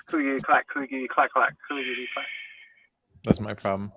Clickety clack, clickety clack, clack, clickety clack. That's my problem.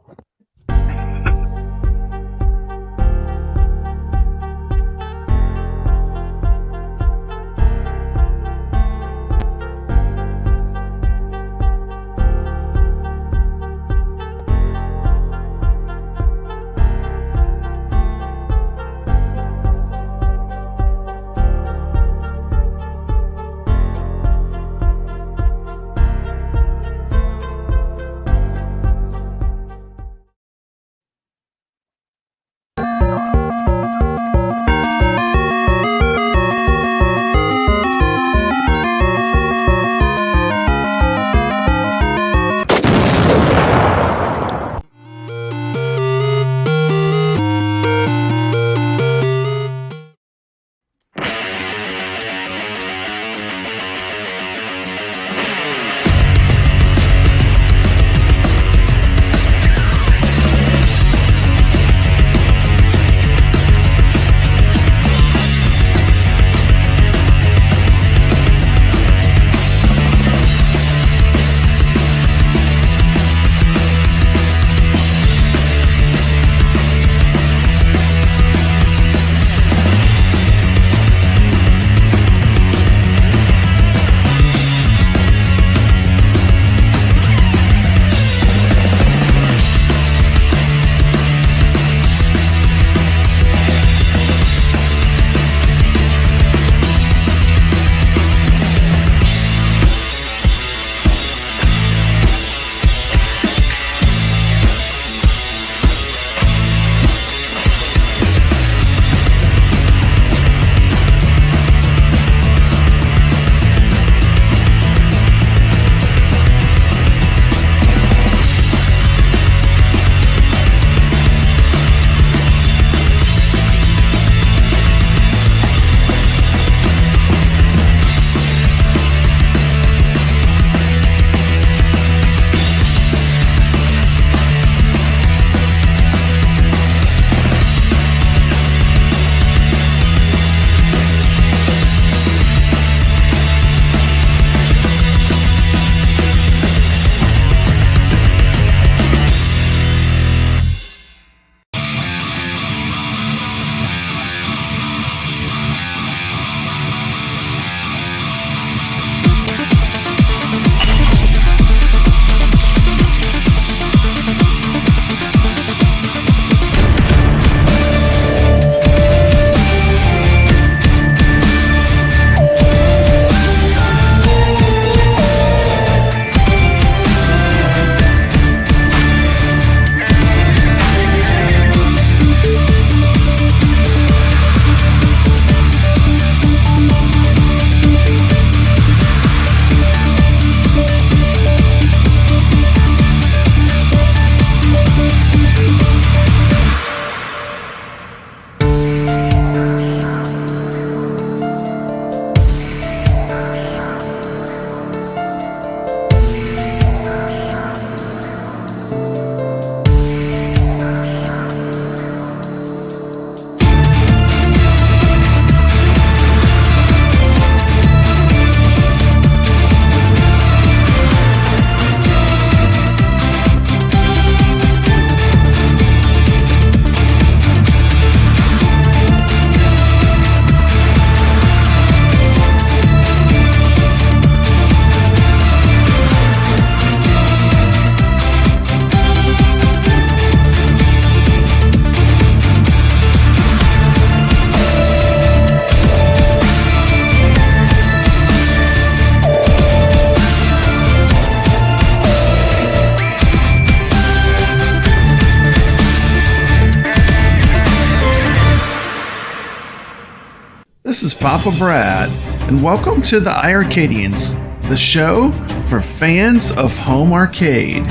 This is Papa Brad, and welcome to the iiRcadians, the show for fans of home arcade.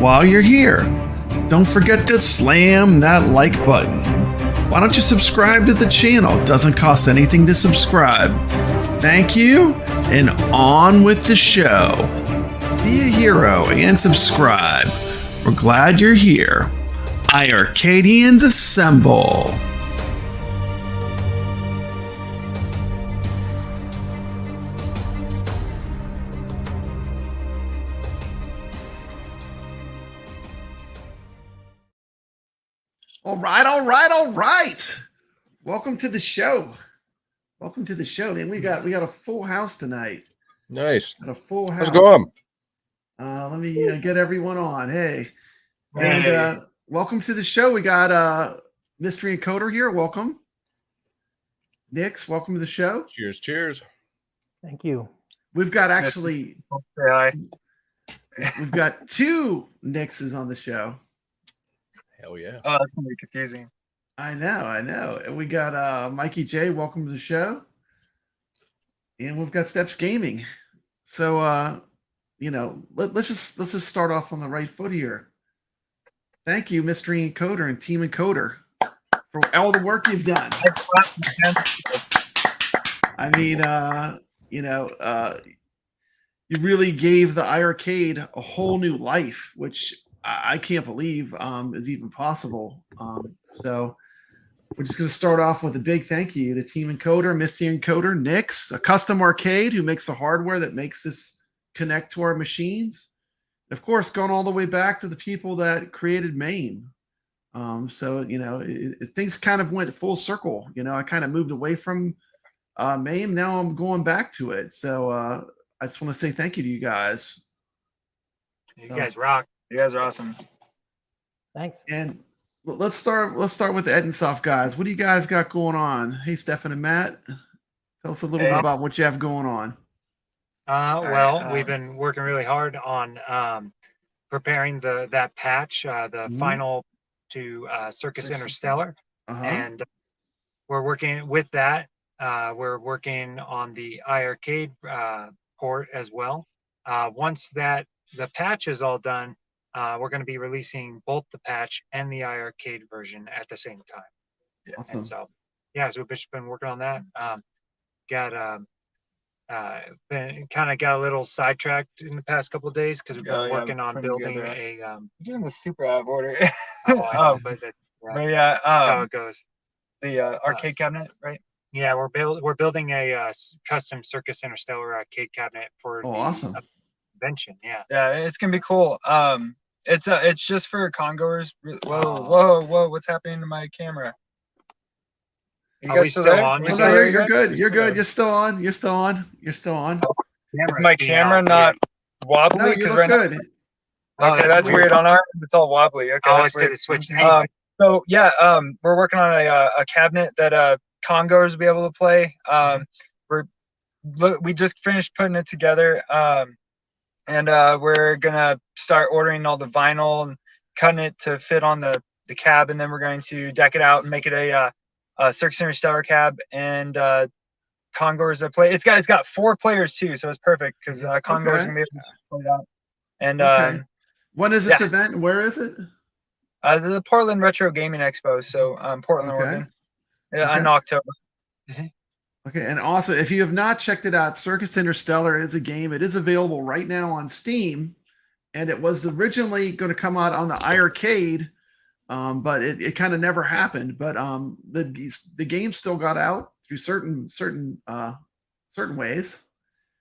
While you're here, don't forget to slam that like button. Why don't you subscribe to the channel? It doesn't cost anything to subscribe. Thank you, and on with the show. Be a hero and subscribe. We're glad you're here. iiRcadians assemble. All right, all right, all right. Welcome to the show. Welcome to the show, man. We got a full house tonight. Nice. Got a full house. How's it going? Let me get everyone on. Hey, and welcome to the show. We got Mystery Encoder here. Welcome, Nix. Welcome to the show. Cheers, cheers. Thank you. We've got actually, we've got two Nixes on the show. Hell yeah. Oh, that's gonna be confusing. I know. And we got Mikey J. Welcome to the show. And we've got Steps Gaming. So let's just start off on the right foot here. Thank you, Mystery Encoder and Team Encoder, for all the work you've done. I mean, you really gave the iiRcade a whole new life, which I can't believe is even possible. So we're just going to start off with a big thank you to Team Encoder, Mystery Encoder, Nix, acustomarcade, who makes the hardware that makes this connect to our machines. And of course, going all the way back to the people that created MAME. Things kind of went full circle. I kind of moved away from MAME. Now I'm going back to it. So I just want to say thank you to you guys. You guys rock. You guys are awesome. Thanks. And let's start with the Edinsoft guys. What do you guys got going on? Hey, Stefan and Matt, tell us a little bit about what you have going on. We've been working really hard on preparing that patch, the final to Circus Interstellar, and we're working with that. We're working on the iiRcade port as well. Once the patch is all done, we're going to be releasing both the patch and the iiRcade version at the same time. Awesome. And so we've just been working on that. Got a little sidetracked in the past couple of days because we've been working on building doing the super out of order. But that's how it goes. The arcade cabinet, right? Yeah, we're building a custom Circus Interstellar arcade cabinet for the awesome convention. Yeah, it's gonna be cool. It's just for congoers. Whoa! What's happening to my camera? You guys still on? You're good. You're good. You're still on. Is my camera not wobbly? No, you look good. Okay, that's weird. On our end, it's all wobbly. Okay, that's weird. It's switched. Anyway. We're working on a cabinet that congoers will be able to play. We just finished putting it together, and we're gonna start ordering all the vinyl and cutting it to fit on the cab, and then we're going to deck it out and make it a Circus Interstellar cab, and congoers that play. It's got 4 players too, so it's perfect because congoers are gonna be able to play that. And when is this event? Where is it? The Portland Retro Gaming Expo. So Portland, Oregon. In October. Okay, and also if you have not checked it out, Circus Interstellar is a game. It is available right now on Steam, and it was originally going to come out on the iiRcade, but it kind of never happened. But the game still got out through certain ways.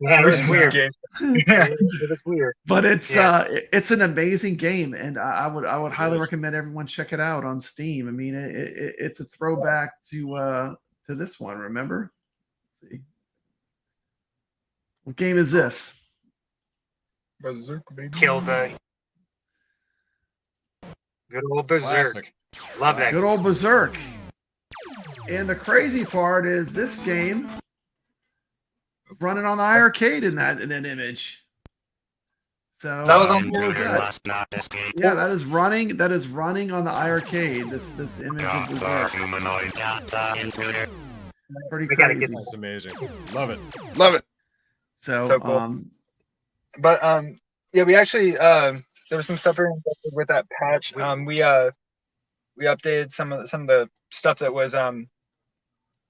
Yeah, it was weird. It was weird. But it's an amazing game, and I would highly recommend everyone check it out on Steam. I mean, it's a throwback to this one. Remember? Let's see, what game is this? Berserk, baby. Kill the good old Berserk. Classic. Love that. Good old Berserk. And the crazy part is this game running on the iiRcade in that image. So that was on Yeah, that is running on the iiRcade. This image of Berserk. Pretty crazy. That's amazing. Love it. So cool. We actually there was some stuff with that patch. We updated some of the stuff that was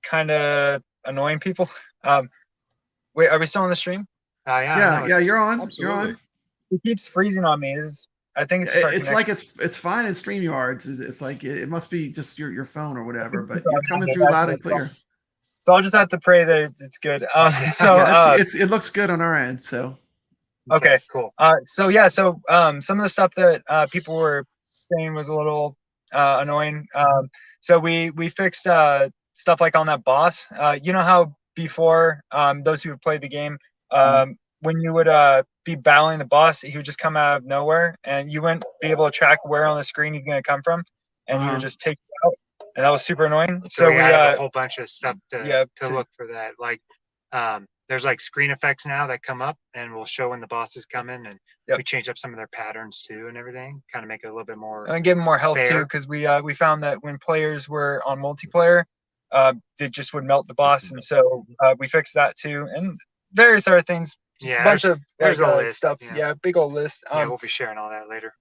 kind of annoying people. Wait, are we still on the stream? Yeah, you're on. Absolutely. You're on. It keeps freezing on me. I think it's fine in StreamYard. It's like it must be just your phone or whatever, but you're coming through loud and clear. So I'll just have to pray that it's good. It looks good on our end. So okay, cool. Some of the stuff that people were saying was a little annoying. So we fixed stuff like on that boss. You know how before those who have played the game, when you would be battling the boss, he would just come out of nowhere, and you wouldn't be able to track where on the screen he's going to come from, and he would just take you out, and that was super annoying. So we have a whole bunch of stuff to look for that. Like there's like screen effects now that come up and will show when the bosses come in, and we change up some of their patterns too and everything, kind of make it a little bit more and give them more health fair. too, because we found that when players were on multiplayer, they just would melt the boss, and so we fixed that too, and various other things. Just a bunch of there's a list stuff. Yeah, big old list. We'll be sharing all that later.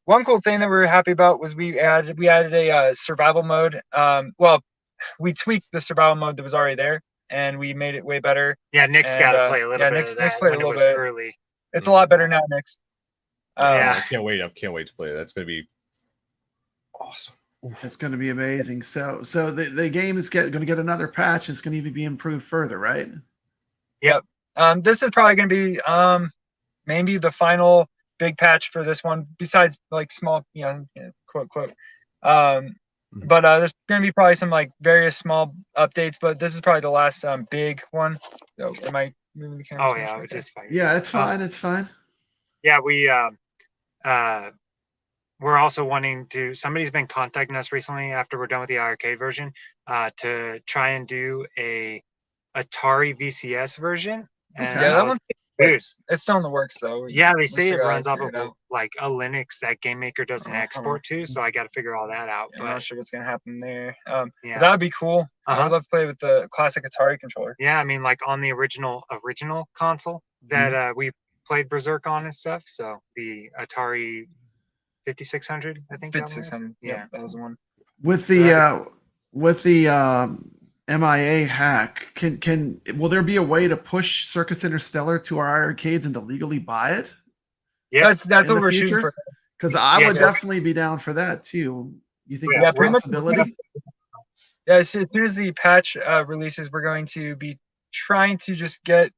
One cool thing that we were happy about was we added a survival mode. Well, we tweaked the survival mode that was already there, and we made it way better. Yeah, Nick's got to play a little bit. Nick's of that played a little bit early. It's a lot better now, Nick's. I can't wait. I can't wait to play it. That's going to be awesome. It's going to be amazing. So the game is going to get another patch. It's going to even be improved further, right? Yep. This is probably going to be maybe the final big patch for this one, besides like small, quote. But there's going to be probably some like various small updates, but this is probably the last big one. So am I moving the camera? Oh yeah, right just fine. Yeah, it's fine. It's fine. Yeah, we're also wanting to. Somebody's been contacting us recently after we're done with the iiRcade version to try and do a Atari VCS version. And yeah, that one's it's still in the works though. Yeah, they say it runs off of like a Linux that Game Maker doesn't export to, so I got to figure all that out. I'm not sure what's gonna happen there. Yeah, that would be cool. I would love to play with the classic Atari controller. Yeah, I mean, like on the original console that we played Berserk on and stuff. So the Atari 5600, I think. 5600. Yeah, that was the one. With the MIA hack, will there be a way to push Circus Interstellar to our iiRcades and to legally buy it? Yes, that's what we're shooting for. Because I would definitely be down for that too. You think that's a possibility? Yeah, as soon as the patch releases, we're going to be trying to just get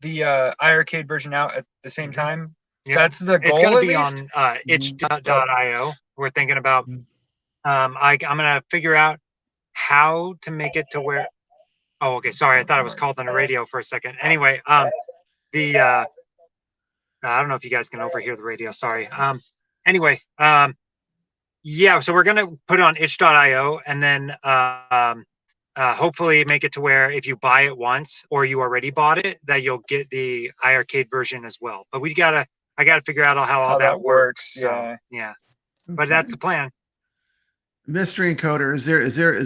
the iiRcade version out at the same time. Yep. That's the goal. It's going to be on itch.io. We're thinking about. I'm going to figure out how to make it to where. Oh, okay. Sorry, I thought it was called on the radio for a second. Anyway, I don't know if you guys can overhear the radio. Sorry. Anyway, yeah. So we're going to put it on itch.io, and then hopefully make it to where if you buy it once or you already bought it, that you'll get the iiRcade version as well. But I gotta figure out how all that works. So, yeah. But that's the plan. Mystery Encoder, is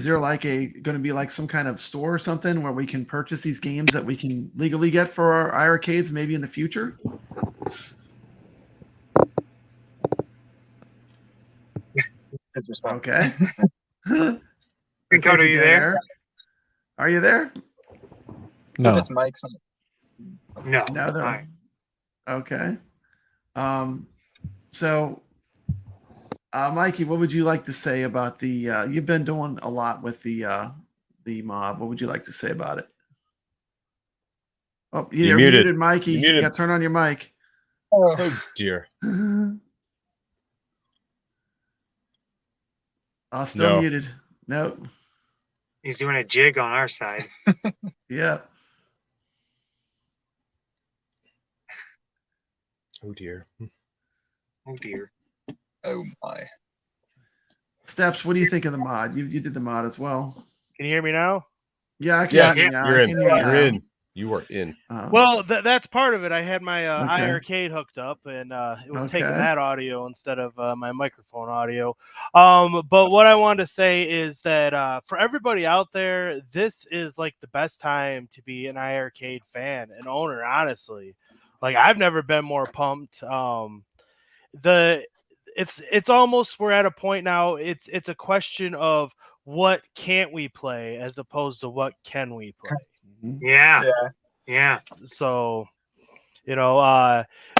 there like going to be like some kind of store or something where we can purchase these games that we can legally get for our iiRcades maybe in the future? Okay. Encoder, are you there? Are you there? No. It's Mike's. No. No, they're right. Okay. So Mikey, what would you like to say about the you've been doing a lot with the mod. What would you like to say about it? Oh, you're muted, Mikey. You got to turn on your mic. Oh dear. Still muted. Nope. He's doing a jig on our side. Yeah. Oh dear. Oh dear. Oh my. Steps, what do you think of the mod? You did the mod as well. Can you hear me now? Yeah, I can hear you now. You're in. You are in. Well, that's part of it. I had my iiRcade hooked up, and it was taking that audio instead of my microphone audio. But what I wanted to say is that for everybody out there, this is like the best time to be an iiRcade fan and owner, honestly. Like, I've never been more pumped. It's almost, we're at a point now, it's a question of what can't we play as opposed to what can we play. Yeah. So,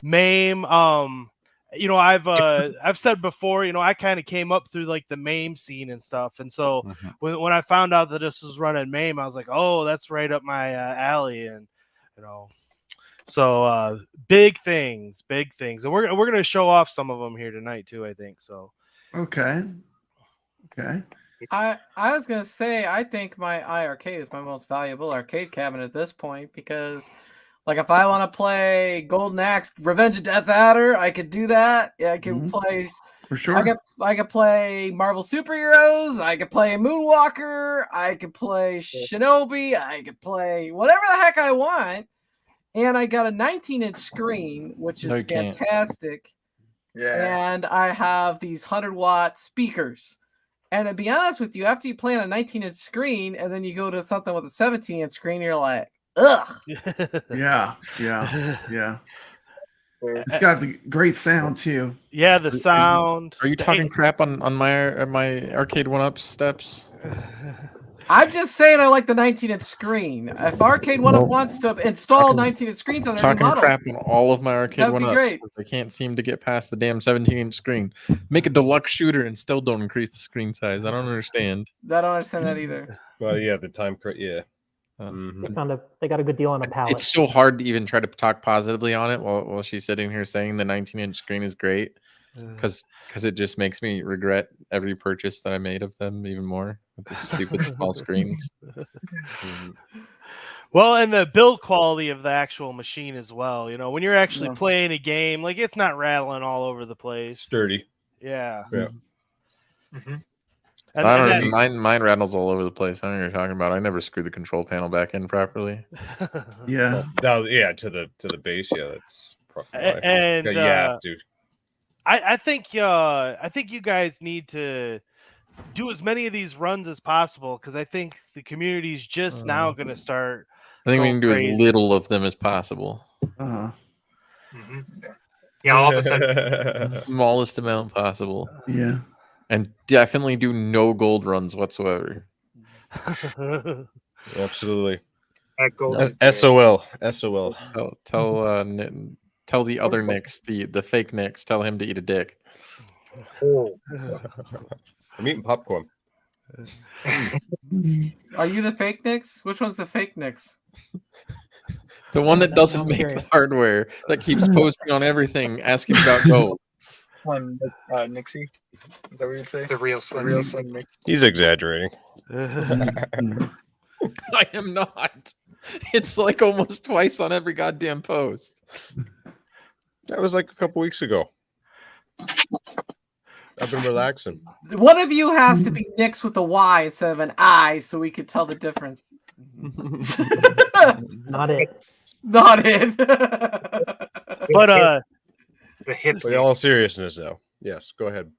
MAME, I've said before, I kind of came up through like the MAME scene and stuff. And so when I found out that this was running MAME, I was like, oh, that's right up my alley. And, so big things. And we're going to show off some of them here tonight too, I think. So. Okay. Okay. I was gonna say I think my iiRcade is my most valuable arcade cabinet at this point because, like, if I want to play Golden Axe, Revenge of Death Adder, I could do that. I can play. For sure. I could play Marvel Superheroes. I could play Moonwalker. I could play Shinobi. I could play whatever the heck I want. And I got a 19-inch screen, which is fantastic. Yeah. And I have these 100-watt speakers. And to be honest with you, after you play on a 19-inch screen and then you go to something with a 17-inch screen, you're like, ugh. Yeah. It's got the great sound too. Yeah, the sound. Are you talking crap on my arcade 1-up steps? I'm just saying I like the 19-inch screen. If Arcade 1-up wants to install 19-inch screens on their talking models, crap on all of my arcade 1-ups because I can't seem to get past the damn 17-inch screen. Make a deluxe shooter and still don't increase the screen size. I don't understand. I don't understand that either. Well, yeah, the time, yeah. They got a good deal on a pallet. It's so hard to even try to talk positively on it while she's sitting here saying the 19-inch screen is great, because it just makes me regret every purchase that I made of them even more with the stupid small screens. Well, and the build quality of the actual machine as well. You know, when you're actually playing a game, like, it's not rattling all over the place. Sturdy. Yeah. Mm-hmm. I don't know. Mine rattles all over the place. I don't know what you're talking about. I never screwed the control panel back in properly. Yeah. To the base. Yeah, that's probably. And dude. I think you guys need to do as many of these runs as possible, because I think the community's just now going to start. I think we can do as little of them as possible. Mm-hmm. Yeah, all of a sudden, smallest amount possible. Yeah. And definitely do no gold runs whatsoever. Absolutely. SOL. Tell the other Nicks, the fake Nicks, tell him to eat a dick. Oh. I'm eating popcorn. Are you the fake Nicks? Which one's the fake Nicks? The one that doesn't make the hardware, that keeps posting on everything, asking about gold. Slim Nixie. Is that what you'd say? The real Slim Nixie. He's exaggerating. I am not. It's like almost twice on every goddamn post. That was like a couple weeks ago. I've been relaxing. One of you has to be Nicks with a Y instead of an I, so we could tell the difference. Not it. Not it. But the hip. In all seriousness, though, yes, go ahead.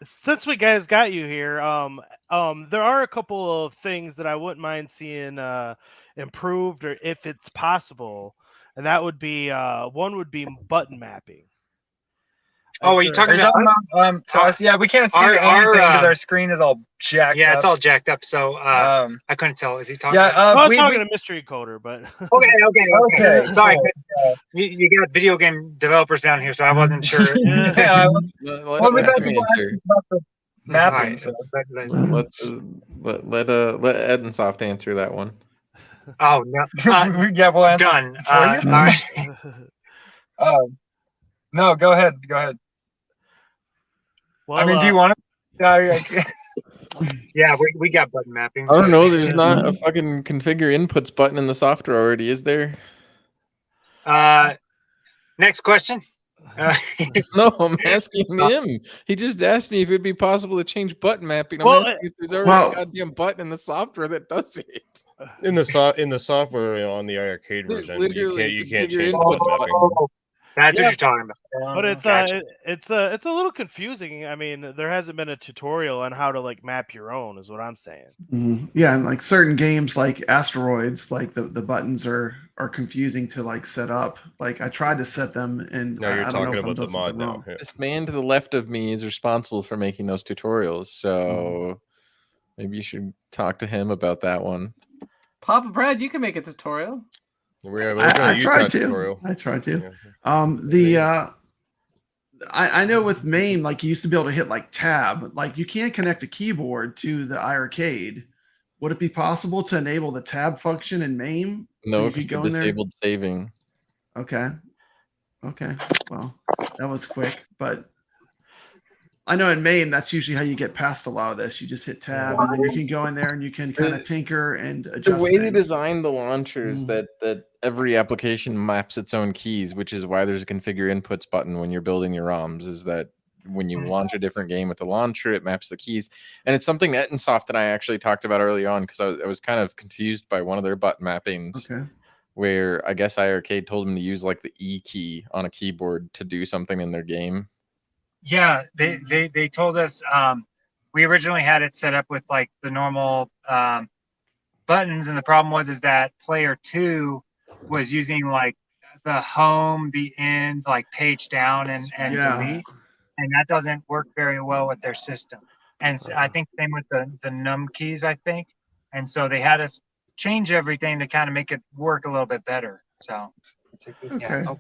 Since we guys got you here, there are a couple of things that I wouldn't mind seeing improved, or if it's possible, and that would be one would be button mapping. Oh, are you talking about to us? Yeah, we can't see anything because our screen is all jacked up. Yeah, it's all jacked up. So I couldn't tell. Is he talking? Yeah, I was talking to Mystery Coder, but okay. Sorry, you got video game developers down here, so I wasn't sure. Let Ed and Soft answer that one. Oh no! Yeah, we'll answer. Done. All right. No, go ahead. Go ahead. Well, I mean, do you want to? Yeah, we got button mapping. I don't know. There's not a fucking configure inputs button in the software already, is there? Next question. No, I'm asking him. He just asked me if it'd be possible to change button mapping. I'm asking if there's already a goddamn button in the software that does it. In the software on the iiRcade version, you can't change button mapping. That's what you're talking about. But it's a little confusing. I mean, there hasn't been a tutorial on how to like map your own, is what I'm saying. Mm-hmm. Yeah, and like certain games like Asteroids, like the buttons are confusing to like set up. Like I tried to set them, and no, you're talking about the mod now. Yeah. This man to the left of me is responsible for making those tutorials, so maybe you should talk to him about that one. Papa Brad, you can make a tutorial. I tried to. Yeah. I know with MAME, like you used to be able to hit like tab. Like you can't connect a keyboard to the iiRcade. Would it be possible to enable the tab function in MAME? No, because the disabled saving. Okay. Well, that was quick, but I know in MAME, that's usually how you get past a lot of this. You just hit tab, and then you can go in there and you can kind of tinker and adjust the way they things. designed the launchers that every application maps its own keys, which is why there's a configure inputs button when you're building your ROMs, is that when you launch a different game with the launcher, it maps the keys. And it's something that Etnsoft and I actually talked about early on, because I was kind of confused by one of their button mappings. Okay. Where I guess iiRcade told them to use like the E key on a keyboard to do something in their game. Yeah, they told us we originally had it set up with like the normal buttons, and the problem was that player 2 was using like the home, the end, like page down and delete, and that doesn't work very well with their system. And so I think same with the num keys, I think. And so they had us change everything to kind of make it work a little bit better. So Okay. Yeah.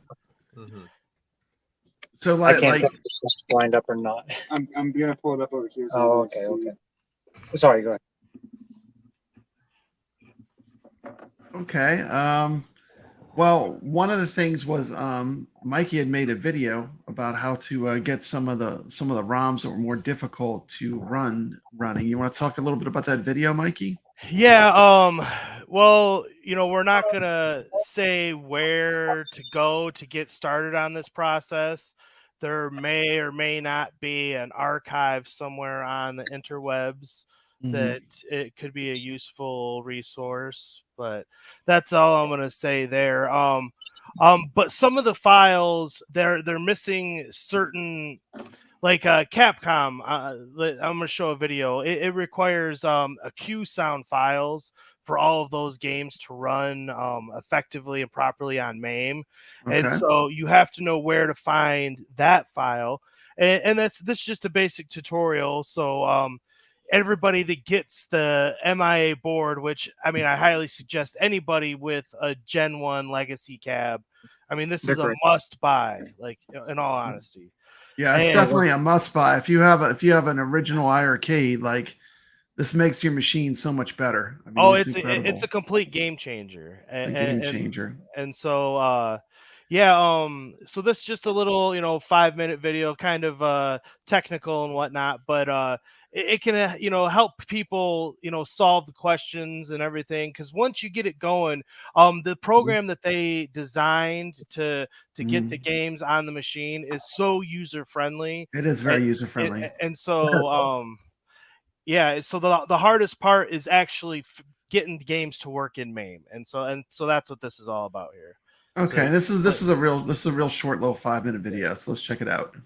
So I can't tell if it's lined up or not. I'm gonna pull it up over here. Oh, okay, okay. Sorry, go ahead. Okay. Well, one of the things was Mikey had made a video about how to get some of the ROMs that were more difficult to running. You want to talk a little bit about that video, Mikey? Yeah. Well, we're not gonna say where to go to get started on this process. There may or may not be an archive somewhere on the interwebs that it could be a useful resource, but that's all I'm gonna say there. But some of the files they're missing certain, like Capcom. I'm gonna show a video. It requires a Q sound files for all of those games to run effectively and properly on MAME. Okay. And so you have to know where to find that file. And this is just a basic tutorial. So everybody that gets the MIA board, which I highly suggest anybody with a Gen 1 legacy cab. This is a must buy, like in all honesty. Yeah, it's definitely a must buy. If you have an original iiRcade, like, this makes your machine so much better. It's a complete game changer. It's a game changer. And so so this is just a little 5-minute video, kind of technical and whatnot, but it can help people solve the questions and everything, because once you get it going, the program that they designed to get the games on the machine is so user friendly. It is very user friendly. And so yeah, so the hardest part is actually getting games to work in MAME, and so that's what this is all about here. Okay, so, this is a real short little 5-minute video, so let's check it out.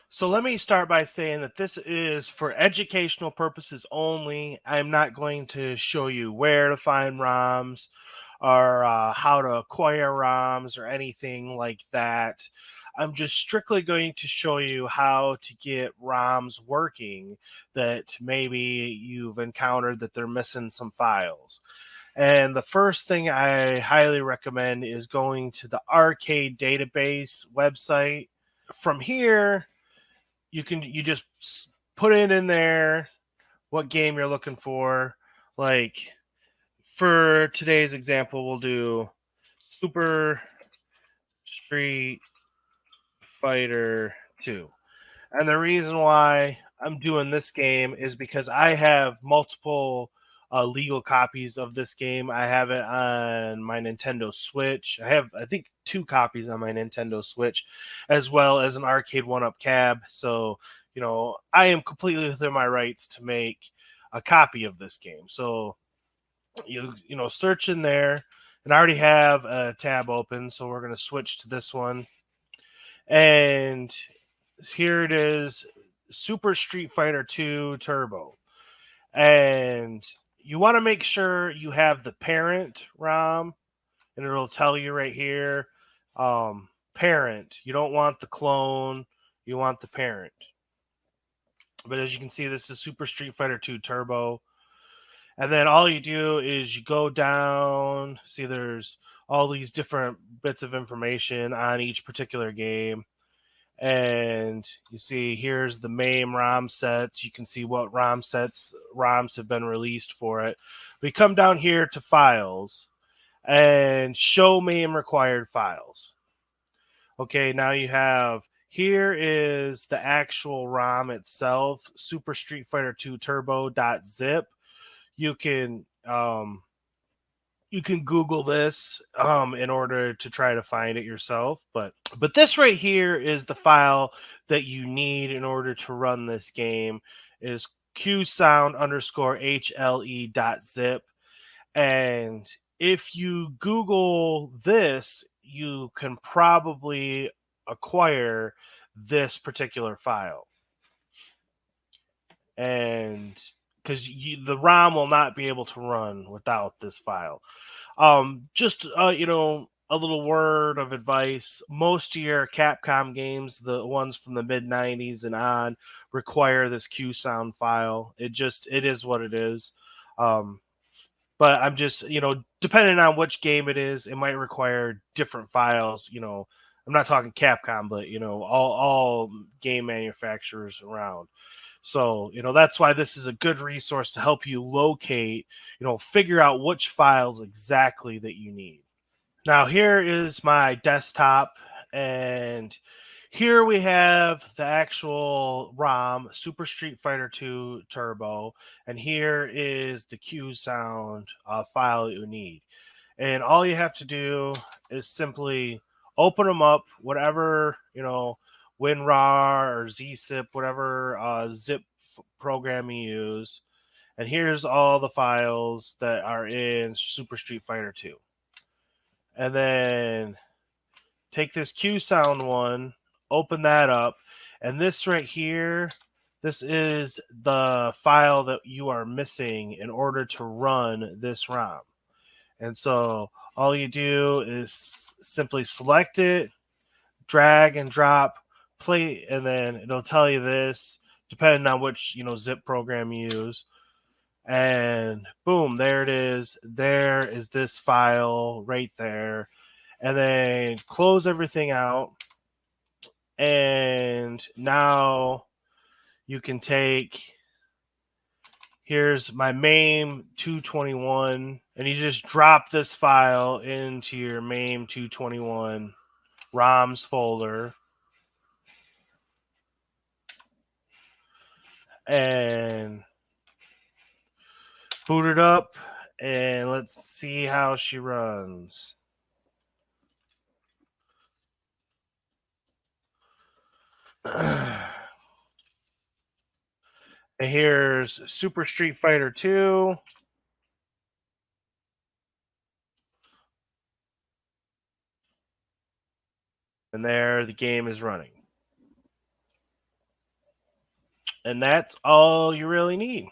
So let me start by saying that this is for educational purposes only. I'm not going to show you where to find ROMs or how to acquire ROMs or anything like that. I'm just strictly going to show you how to get ROMs working that maybe you've encountered that they're missing some files. And the first thing I highly recommend is going to the Rcade database website. From here, you just put it in there what game you're looking for. Like for today's example, we'll do Super Street Fighter 2. And the reason why I'm doing this game is because I have multiple legal copies of this game. I have it on my Nintendo Switch. I have, I think, 2 copies on my Nintendo Switch, as well as an Arcade 1-Up cab. So, I am completely within my rights to make a copy of this game. So, search in there, and I already have a tab open, so we're going to switch to this one. And here it is, Super Street Fighter 2 Turbo. And you want to make sure you have the parent ROM, and it'll tell you right here, parent. You don't want the clone, you want the parent. But as you can see, this is Super Street Fighter 2 Turbo. And then all you do is you go down, see there's all these different bits of information on each particular game. And you see here's the MAME ROM sets. You can see what ROMs have been released for it. We come down here to files and show MAME required files. Okay, now you have Here is the actual ROM itself, Super Street Fighter 2 Turbo.zip. You can Google this in order to try to find it yourself, but this right here is the file that you need in order to run this game. Is qsound_hle.zip, and if you Google this, you can probably acquire this particular file, and because the ROM will not be able to run without this file. Just you know, a little word of advice: most of your Capcom games, the ones from the mid '90s and on, require this QSound file. It is what it is. But I'm just, you know, depending on which game it is, it might require different files. You know, I'm not talking Capcom, but you know, all game manufacturers around. So, you know, that's why this is a good resource to help you locate, you know, figure out which files exactly that you need. Now, here is my desktop, and here we have the actual ROM, Super Street Fighter 2 Turbo, and here is the QSound file that you need. And all you have to do is simply open them up, whatever, you know, WinRAR or ZZip, whatever zip program you use. And here's all the files that are in Super Street Fighter 2. And then take this QSound one, open that up, and this right here, this is the file that you are missing in order to run this ROM. And so all you do is simply select it, drag and drop, play, and then it'll tell you this, depending on which, you know, zip program you use. And boom, there it is. There is this file right there. And then close everything out. And now you can take, here's my MAME 221, and you just drop this file into your MAME 221 ROMs folder. And boot it up, and let's see how she runs. And here's Super Street Fighter 2. And there the game is running. And that's all you really need.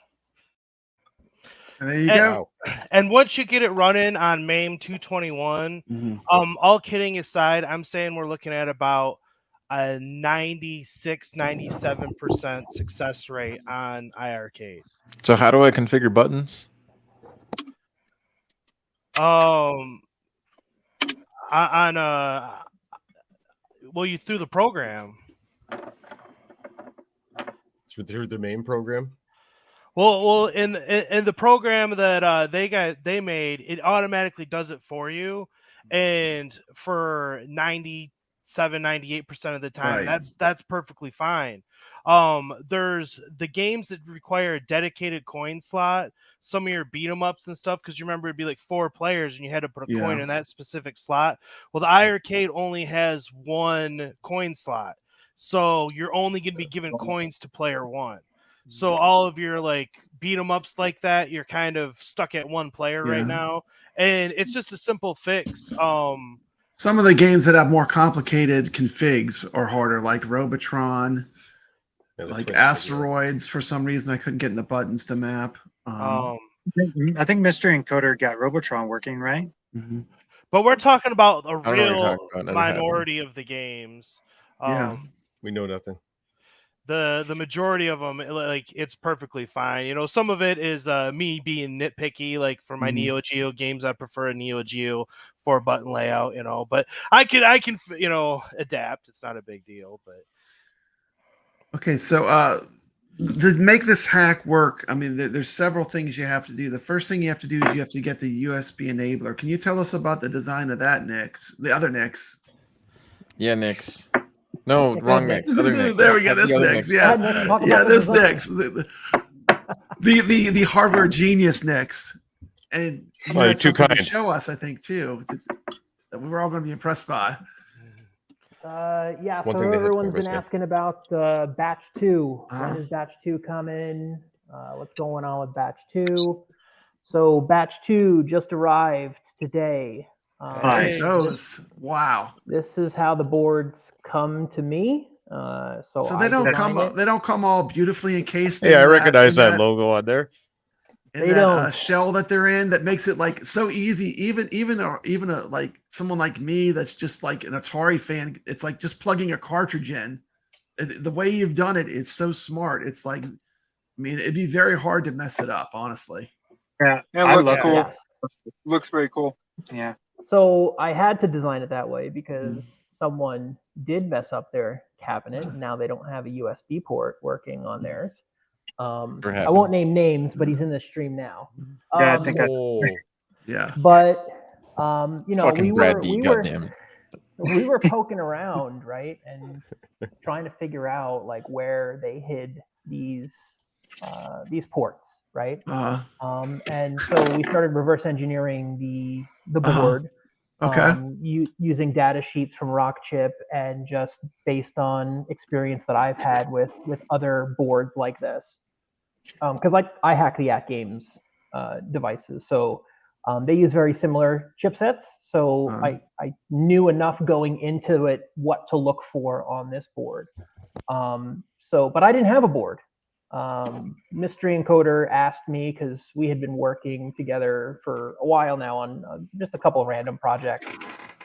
And there you go. And once you get it running on MAME 221, all kidding aside, I'm saying we're looking at about a 96-97% success rate on iiRcade. So how do I configure buttons? You through the program. Through the main program. Well, in the program that they made, it automatically does it for you, and for 97-98% of the time, that's perfectly fine. There's the games that require a dedicated coin slot. Some of your beat 'em ups and stuff, because you remember it'd be like 4 players and you had to put a coin in that specific slot. Well, the iiRcade only has 1 coin slot, so you're only going to be given coins to player 1. So all of your like beat 'em ups like that, you're kind of stuck at 1 player right now, and it's just a simple fix. Some of the games that have more complicated configs are harder, like Robotron, like Asteroids. For some reason, I couldn't get in the buttons to map. I think Mystery Encoder got Robotron working, right? But we're talking about a real minority of the games. We know nothing. The majority of them, like, it's perfectly fine. You know, some of it is me being nitpicky. Like for my Neo Geo games, I prefer a Neo Geo 4-button layout. You know, but I can you know, adapt. It's not a big deal. But okay, so to make this hack work, I mean, there's several things you have to do. The first thing you have to do is you have to get the USB enabler. Can you tell us about the design of that, Nix? The other Nix? Yeah, Nix. No, wrong mix. Other mix. There we go. This The other next. mix. Yeah. Nick, talk Yeah, about the this design. next. The hardware genius next. And you had too something to kind. show us, I think, too. That we were all going to be impressed by. Yeah, One so thing they had to everyone's been impress me. asking about batch 2. Uh-huh. When is batch 2 coming? What's going on with batch 2? So batch 2 just arrived today. Nice. Those. Wow. This is how the boards come to me. So they don't come. They don't come all beautifully encased. Yeah, I in recognize in that logo on there. In They that don't. shell that they're in, that makes it like so easy. Even like someone like me that's just like an Atari fan. It's like just plugging a cartridge in. The way you've done it is so smart. It's like, I mean, it'd be very hard to mess it up, honestly. Yeah, It I looks love cool. it. Yes. Looks very cool. Yeah. So I had to design it that way because someone did mess up their cabinet. And now they don't have a USB port working on theirs. I won't name names, but he's in the stream now. Yeah, I think Yeah. But you know, Fucking Brad D, we goddamn. were poking around, right, and trying to figure out like where they hid these ports, right? And so we started reverse engineering the board. Okay. Using data sheets from Rockchip and just based on experience that I've had with other boards like this. Because like I hack the iiRcadians devices, so they use very similar chipsets. So I knew enough going into it what to look for on this board. But I didn't have a board. Mystery Encoder asked me, because we had been working together for a while now on just a couple of random projects,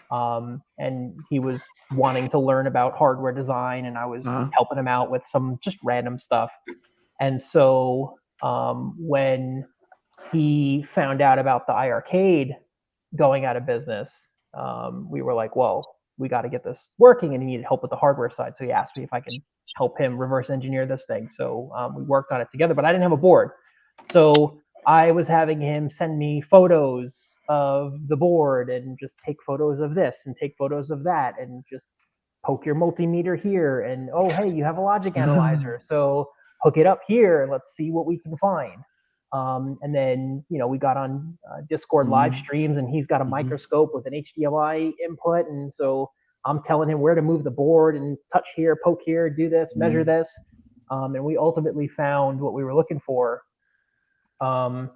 and he was wanting to learn about hardware design, and I was helping him out with some just random stuff. And so when he found out about the iiRcade going out of business, we were like, well, we got to get this working, and he needed help with the hardware side. So he asked me if I could help him reverse engineer this thing. So we worked on it together, but I didn't have a board. So I was having him send me photos of the board and just take photos of this and take photos of that and just poke your multimeter here. And, oh, hey, you have a logic analyzer. So hook it up here and let's see what we can find. And then, you know, we got on Discord live streams, and he's got a microscope with an HDMI input. And so I'm telling him where to move the board and touch here, poke here, do this, measure this. And we ultimately found what we were looking for. And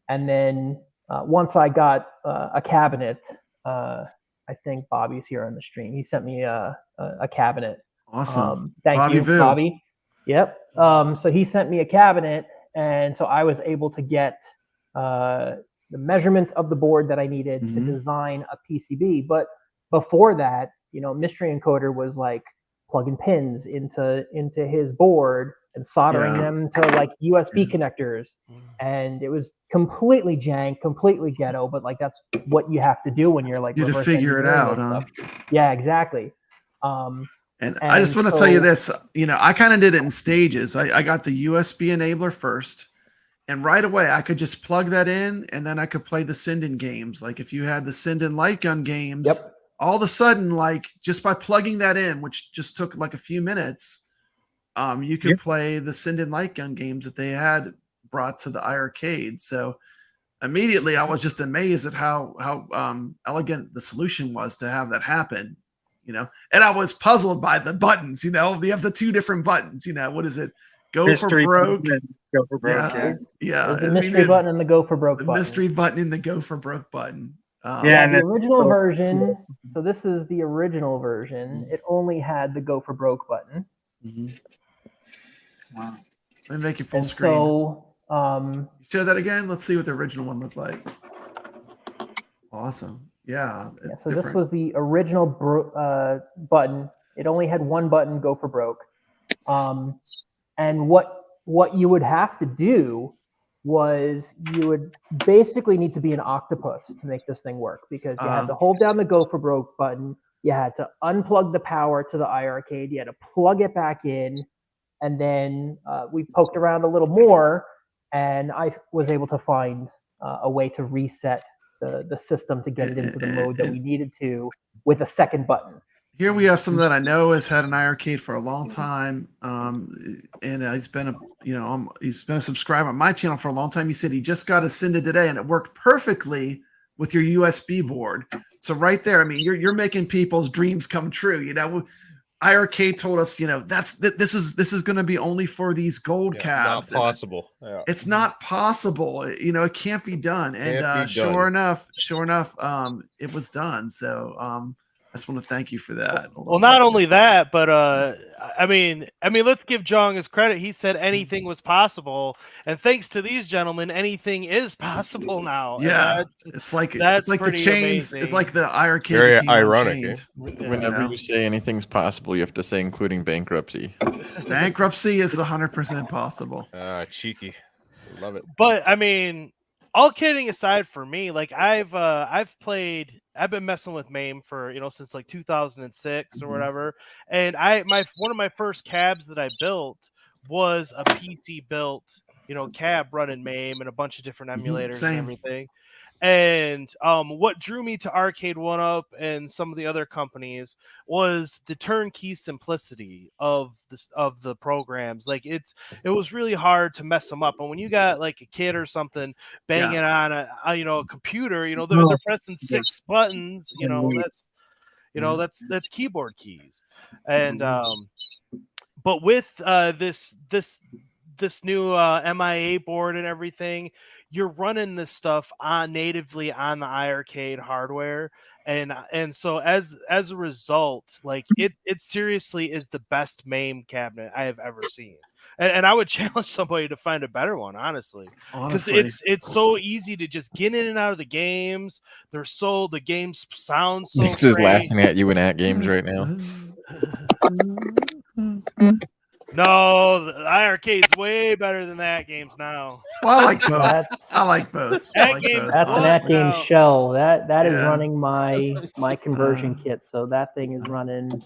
then once I got a cabinet, I think Bobby's here on the stream. He sent me a cabinet. Awesome. Thank you, Bobby. Yep. So he sent me a cabinet. And so I was able to get the measurements of the board that I needed to design a PCB. But before that, you know, Mystery Encoder was like plugging pins into his board and soldering them to like USB connectors. And it was completely jank, completely ghetto, but like that's what you have to do when you're like to figure it out, huh? Yeah, exactly. And I just want to tell you this, you know, I kind of did it in stages. I got the USB enabler first, and right away I could just plug that in, and then I could play the send-in games. Like if you had the send-in light gun games, all of a sudden, like just by plugging that in, which just took like a few minutes, you could play the send-in light gun games that they had brought to the iiRcade. So immediately I was just amazed at how elegant the solution was to have that happen. You know, and I was puzzled by the buttons. You know, they have the two different buttons. You know, what is it? Go for broke. Go for broke. Yeah. The mystery button and the go for broke button. The mystery button and the go for broke button. And the original version. So this is the original version. It only had the go for broke button. Wow. Let me make it full screen. So show that again. Let's see what the original one looked like. Awesome. Yeah. So this was the original button. It only had one button, go for broke. And what you would have to do was you would basically need to be an octopus to make this thing work, because you had to hold down the go for broke button. You had to unplug the power to the iiRcade. You had to plug it back in. And then we poked around a little more, and I was able to find a way to reset the system to get it into the mode that we needed to with a second button. Here we have someone that I know has had an iiRcade for a long time, and he's been a subscriber on my channel for a long time. He said he just got ascended today, and it worked perfectly with your USB board. So right there, I mean, you're making people's dreams come true. iiRcade told us, this is going to be only for these gold cabs. Not possible. It's not possible. It can't be done. And sure enough, it was done. So I just want to thank you for that. Well, not only that, but I mean, let's give Jong his credit. He said anything was possible, and thanks to these gentlemen, anything is possible now. Yeah, it's like the chains. Amazing. It's like the iiRcade. Very ironic. Whenever you say anything's possible, you have to say including bankruptcy. Bankruptcy is 100% possible. Cheeky, love it. But I mean, all kidding aside, for me, like I've been messing with MAME for since like 2006 or whatever, and one of my first cabs that I built was a PC built cab running MAME and a bunch of different emulators and everything. And what drew me to Arcade 1-Up and some of the other companies was the turnkey simplicity of the programs. Like it was really hard to mess them up. And when you got like a kid or something banging on a computer, they're pressing 6 buttons. That's keyboard keys. And but with this new MIA board and everything, you're running this stuff natively on the iiRcade hardware, and so as a result, like it seriously is the best MAME cabinet I have ever seen, and I would challenge somebody to find a better one, honestly, because it's so easy to just get in and out of the games. The games sound so Nix is laughing at you in at games right now. No, the iiRcade's way better than the at games now. Well, I like both. I like both. At games, that's an at game shell. That is Yeah. running my conversion kit. So that thing is running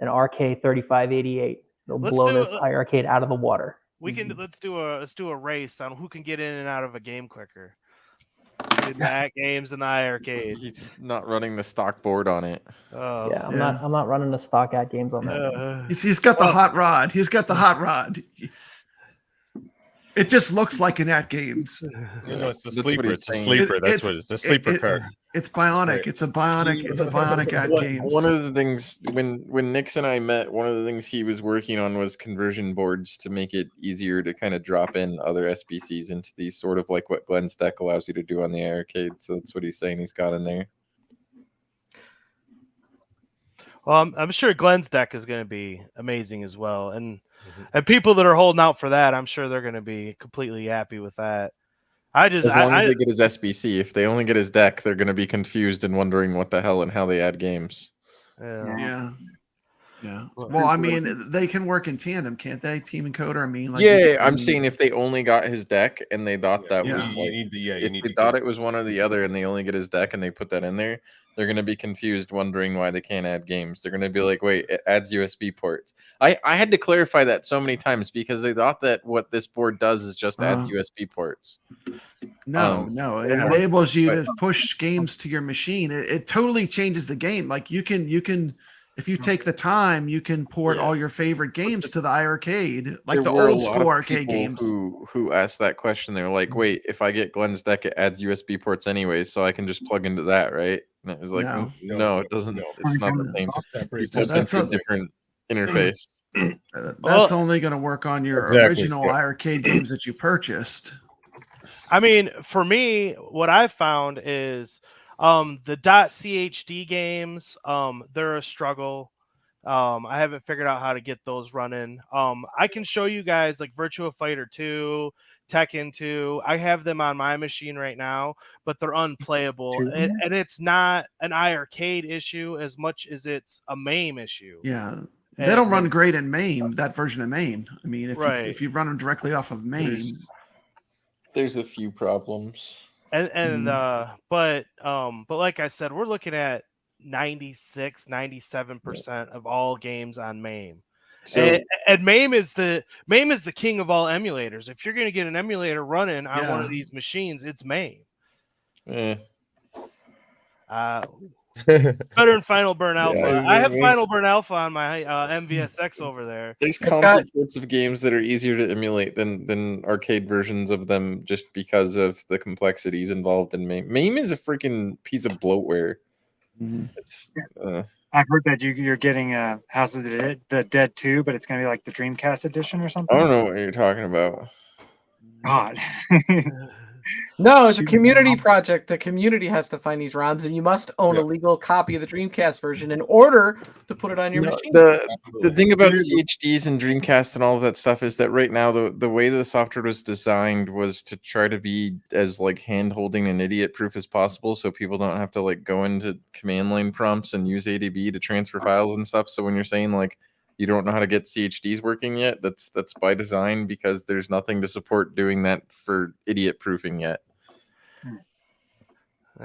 an RK3588. It'll blow this iiRcade out of the water. Let's do a race on who can get in and out of a game quicker. The at games and the iiRcade. He's not running the stock board on it. I'm not running the stock at games on that. He's got the hot rod. He's got the hot rod. It just looks like an at games. It's the sleeper. It's a sleeper. That's what it is. The sleeper card. It's bionic. Right. It's a bionic at games. One of the things when Nix and I met, one of the things he was working on was conversion boards to make it easier to kind of drop in other SBCs into these, sort of like what Glenn's deck allows you to do on the iiRcade. So that's what he's saying he's got in there. Well, I'm sure Glenn's deck is going to be amazing as well, and people that are holding out for that, I'm sure they're going to be completely happy with that. As long as they get his SBC. If they only get his deck, they're going to be confused and wondering what the hell and how they add games. Yeah. Well, I mean, they can work in tandem, can't they? Team Encoder. I mean, I'm saying if they only got his deck and they thought that was if they thought it was one or the other and they only get his deck and they put that in there, they're going to be confused, wondering why they can't add games. They're going to be like, wait, it adds USB ports. I had to clarify that so many times because they thought that what this board does is just adds USB ports. No, it enables you to push games to your machine. It totally changes the game. Like you can if you take the time, you can port all your favorite games to the iiRcade, like the old school arcade games. Who asked that question? They're like, wait, if I get Glenn's deck, it adds USB ports anyways, so I can just plug into that, right? And it was like, no, it doesn't. It's not the same. That's a different interface. That's only going to work on your original iiRcade games that you purchased. I mean, for me, what I've found is the .chd games, they're a struggle. I haven't figured out how to get those running. I can show you guys like Virtua Fighter 2, Tekken 2. I have them on my machine right now, but they're unplayable. And it's not an iiRcade issue as much as it's a MAME issue. Yeah. They don't run great in MAME, that version of MAME. I mean, if you run them directly off of MAME. There's a few problems. But like I said, we're looking at 96-97% of all games on MAME. So, and MAME is the king of all emulators. If you're going to get an emulator running on one of these machines, it's MAME. Better than Final Burn Alpha. Yeah, I have Final Burn Alpha on my MVSX over there. There's countless sorts of games that are easier to emulate than arcade versions of them, just because of the complexities involved in MAME. MAME is a freaking piece of bloatware. It's I've heard that you're getting House of the Dead 2, but it's gonna be like the Dreamcast edition or something. I don't know what you're talking about. God. No, it's a community project. The community has to find these ROMs, and you must own a legal copy of the Dreamcast version in order to put it on your machine. The thing about CHDs and Dreamcast and all of that stuff is that right now the way the software was designed was to try to be as like hand-holding and idiot-proof as possible, so people don't have to like go into command line prompts and use ADB to transfer files and stuff. So when you're saying like you don't know how to get CHDs working yet, that's by design, because there's nothing to support doing that for idiot proofing yet.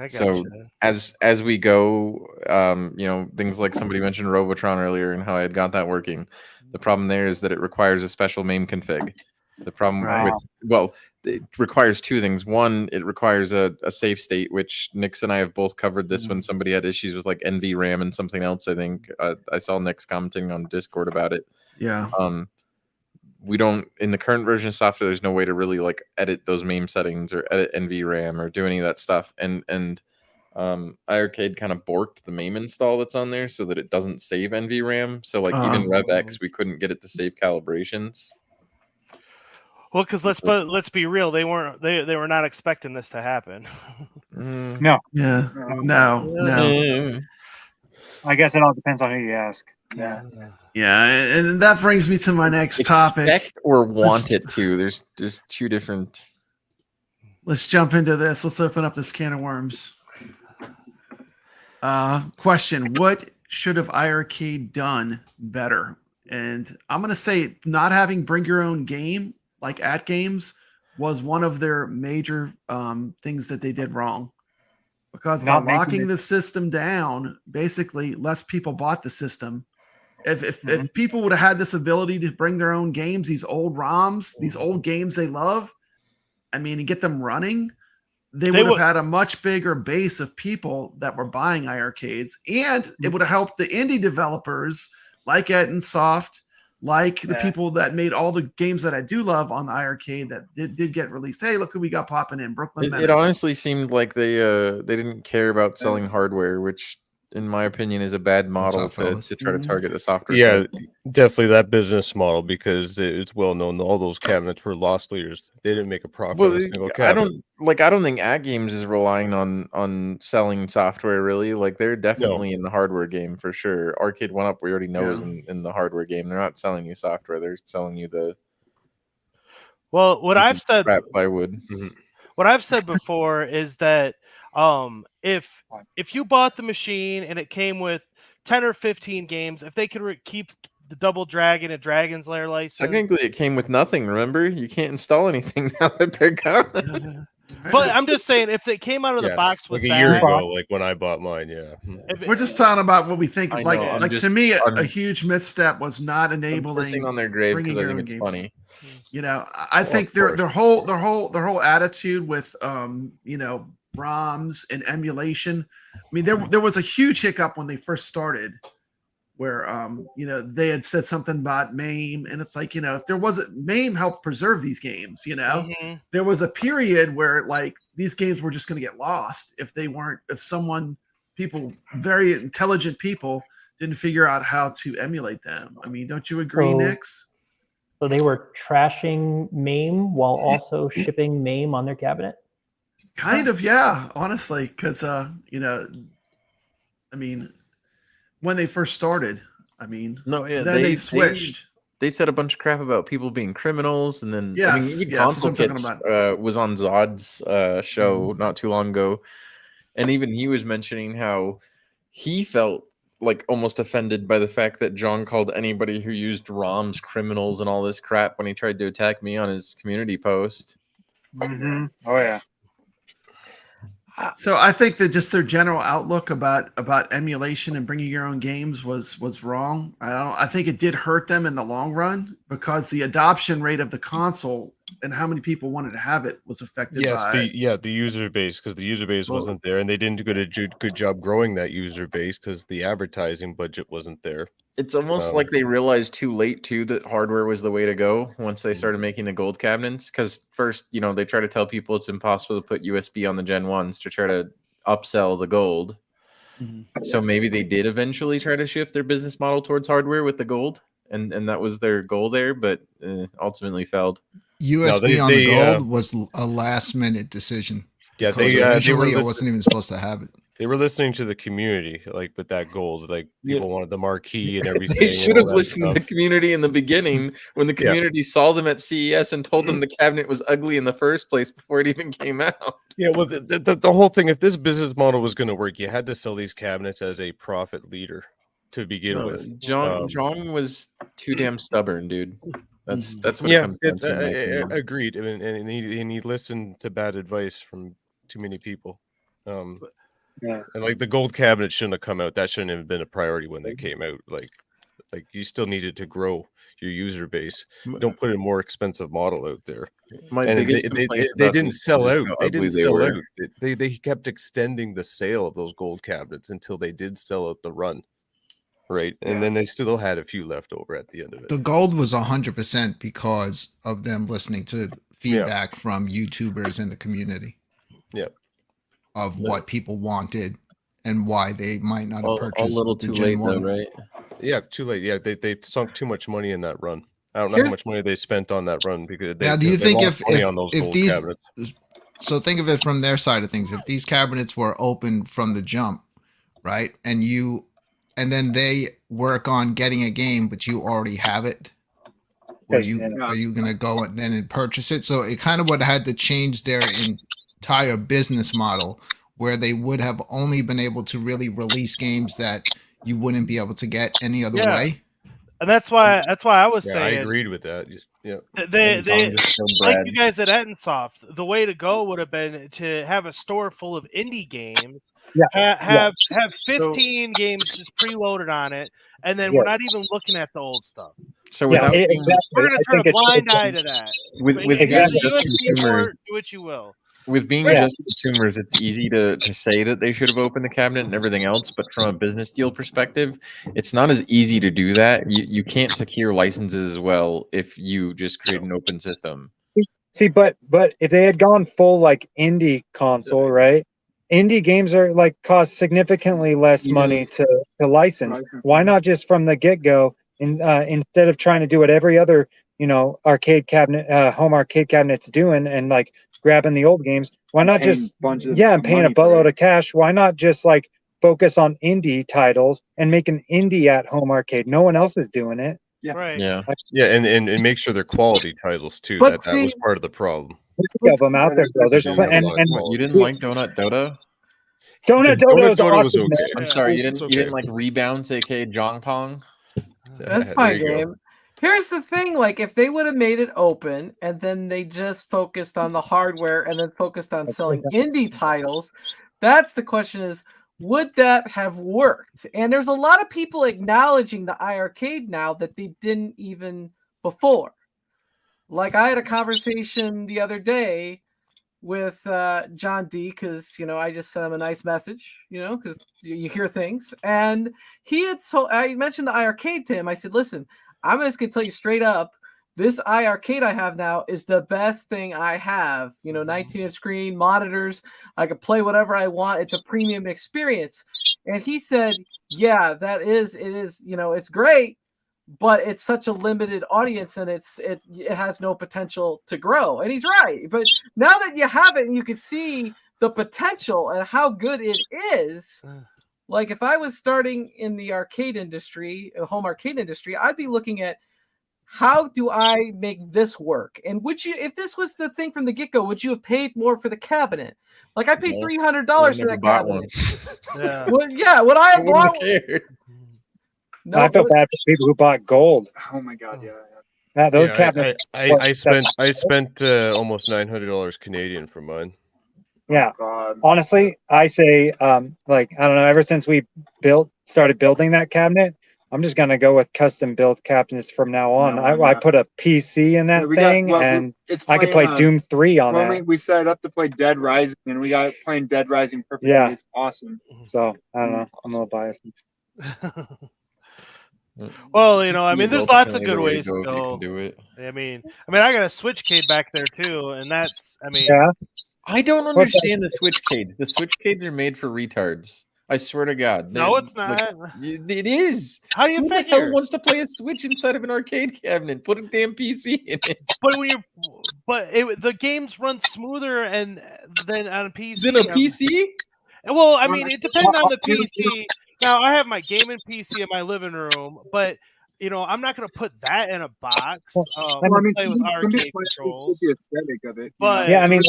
So as we go, you know, things like somebody mentioned Robotron earlier and how I had got that working. The problem there is that it requires a special MAME config. The problem it requires two things. One, it requires a save state, which Nix and I have both covered this when somebody had issues with like NVRAM and something else. I think I saw Nix commenting on Discord about it. Yeah. We don't, in the current version of software, there's no way to really like edit those MAME settings or edit NVRAM or do any of that stuff. And iiRcade kind of borked the MAME install that's on there so that it doesn't save NVRAM. So like even RevX, we couldn't get it to save calibrations. Well, because let's be real, they were not expecting this to happen. No. Yeah. No. I guess it all depends on who you ask. Yeah. Yeah, and that brings me to my next topic. Expect or want it to. There's two different. Let's jump into this. Let's open up this can of worms. Question: what should have iiRcade done better? And I'm going to say not having bring your own game like at games was one of their major things that they did wrong. Because by locking the system down, basically less people bought the system. If people would have had this ability to bring their own games, these old ROMs, these old games they love, I mean, and get them running, they would have had a much bigger base of people that were buying iiRcades, and it would have helped the indie developers like Ed and Soft, like the people that made all the games that I do love on the iiRcade that did get released. Hey, look who we got popping in, Brooklyn Menace. It honestly seemed like they didn't care about selling hardware, which in my opinion is a bad model to try to target the software. Yeah, definitely that business model, because it's well known all those cabinets were loss leaders. They didn't make a profit on a single cabinet. I don't think At Games is relying on selling software really. Like they're definitely in the hardware game for sure. Arcade 1UP we already know is in the hardware game. They're not selling you software, they're selling you the what I've said plywood. What I've said before is that if you bought the machine and it came with 10 or 15 games, if they could keep the Double Dragon and Dragon's Lair license. Technically, it came with nothing. Remember, you can't install anything now that they're gone. But I'm just saying, if it came out of the box with like a year ago, like when I bought mine, We're just talking about what we think. To me, a huge misstep was not I'm enabling on their grave because I think it's game. funny. You know, I think their whole attitude with ROMs and emulation. I mean, there was a huge hiccup when they first started, where they had said something about MAME, and it's like, if there wasn't, MAME helped preserve these games. There was a period where like these games were just going to get lost if very intelligent people didn't figure out how to emulate them. I mean, don't you agree, Nix? So they were trashing MAME while also shipping MAME on their cabinet? Kind of, yeah, honestly, because I mean, when they first started, then they switched. They said a bunch of crap about people being criminals, and then Console Kits was on Zod's show not too long ago, and even he was mentioning how he felt like almost offended by the fact that John called anybody who used ROMs criminals and all this crap when he tried to attack me on his community post. Oh yeah. So I think that just their general outlook about emulation and bringing your own games was wrong. I think it did hurt them in the long run because the adoption rate of the console and how many people wanted to have it was affected by the user base, because the user base wasn't there, and they didn't do a good job growing that user base because the advertising budget wasn't there. It's almost like they realized too late too that hardware was the way to go once they started making the gold cabinets. Because first, they try to tell people it's impossible to put USB on the Gen 1s to try to upsell the gold. So maybe they did eventually try to shift their business model towards hardware with the gold, and that was their goal there, but ultimately failed. USB on the gold was a last minute decision. Yeah, originally it wasn't even supposed to have it. They were listening to the community, with that gold. People wanted the marquee and everything. They should have listened to the community in the beginning when the community saw them at CES and told them the cabinet was ugly in the first place before it even came out. Yeah, well, the whole thing, if this business model was going to work, you had to sell these cabinets as a profit leader to begin with. John was too damn stubborn, dude. That's what it comes down to. Agreed. And he listened to bad advice from too many people. And the gold cabinet shouldn't have come out. That shouldn't have been a priority when they came out. You still needed to grow your user base. Don't put a more expensive model out there. They didn't sell out. They didn't sell out. They kept extending the sale of those gold cabinets until they did sell out the run. Right. And then they still had a few left over at the end of it. The gold was 100% because of them listening to feedback from YouTubers in the community. Yeah. Of what people wanted and why they might not have purchased a little too late, though, right? Yeah, too late. Yeah, they sunk too much money in that run. I don't know how much money they spent on that run because now, do you think if these cabinets. So think of it from their side of things. If these cabinets were open from the jump, right, and then they work on getting a game, but you already have it, are you going to go and purchase it? So it kind of would have had to change their entire business model, where they would have only been able to really release games that you wouldn't be able to get any other way. And that's why I was saying I agreed with that. Yeah. They like you guys at Ettensoft, the way to go would have been to have a store full of indie games. Have 15 games just preloaded on it, and then we're not even looking at the old stuff. So we're gonna turn a blind eye to that. With USB port, do what you will. With being just consumers, it's easy to say that they should have opened the cabinet and everything else, but from a business deal perspective, it's not as easy to do that. You can't secure licenses as well if you just create an open system. See, but if they had gone full indie console, right? Indie games are cost significantly less money to license. Why not just from the get-go, instead of trying to do what every other arcade cabinet, home arcade cabinet's doing and grabbing the old games? Why not just and paying a buttload of cash? Why not just focus on indie titles and make an indie at home arcade? No one else is doing it. And make sure they're quality titles too. But that was part of the problem. Of them out there, though. There's and you didn't like Donut Dota? Donut Dota was okay. I'm sorry, you didn't like Rebounds, aka Jong Pong? That's my game. Here's the thing, if they would have made it open and then they just focused on the hardware and then focused on selling indie titles, that's the question is, would that have worked? And there's a lot of people acknowledging the iiRcade now that they didn't even before. I had a conversation the other day with John D, because I just sent him a nice message, because you hear things, and I mentioned the iiRcade to him. I said, listen, I'm just gonna tell you straight up, this iiRcade I have now is the best thing I have. 19-inch screen, monitors, I can play whatever I want. It's a premium experience. And he said, yeah, it is, it's great, but it's such a limited audience and it has no potential to grow. And he's right. But now that you have it and you can see the potential and how good it is, if I was starting in the arcade industry, home arcade industry, I'd be looking at, how do I make this work? And would you, if this was the thing from the get-go, would you have paid more for the cabinet? I paid $300 for that cabinet. Would I have bought one? No, I felt bad for people who bought gold. Oh my god, yeah. Those cabinets. I spent almost $900 Canadian for mine. Yeah. God. Honestly, I say, like, I don't know, ever since we started building that cabinet, I'm just gonna go with custom built cabinets from now on. No, I put a PC in that thing, and I could play Doom 3 on that. We set it up to play Dead Rising, and we got it playing Dead Rising perfectly. Yeah. It's awesome. So I don't know. I'm a little biased. Well, you know, I mean, there's lots of Ultimately good the way to ways to go if you go. can do it. I mean, I got a Switchcade back there too, and that's, I mean, Yeah. I don't understand the Switchcades. The Switchcades are made for retards. I swear to God. no, it's not. It is. How do you Who the figure? hell wants to play a Switch inside of an arcade cabinet? Put a damn PC in it. But when the games run smoother than on a PC. Then a PC? Well, I mean, it depends on the PC. Now, I have my gaming PC in my living room, but you know, I'm not going to put that in a box. I mean, play with arcade controls. The aesthetic of it. But Yeah, I mean,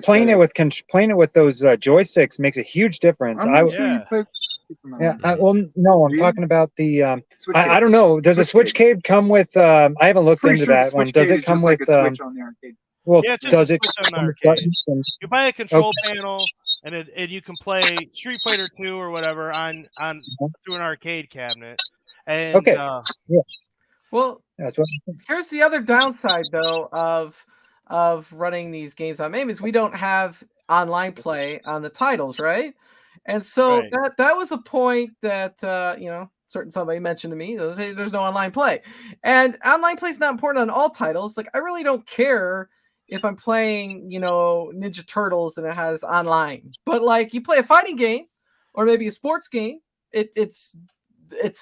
playing it with those joysticks makes a huge difference. Well, no, I'm talking about the. I don't know. Does the Switchcade come with? I haven't looked into that one. Does it come with? Well, yeah, it's just does a it? Switch on the arcade. You buy a control panel, and you can play Street Fighter 2 or whatever on through an arcade cabinet. And okay. Yeah. Well, that's what. Here's the other downside, though, of running these games on MAME is we don't have online play on the titles, right? And so that was a point that you know, somebody mentioned to me. There's no online play, and online play is not important on all titles. Like, I really don't care if I'm playing, you know, Ninja Turtles and it has online, but like you play a fighting game or maybe a sports game, it's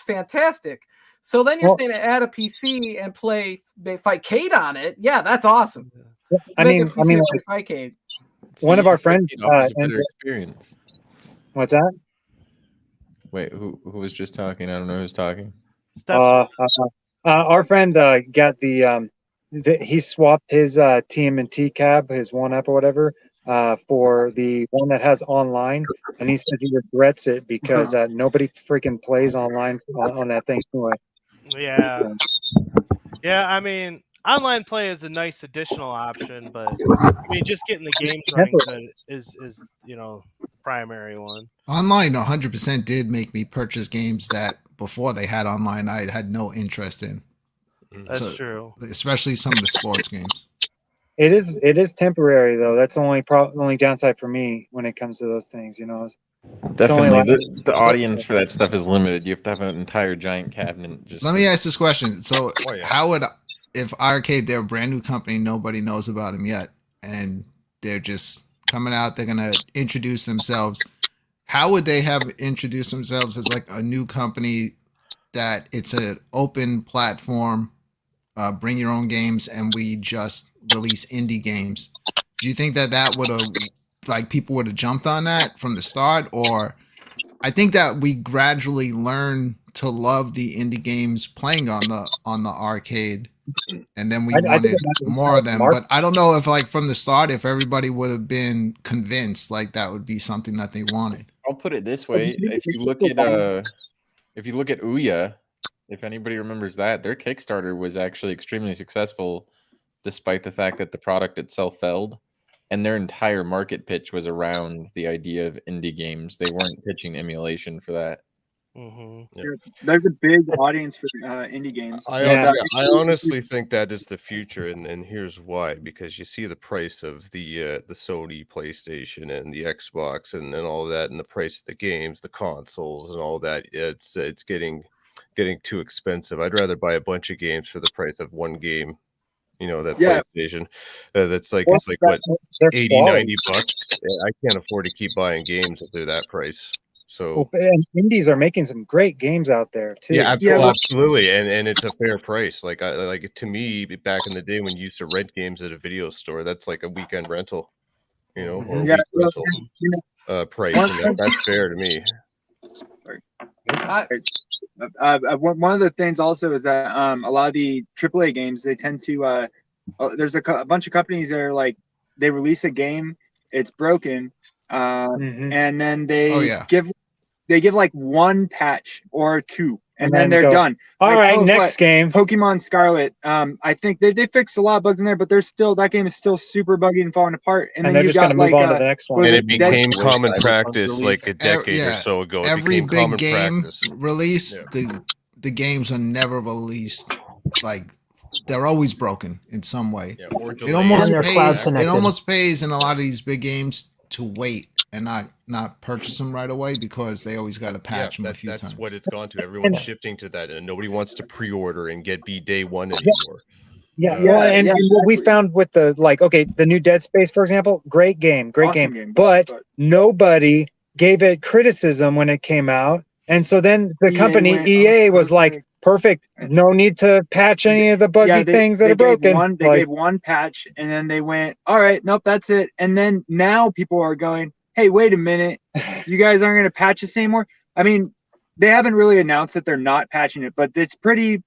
fantastic. So then you're saying to add a PC and play Fightcade on it. Yeah, that's awesome. I mean, Fightcade. One of our friends offers a better experience. What's that? Wait, who was just talking? I don't know who's talking. Our friend got he swapped his TMNT cab, his 1-up or whatever, for the one that has online, and he says he regrets it because nobody freaking plays online on that thing anyway. Yeah. I mean, online play is a nice additional option, but I mean, just getting the games running good is you know, primary one. Online 100% did make me purchase games that before they had online I had no interest in. That's true. Especially some of the sports games. It is temporary though. That's the only downside for me when it comes to those things, you know. Definitely, the audience for that stuff is limited. You have to have an entire giant cabinet. Let me ask this question. So, how would, if iiRcade, they're a brand new company, nobody knows about them yet, and they're just coming out, they're gonna introduce themselves. How would they have introduced themselves as like a new company that it's an open platform, bring your own games, and we just release indie games? Do you think that would have, like, people would have jumped on that from the start? Or I think that we gradually learn to love the indie games playing on the arcade, and then we wanted more of them. But I don't know if, like, from the start, if everybody would have been convinced like that would be something that they wanted. I'll put it this way: if you look at Ouya, if anybody remembers that, their Kickstarter was actually extremely successful, despite the fact that the product itself failed. And their entire market pitch was around the idea of indie games. They weren't pitching emulation for that. Mm-hmm. Yeah. There's a big audience for indie games. I honestly think that is the future, and here's why. Because you see the price of the Sony PlayStation and the Xbox and all that, and the price of the games, the consoles, and all that. It's getting too expensive. I'd rather buy a bunch of games for the price of one game. You know, that PlayStation that's like, it's like what, 80, 90 bucks. I can't afford to keep buying games if they're that price. So and indies are making some great games out there too. Yeah, absolutely. And it's a fair price. Like, to me, back in the day when you used to rent games at a video store, that's like a weekend rental, you know, or a week rental price. And that's fair to me. Sorry. One of the things also is that a lot of the AAA games, they tend to there's a bunch of companies that are like, they release a game, it's broken, and then they give like one patch or two, and then they're go, done. All right, Like, next game. Pokemon Scarlet. I think they fixed a lot of bugs in there, but there's still that game is still super buggy and falling apart. And then they're you just got going to move like on to the next one. was And it it Dead became Space? common Cyberpunk practice release? like a decade Yeah, or so ago. It every became big common game practice. release, Yeah. the games are never released. Like they're always broken in some way. Yeah, or It delayed. almost And they're cloud pays. It connected. almost pays in a lot of these big games to wait and not purchase them right away because they always got to patch them a few that's times. what it's gone to. Everyone's shifting to that, and nobody wants to pre-order and be day one anymore. Yeah, Yeah, well, and what we exactly. found with the new Dead Space, for example, great game, Awesome game, but nobody gave it criticism when it came out, and so then the EA company went, EA was like, perfect. perfect, no need to patch any of the buggy things that are broken. They gave one patch, and then they went, all right, nope, that's it. And then now people are going, hey, wait a minute, you guys aren't going to patch this anymore. I mean, they haven't really announced that they're not patching it, but it's pretty.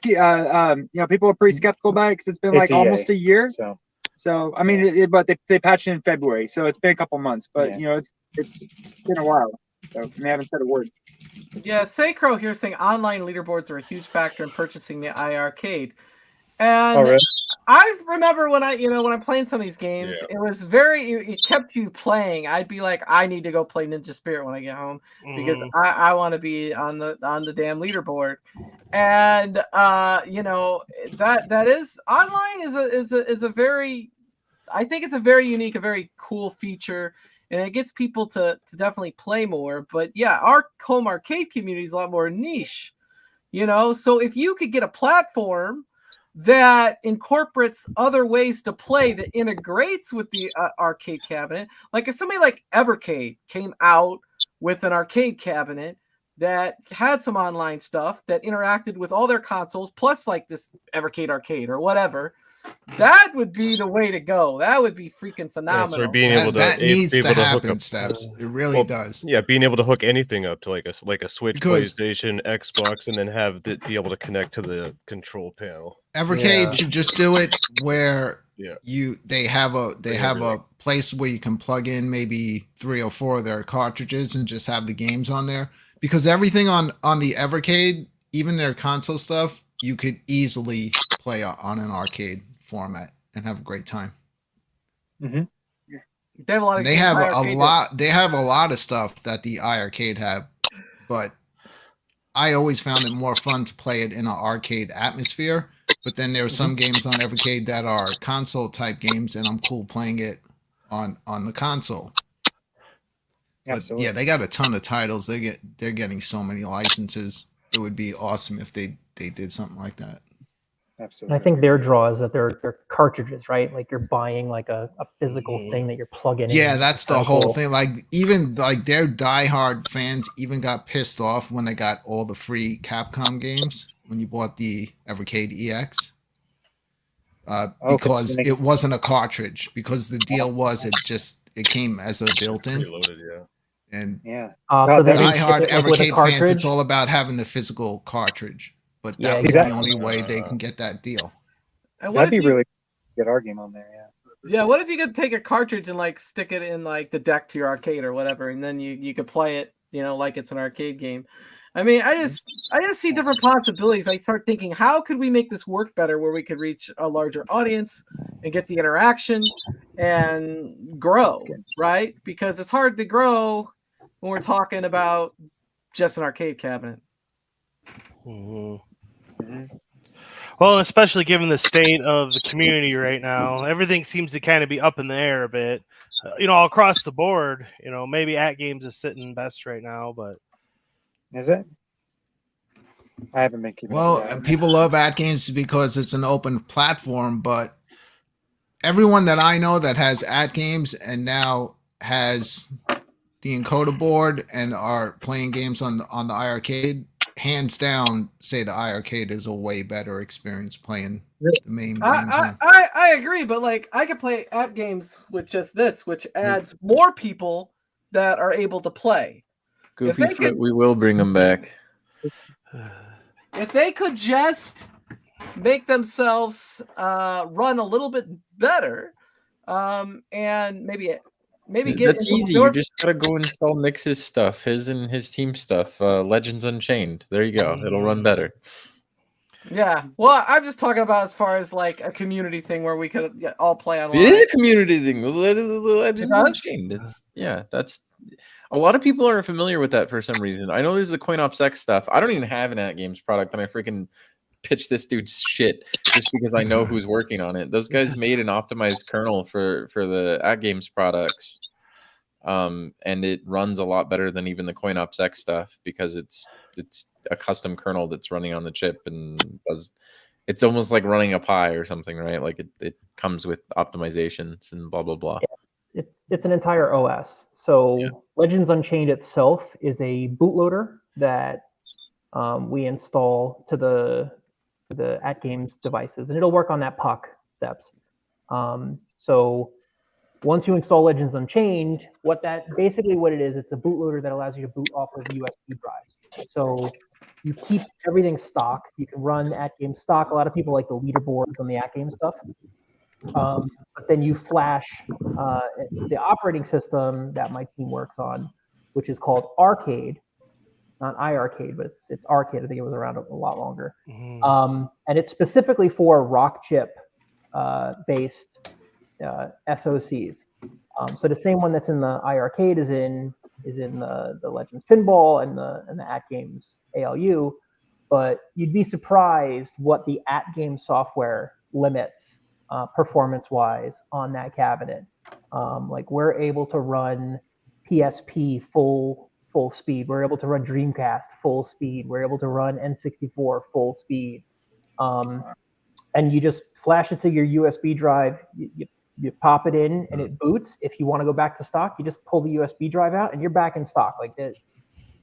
People are pretty skeptical about it because it's been like almost a year. So I mean, but they patched it in February, so it's been a couple months. But it's been a while, so and they haven't said a word. Yeah, Sacro here saying online leaderboards are a huge factor in purchasing the iiRcade. And really? I remember when I'm playing some of these games, it was it kept you playing. I'd be like, I need to go play Ninja Spirit when I get home because I want to be on the damn leaderboard. And that is online is a very, I think it's a very unique, a very cool feature. And it gets people to definitely play more. But yeah, our home arcade community is a lot more niche, So if you could get a platform that incorporates other ways to play that integrates with the arcade cabinet, like if somebody like Evercade came out with an arcade cabinet that had some online stuff that interacted with all their consoles, plus like this Evercade Arcade or whatever, that would be the way to go. That would be freaking phenomenal. So being able to that needs to hook happen, up Steps. It really does. Yeah, being able to hook anything up to like a Switch, Because- PlayStation, Xbox, and then be able to connect to the control panel. Evercade should just do it where Yeah. they have a everything. place where you can plug in maybe 3 or 4 of their cartridges and just have the games on there. Because everything on the Evercade, even their console stuff, you could easily play on an arcade format and have a great time. Mm-hmm. They have a lot of They have a iiRcade lot. They have a lot of stuff that the iiRcade have, but I always found it more fun to play it in an arcade atmosphere. But then there are some games on Evercade that are console type games, and I'm cool playing it on the console. But Absolutely. yeah, they got a ton of titles. They're getting so many licenses. It would be awesome if they did something like that. Absolutely. And I think their draw is that they're cartridges, right? Like you're buying like a physical thing that you're plugging in. Yeah, that's the Kinda whole cool. thing. Like even like their diehard fans even got pissed off when they got all the free Capcom games when you bought the Evercade EX. Because it wasn't a cartridge. Because the deal was it came as a built-in. Preloaded, yeah. And So they didn't diehard ship it, like, with a Evercade fans, cartridge? it's all about having the physical cartridge. But Yeah, that was the only way they can get that deal. And what That'd if be you- really get our game on there. Yeah, what if you could take a cartridge and like stick it in like the deck to your arcade or whatever, and then you could play it, like it's an arcade game. I mean, I just see different possibilities. I start thinking, how could we make this work better where we could reach a larger audience and get the interaction and grow, right? Because it's hard to grow when we're talking about just an arcade cabinet. Well, especially given the state of the community right now, everything seems to kind of be up in the air a bit. Across the board, maybe At Games is sitting best right now, but Is it? I haven't been keeping. Well, people love At Games because it's an open platform, but everyone that I know that has At Games and now has the encoder board and are playing games on the iiRcade, hands down, say the iiRcade is a way better experience playing the main games. I agree, but like I could play At Games with just this, which adds more people that are able to play. Goofy Fruit, we will bring them back. If they could just make themselves run a little bit better, and maybe maybe get That's into easy. You just gotta go install Nix's stuff, his and his team stuff. Legends Unchained. There you go. It'll run better. Yeah. Well, I'm just talking about as far as like a community thing where we could all play online. It is a community thing. Legends Unchained. That's a lot of people aren't familiar with that for some reason. I know there's the CoinOps X stuff. I don't even have an AtGames product, and I freaking pitch this dude's shit just because I know who's working on it. Those guys made an optimized kernel for the AtGames products, and it runs a lot better than even the CoinOps X stuff because it's a custom kernel that's running on the chip and it's almost like running a Pi or something, right? Like it comes with optimizations and blah blah blah. Yeah. It's an entire OS. So Legends Unchained itself is a bootloader that we install to the AtGames devices, and it'll work on that PUC steps. So once you install Legends Unchained, what it is, it's a bootloader that allows you to boot off of USB drives. So you keep everything stock. You can run AtGames stock. A lot of people like the leaderboards on the AtGames stuff. But then you flash the operating system that my team works on, which is called Rcade. Not iiRcade, but it's Rcade. I think it was around a lot longer. And it's specifically for rock chip based SoCs. So the same one that's in the iiRcade is in the Legends Pinball and the AtGames ALU. But you'd be surprised what the AtGames software limits performance-wise on that cabinet. Like we're able to run PSP full speed. We're able to run Dreamcast full speed. We're able to run N64 full speed. And you just flash it to your USB drive. You pop it in and it boots. If you want to go back to stock, you just pull the USB drive out and you're back in stock. Like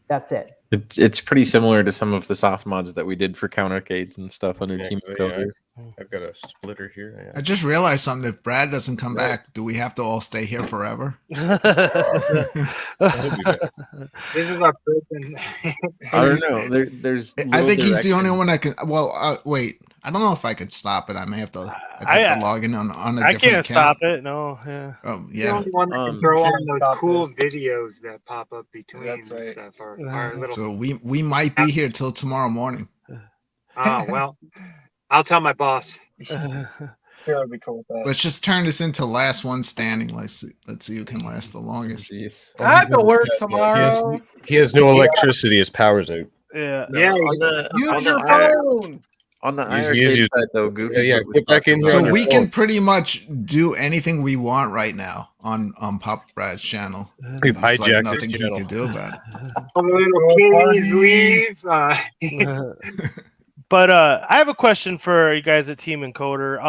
that's it. It's pretty similar to some of the soft mods that we did for countercades and stuff under Team Encoder. I've got a splitter here. I just realized something. If Brad doesn't come back, do we have to all stay here forever? This is our person. I don't know. There's. I think he's the only one that can. Well, wait. I don't know if I could stop it. I may have to. I'd log in on a different account. I can't stop it. No. Yeah. Oh The yeah. only one that can throw on those cool videos that pop up between and stuff are little. So we might be here till tomorrow morning. Oh well, I'll tell my boss. Sure, I'd be cool with that. Let's just turn this into last one standing. Let's see who can last the longest. I have to work tomorrow. He has no electricity. His power's out. Yeah. Yeah. Use your phone. On the He's iiRcade side, though, Goofy. get back in here. So we can pretty much do anything we want right now on Papa Brad's channel. We've There's hijacked nothing his he channel. can do about it. Little kitties leave. But I have a question for you guys at Team Encoder.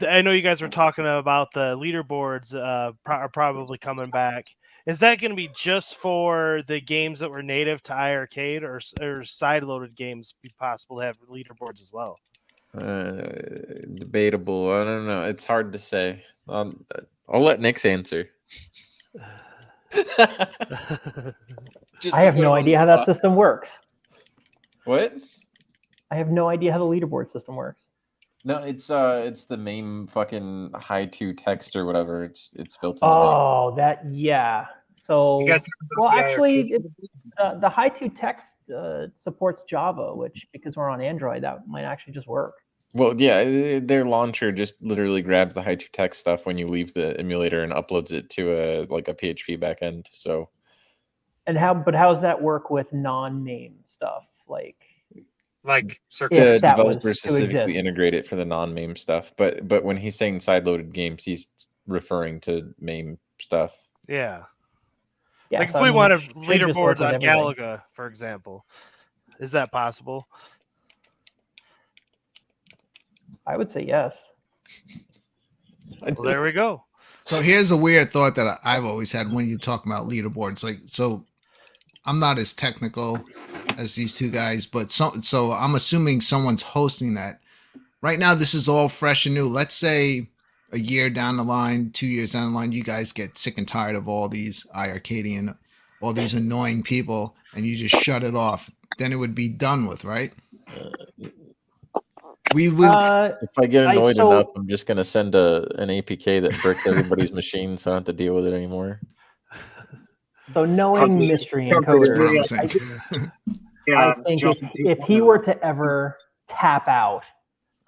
I know you guys were talking about the leaderboards are probably coming back. Is that going to be just for the games that were native to iiRcade, or side-loaded games be possible to have leaderboards as well? Debatable. I don't know. It's hard to say. I'll let Nix answer. I have no idea how that system works. What? I have no idea how the leaderboard system works. No, it's the MAME fucking high to text or whatever. It's built in. Oh, yeah. So You guys well, actually, the high to text supports Java, which because we're on Android, that might actually just work. Well, yeah, their launcher just literally grabs the high to text stuff when you leave the emulator and uploads it to a PHP backend. So, And how does that work with non-MAME stuff? Like circuit. the If that was developers to specifically exist. integrate it for the non-MAME stuff. But when he's saying side-loaded games, he's referring to MAME stuff. Yeah. Yeah, Like so if I we mean, want it should just leaderboards work with on everything. Galaga, for example, is that possible? Uh, I would say yes. Well, there we go. So here's a weird thought that I've always had when you talk about leaderboards. Like, so I'm not as technical as these two guys, but so I'm assuming someone's hosting that. Right now, this is all fresh and new. Let's say a year down the line, 2 years down the line, you guys get sick and tired of all these iiRcadian, all these annoying people, and you just shut it off. Then it would be done with, right? We If I get annoyed enough, I'm just gonna send an APK that bricks everybody's machine, so I don't have to deal with it anymore. So knowing Mystery Encoder, I think if he were to ever tap out,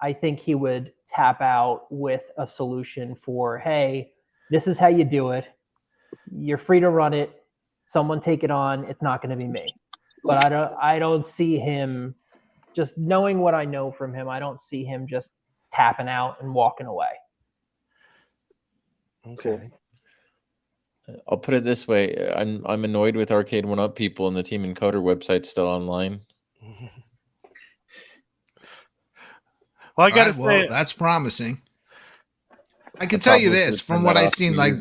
I think he would tap out with a solution for, hey, this is how you do it. You're free to run it. Someone take it on. It's not going to be me. But I don't see him, just knowing what I know from him, I don't see him just tapping out and walking away. Okay. I'll put it this way: I'm annoyed with Arcade 1-Up people, and the Team Encoder website's still online. Well, I gotta say, that's promising. I can tell you this from what I've seen. Like,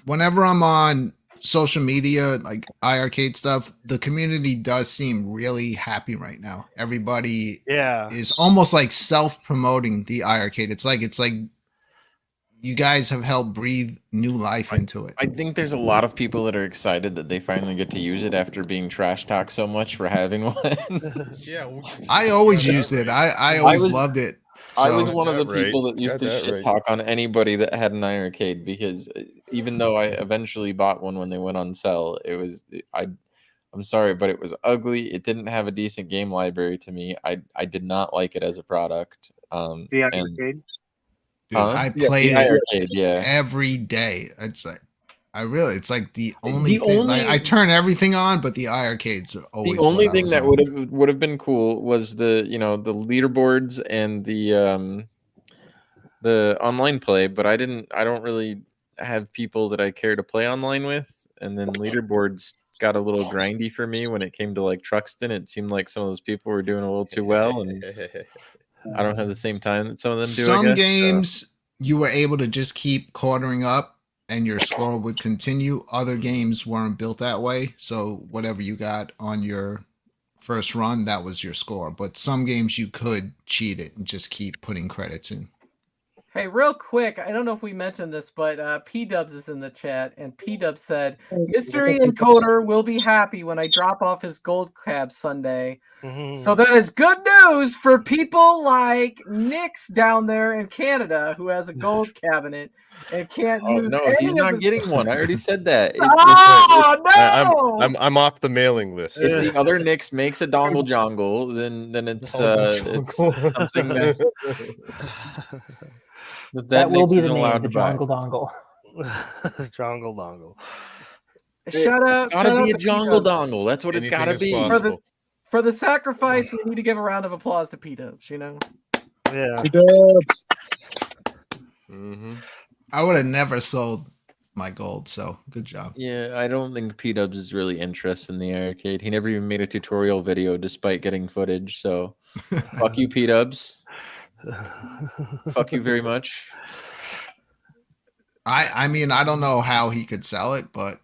whenever I'm on social media, like iiRcade stuff, the community does seem really happy right now. Everybody, is almost like self-promoting the iiRcade. It's like you guys have helped breathe new life into it. I think there's a lot of people that are excited that they finally get to use it after being trash talked so much for having one. I always used it. I always loved it. So. I was one of the people that used to shit talk on anybody that had an iiRcade, because even though I eventually bought one when they went on sale, I'm sorry, but it was ugly. It didn't have a decent game library to me. I did not like it as a product. The iiRcade. Dude, I played it every day. It's like it's like the only thing. Like, I turn everything on, but the iiRcades are always. The only thing that would have been cool was the the leaderboards and the online play, but I don't really have people that I care to play online with, and then leaderboards got a little grindy for me when it came to like Truxton. It seemed like some of those people were doing a little too well, and I don't have the same time that some of them do. Some games you were able to just keep quartering up and your score would continue. Other games weren't built that way. So whatever you got on your first run, that was your score. But some games you could cheat it and just keep putting credits in. Hey, real quick, I don't know if we mentioned this, but P-Dubs is in the chat, and P-Dubs said, Mystery Encoder will be happy when I drop off his gold cab Sunday. So that is good news for people like Nick's down there in Canada, who has a gold cabinet and can't use no, any he's not getting one. I already said that. No! I'm off the mailing list. If the other Nick's makes a dongle jongle, then it's something that... That will be the name, the Jongle Dongle. Jongle Dongle. Shout out! Gotta be a Jongle Dongle. That's what it's gotta be. For the sacrifice, we need to give a round of applause to P-Dubs. Yeah. P-Dubs. I would have never sold my gold, so good job. Yeah, I don't think P-Dubs is really interested in the iiRcade. He never even made a tutorial video despite getting footage. So, fuck you, P-Dubs. Fuck you very much. I mean, I don't know how he could sell it, but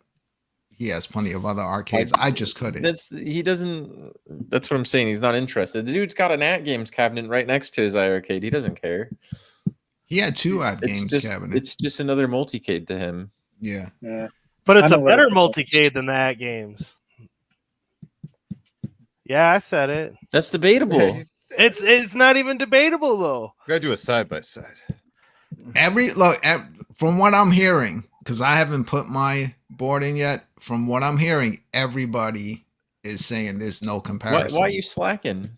he has plenty of other arcades. I just couldn't. That's what I'm saying. He's not interested. The dude's got an at games cabinet right next to his iiRcade. He doesn't care. He had two at games cabinets. It's just another multicade to him. Yeah. But it's a better multicade than the at games. Yeah, I said it. That's debatable. It's not even debatable though. We gotta do a side by side. From what I'm hearing, because I haven't put my board in yet. From what I'm hearing, everybody is saying there's no comparison. Why are you slacking?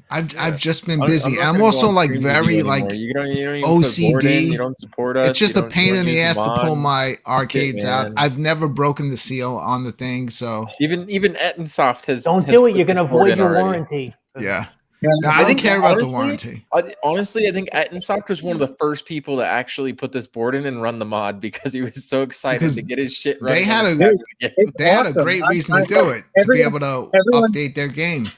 I've just been busy. I'm also like very like you don't OCD. You don't support us. It's just a pain in the ass to pull my arcades out. I've never broken the seal on the thing, so even Ettensoft has. Don't do it. You're gonna void your warranty. Yeah. No, I don't care about the warranty. Honestly, I think Ettensoft was one of the first people to actually put this board in and run the mod because he was so excited to get his shit running. They had a great reason to do it, to be able to update their game.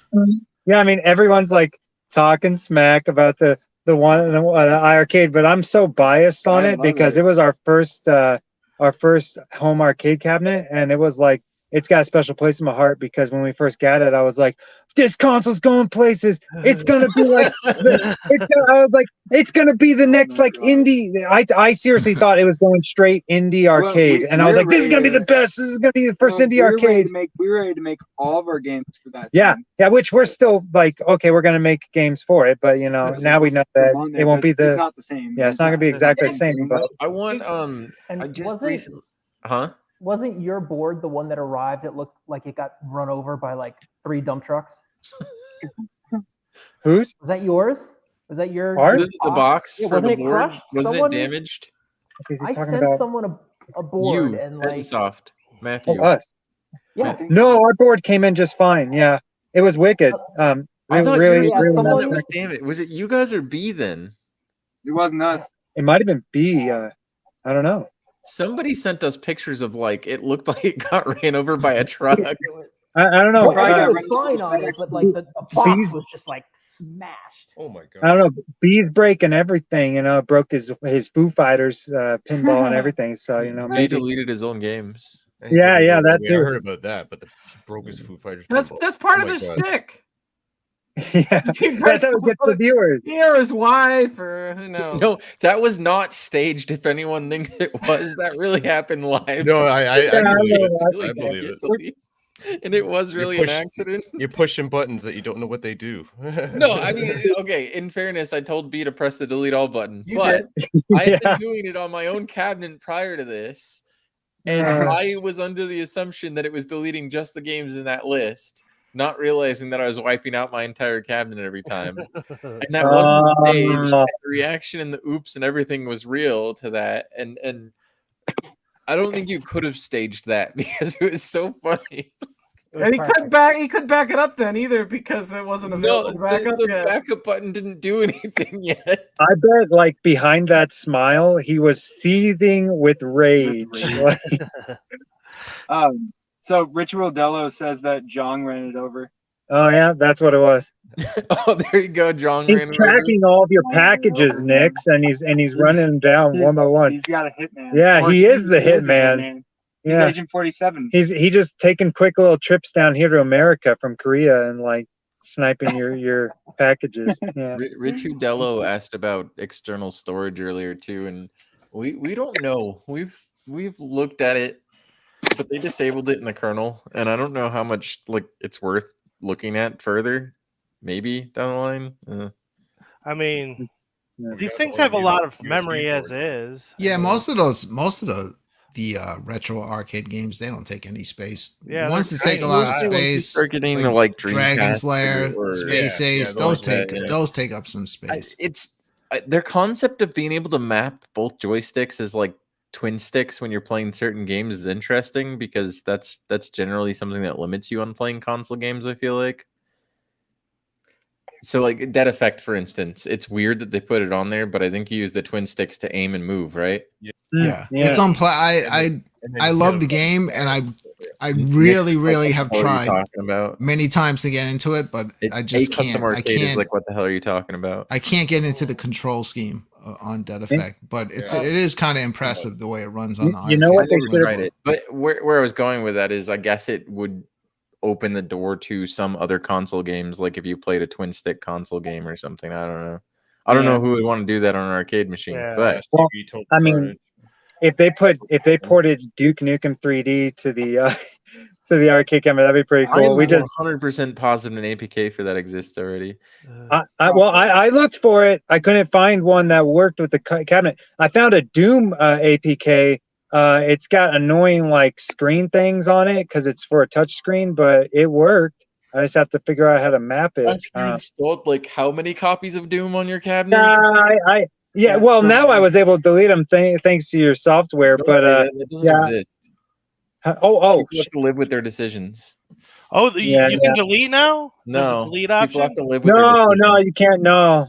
Yeah, I mean, everyone's like talking smack about the iiRcade, but I'm so biased on it because it was our first home arcade cabinet, and it was like it's got a special place in my heart because when we first got it, I was like, this console's going places. It's gonna be like, I was like, it's gonna be the next like indie. I seriously thought it was going straight indie arcade, and I was like, this is gonna be the best. This is gonna be the first indie arcade. We were ready to make all of our games for that. Yeah, which we're still like, okay, we're gonna make games for it, but you know, now we know that it won't be the. It's not the same. Yeah, it's not gonna be exactly the same. But I want And I just wasn't, recently, huh? wasn't your board the one that arrived? It looked like it got run over by like 3 dump trucks. Whose? Was that yours? Was that your Ours? The box Yeah, for wasn't the it board, crushed? wasn't Someone- it damaged? Is he I talking sent about someone a board and like Soft, Matthew. us? yeah. No, our board came in just fine. Yeah, it was wicked. I thought really, yours was really the one nice. that was damaged. Was it you guys or B then? It wasn't us. It might have been B. I don't know. Somebody sent us pictures of like it looked like it got ran over by a truck. I don't know. It was fine on it, but like the box Bees- was just like smashed. Oh my god. I don't know. B's breaking everything. You know, it broke his Foo Fighters pinball and everything. So you know, He maybe. deleted his own games. Yeah, that I too. heard about that, but he broke his Foo Fighters. That's pinball. part Oh of my his God. shtick. Yeah, that's how it gets the viewers. He or his wife or who knows. No, that was not staged. If anyone thinks it was, that really happened live. No, I Yeah, I believe know, it. Really I believe it. delete. And it was really an push- accident. You're pushing buttons that you don't know what they do. No, I mean, okay. In fairness, I told B to press the delete all button, You but did. I had Yeah. been doing it on my own cabinet prior to this, and I was under the assumption that it was deleting just the games in that list, not realizing that I was wiping out my entire cabinet every time, and that wasn't staged. And the reaction and the oops and everything was real to that, and I don't think you could have staged that because it was so funny. And he couldn't back it up then either because it wasn't No, available to back up the yet. backup button didn't do anything yet. I bet, like behind that smile, he was seething with rage. Like, So Ritual Dello says that Jong ran it over. oh yeah, that's what it was. Oh, there you go, John. He's ran it over. tracking all of your packages, Nix, and he's running them down one by one. He's got a hitman. Yeah, Or he is the he hitman. He's Yeah, Agent 47. he just taking quick little trips down here to America from Korea and like sniping your packages. Yeah. Ritu Dello asked about external storage earlier too, and we don't know. We've looked at it, but they disabled it in the kernel, and I don't know how much like it's worth looking at further. Maybe down the line. I mean, Yeah. these things have a lot of memory as is. Yeah, most of the retro arcade games, they don't take any space. Yeah, The ones they're that take a tiny. lot of I space, Start getting like to like Dragon's Dreamcast Lair, or- Space Yeah, Ace, yeah, those like take that, yeah. those take up some space. It's their concept of being able to map both joysticks as like twin sticks when you're playing certain games is interesting because that's generally something that limits you on playing console games, I feel like. So like Dead Effect, for instance, it's weird that they put it on there, but I think you use the twin sticks to aim and move, right? Yeah, it's on play. I love the game, and I really have What are you tried talking about? many times to get into it, but I just Custom can't. Arcade I is can't. like, what the hell are you talking about? I can't get into the control scheme on Dead Effect, but it is kind of impressive the way it runs on the. You know what iPad. they I should tried it, but where I was going with that is, I guess it would open the door to some other console games, like if you played a twin stick console game or something. I don't know. I don't know who would want to do that on an arcade machine, Yeah. but Well, I mean, if they ported Duke Nukem 3D to the to the arcade camera, that'd be pretty cool. We just 100% positive an APK for that exists already. I looked for it. I couldn't find one that worked with the cabinet. I found a Doom APK. It's got annoying like screen things on it because it's for a touch screen, but it worked. I just have to figure out how to map it. You installed like how many copies of Doom on your cabinet? Yeah. Well, now I was able to delete them thanks to your software, No, but it doesn't exist. Oh, People have to live with their decisions. Oh, you can delete now? There's a No, delete people option? have to live with their decisions. no, you can't. No,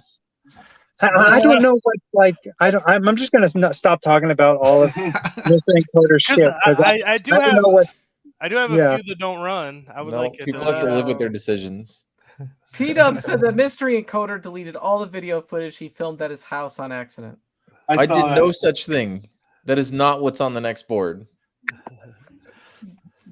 I don't know what like. I'm just gonna stop talking about all of this encoder shit because I do don't have know what. I do have a Yeah. few that don't run. I would No, like it. people have to live with their decisions. P-Dub said the mystery encoder deleted all the video footage he filmed at his house on accident. I saw did that. no such thing. That is not what's on the next board.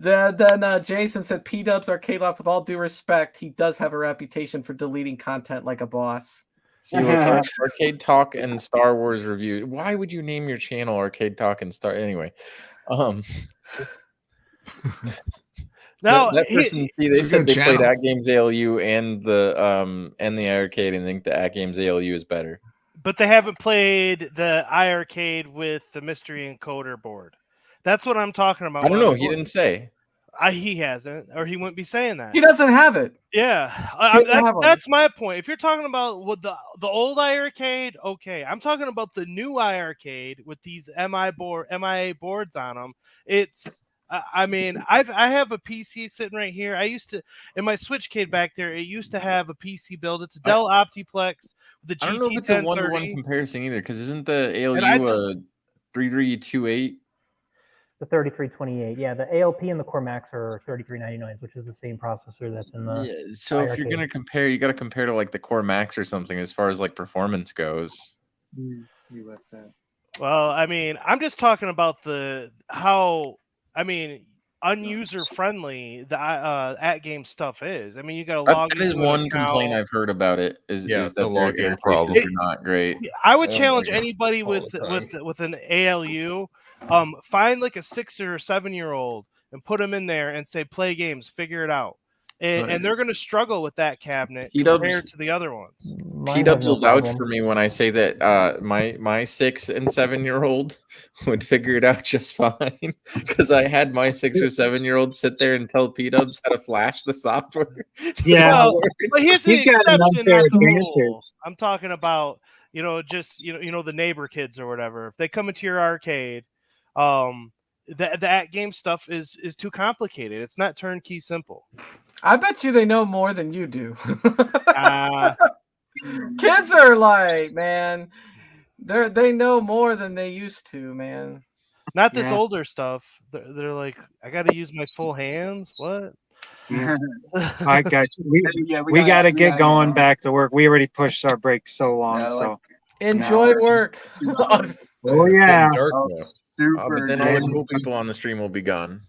Then Jason said, P-Dub's Arcade Loft, with all due respect, he does have a reputation for deleting content like a boss. See, Arcade Talk and Star Wars Review. Why would you name your channel Arcade Talk and Star? Anyway, now that person, see, they said they played channel. At Games ALU and the iiRcade and think the At Games ALU is better. But they haven't played the iiRcade with the mystery encoder board. That's what I'm talking about. I don't know. He didn't say. He hasn't, or he wouldn't be saying that. He doesn't have it. Yeah, that's my point. If you're talking about with the old iiRcade, okay. I'm talking about the new iiRcade with these MIA boards on them. It's, I mean, I have a PC sitting right here. I used to, in my Switchcade back there, it used to have a PC build. It's a Dell Optiplex. The GT I don't know if it's a one-to-one comparison either, because isn't the ALU a 3328? The 3328, yeah. The ALP and the Core Max are 3399s, which is the same processor that's in the. Yeah, so if you're gonna compare, you got to compare to like the Core Max or something as far as like performance goes. You left that. Well, I mean, I'm just talking about unuser friendly the at game stuff is. I mean, you got to log. That is one complaint I've heard about it. Is that the login problems are not great. I would challenge anybody with an ALU. Find like a 6 or 7 year old and put them in there and say play games, figure it out. And they're going to struggle with that cabinet compared to the other ones. P-Dubs will vouch for me when I say that my 6 and 7 year old would figure it out just fine, because I had my 6 or 7 year old sit there and tell P-Dubs how to flash the software. Yeah, but here's the exception, not the rule. I'm talking about just the neighbor kids or whatever. If they come into your arcade, that game stuff is too complicated. It's not turnkey simple. I bet you they know more than you do. Kids are like, man, they know more than they used to, man. Not this older stuff. They're like, I got to use my full hands. What? I got you. We got to get going back to work. We already pushed our break so long. So enjoy work. Oh yeah. But then all the cool people on the stream will be gone.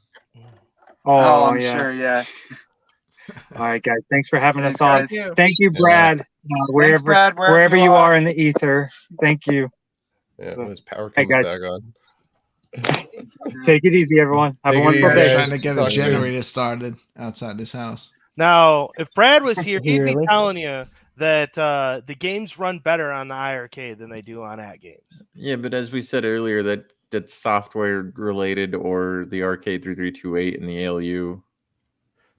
Oh, I'm sure. Yeah. All right, guys. Thanks for having us on. Thank you, Brad. Thanks, Brad. Wherever you are in the ether. Thank you. Yeah, his power comes back on. Take it easy, everyone. Have a wonderful day. Trying to get a generator started outside this house. Now, if Brad was here, he'd be telling you that the games run better on the iiRcade than they do on At Games. Yeah, but as we said earlier, that's software related, or the Arcade 3328 and the ALU.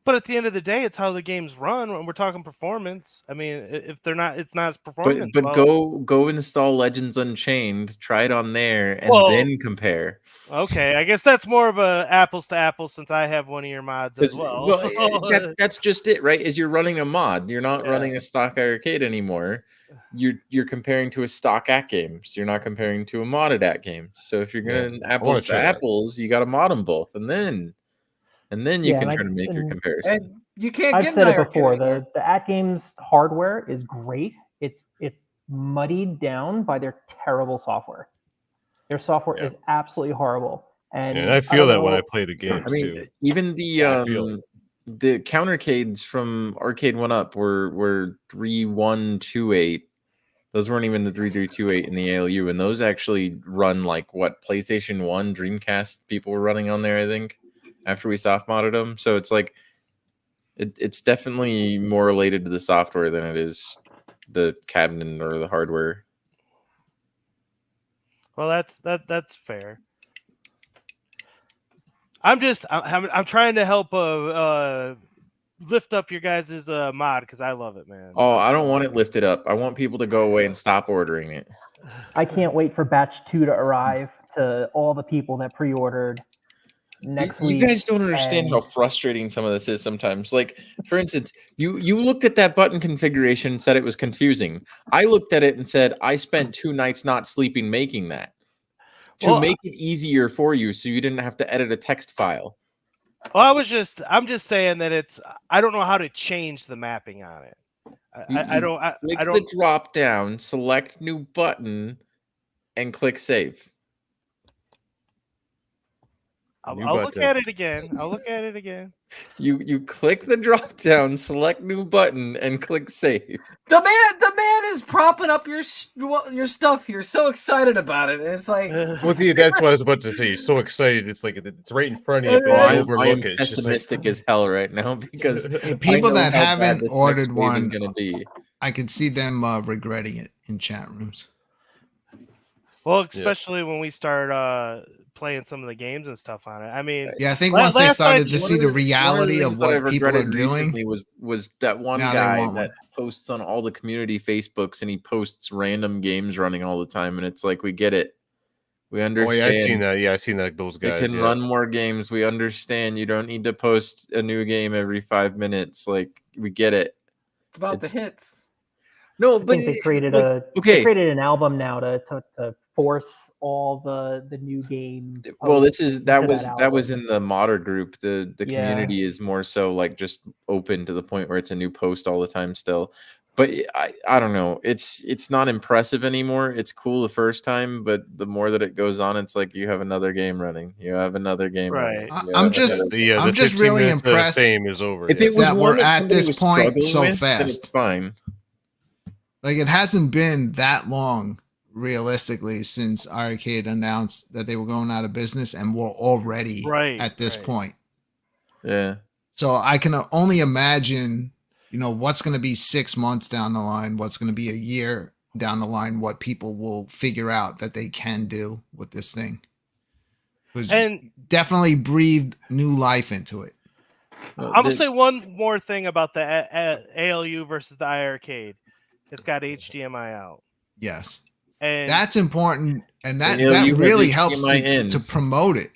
But at the end of the day, it's how the games run when we're talking performance. I mean, if they're not, it's not as performance. But go install Legends Unchained, try it on there, and then compare. Okay, I guess that's more of a apples to apples, since I have one of your mods as well. That's just it, right? Is you're running a mod. You're not running a stock arcade anymore. You're comparing to a stock At Games. You're not comparing to a modded At Games. So if you're going apples to apples, you got to mod them both, and then you can try to make your comparison. And you can't I've get said it before. The At Games hardware is great. It's muddied down by their terrible software. Their software is absolutely horrible. And I feel that when I play the games too. Even the countercades from Arcade 1-Up were 3128. Those weren't even the 3328 in the ALU, and those actually run like what PlayStation 1, Dreamcast people were running on there, I think, after we soft modded them. So it's like it's definitely more related to the software than it is the cabinet or the hardware. Well, that's fair. I'm trying to help lift up your guys' mod, because I love it, man. Oh, I don't want it lifted up. I want people to go away and stop ordering it. I can't wait for batch 2 to arrive to all the people that pre-ordered next week. You guys don't understand how frustrating some of this is sometimes. Like, for instance, you looked at that button configuration and said it was confusing. I looked at it and said, I spent 2 nights not sleeping making that to make it easier for you, so you didn't have to edit a text file. Well, I'm just saying that I don't know how to change the mapping on it. I don't. Click the drop down, select new button, and click save. I'll look at it again. I'll look at it again. You click the drop down, select new button, and click save. The man is propping up your stuff here, so excited about it, and it's like, well, that's what I was about to say. You're so excited, it's like it's right in front of you, but I you am overlook it. It's just like, pessimistic as hell right now because people I know that how bad haven't this ordered next wave is one, gonna be. I could see them regretting it in chat rooms. Well, especially when we start playing some of the games and stuff on it. I mean, yeah, I think once they started to see the reality of what people are doing, was that one guy that posts on all the community Facebooks and he posts random games running all the time, and it's like, we get it, we understand. Oh, yeah, I seen that. Yeah, I seen that. Those guys they can run more games. We understand. You don't need to post a new game every 5 minutes. Like, we get it. It's about the hits. No, I but think they created they created an album now to force all the new game. Well, that was in the modder group. The community is more so like just open to the point where it's a new post all the time still. But I don't know. It's not impressive anymore. It's cool the first time, but the more that it goes on, it's like you have another game running. You have another game running. I'm just really impressed. Fame is over. If it was that we're at this point so then fast, it's fine. Like, it hasn't been that long, realistically, since iiRcade announced that they were going out of business, and we're already at this point. Yeah. So I can only imagine, what's going to be 6 months down the line, what's going to be a year down the line, what people will figure out that they can do with this thing. And definitely breathed new life into it. I'm going to say one more thing about the ALU versus the iiRcade. It's got HDMI out. Yes. And that's important, and that really helps to promote it.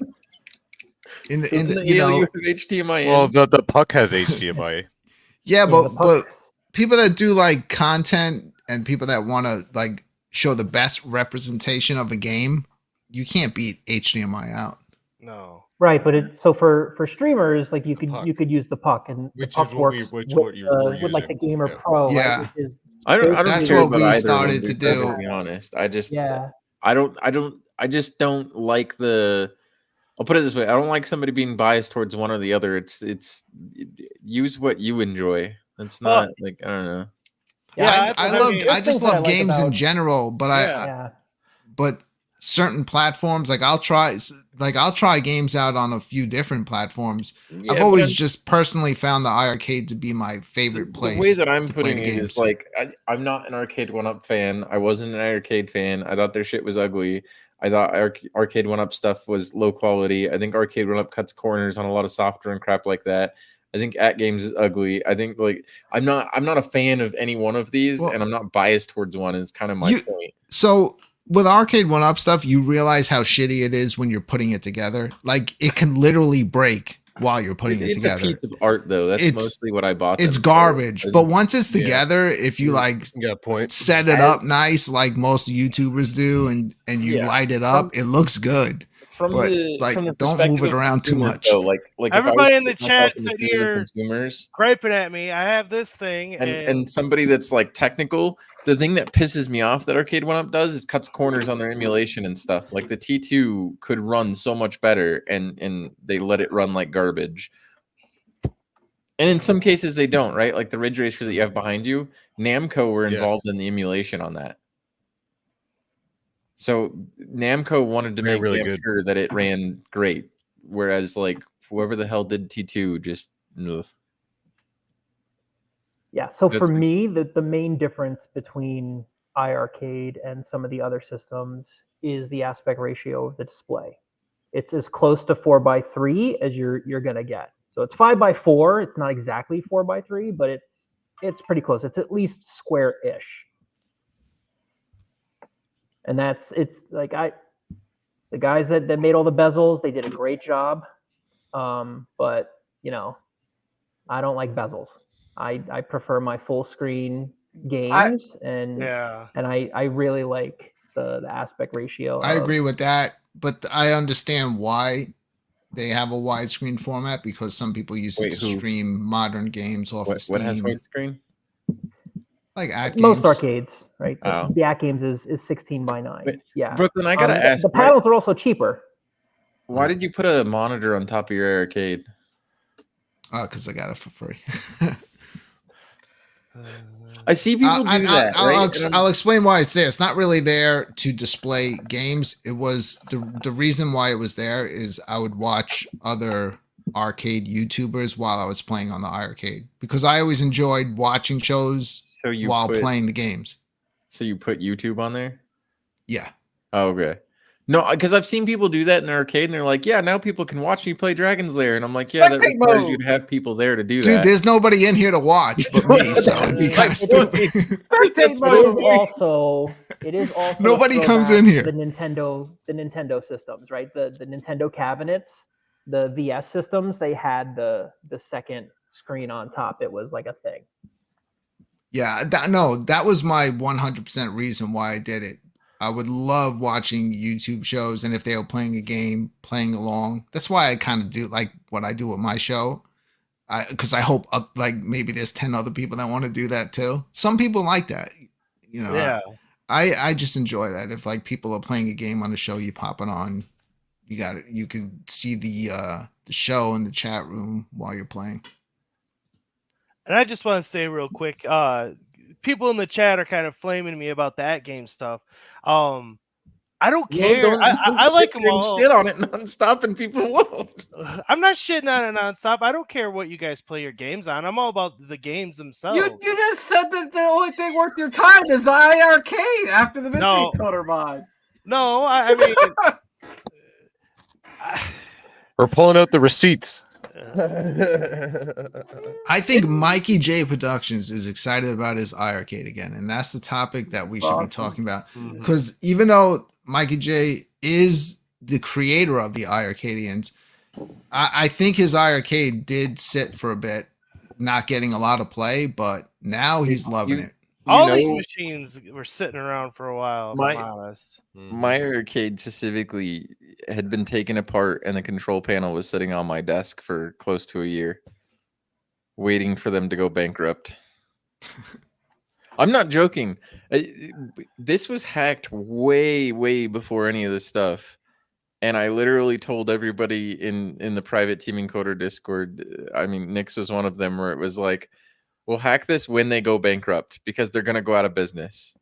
In the HDMI. Well, the puck has HDMI. Yeah, but people that do like content and people that want to like show the best representation of a game, you can't beat HDMI out. No. Right, but for streamers, like you could use the puck, and the puck works with like the Gamer Pro. Yeah. Right, which is that's what we started to do. To be honest, I just I just don't like the. I'll put it this way: I don't like somebody being biased towards one or the other. It's use what you enjoy. It's not like, I don't know. Yeah, I just love games in general, but but certain platforms, like I'll try games out on a few different platforms. Yeah, I've always just personally found the iiRcade to be my favorite place. The way that I'm putting it is like I'm not an Arcade 1-Up fan. I wasn't an iiRcade fan. I thought their shit was ugly. I thought Arcade 1-Up stuff was low quality. I think Arcade 1-Up cuts corners on a lot of software and crap like that. I think AtGames is ugly. I think like I'm not a fan of any one of these, and I'm not biased towards one. Is kind of my point. So with Arcade 1-Up stuff, you realize how shitty it is when you're putting it together. Like, it can literally break while you're putting it together. It's a piece of art, though. That's mostly what I bought. It's garbage. But once it's together, if you set it up nice, like most YouTubers do, and you light it up, it looks good. From don't move it around too much. Though, like everybody in the chat said you're griping at me. I have this thing, and somebody that's like technical. The thing that pisses me off that Arcade 1-Up does is cuts corners on their emulation and stuff. Like the T2 could run so much better, and they let it run like garbage. And in some cases they don't, right? Like the Ridge Racer that you have behind you, Namco were involved in the emulation on that. So Namco wanted to make sure that it ran great, whereas like whoever the hell did T2 just. Ugh. Yeah, so for me, the main difference between iiRcade and some of the other systems is the aspect ratio of the display. It's as close to 4:3 as you're gonna get. So it's 5:4. It's not exactly 4:3, but it's pretty close. It's at least square-ish. And it's like the guys that made all the bezels, they did a great job. But I don't like bezels. I prefer my full screen games, and I really like the aspect ratio. I agree with that, but I understand why they have a widescreen format, because some people use it to stream modern games off of Steam. What has widescreen? Like AtGames. Most arcades, right? The AtGames is 16:9. Yeah, Brooklyn, I gotta ask. The panels are also cheaper. Why did you put a monitor on top of your arcade? Oh, because I got it for free. I see people do that. I'll explain why it's there. It's not really there to display games. It was the reason why it was there is I would watch other arcade YouTubers while I was playing on the iiRcade because I always enjoyed watching shows while playing the games. So you put YouTube on there? Yeah. Oh, okay. No, because I've seen people do that in the arcade, and they're like, "Yeah, now people can watch me play Dragon's Lair," and I'm like, "Yeah, that requires you to have people there to do that." Dude, there's nobody in here to watch but me, so it'd be kind of stupid. It is also nobody comes in here. The Nintendo systems, right? The Nintendo cabinets, the VS systems, they had the second screen on top. It was like a thing. Yeah, that was my 100% reason why I did it. I would love watching YouTube shows, and if they were playing a game, playing along. That's why I kind of do like what I do with my show, because I hope like maybe there's 10 other people that want to do that too. Some people like that, you know. Yeah. I just enjoy that. If like people are playing a game on the show, you pop it on. You got it. You can see the show in the chat room while you're playing. And I just want to say real quick, people in the chat are kind of flaming me about that game stuff. I don't care. Don't I like them all. Shit on it nonstop, and people won't. I'm not shitting on it nonstop. I don't care what you guys play your games on. I'm all about the games themselves. You just said that the only thing worth your time is the iiRcade after the mystery coder mod. No, I mean, we're pulling out the receipts. I think Mikey J Productions is excited about his iiRcade again, and that's the topic that we should be talking about. Because even though Mikey J is the creator of the iiRcadians, I think his iiRcade did sit for a bit, not getting a lot of play, but now he's loving it. All these machines were sitting around for a while, if I'm honest. My arcade specifically had been taken apart, and the control panel was sitting on my desk for close to a year, waiting for them to go bankrupt. I'm not joking. This was hacked way, way before any of this stuff. And I literally told everybody in the private Team Encoder Discord, I mean, Nick's was one of them, where it was like, we'll hack this when they go bankrupt because they're going to go out of business.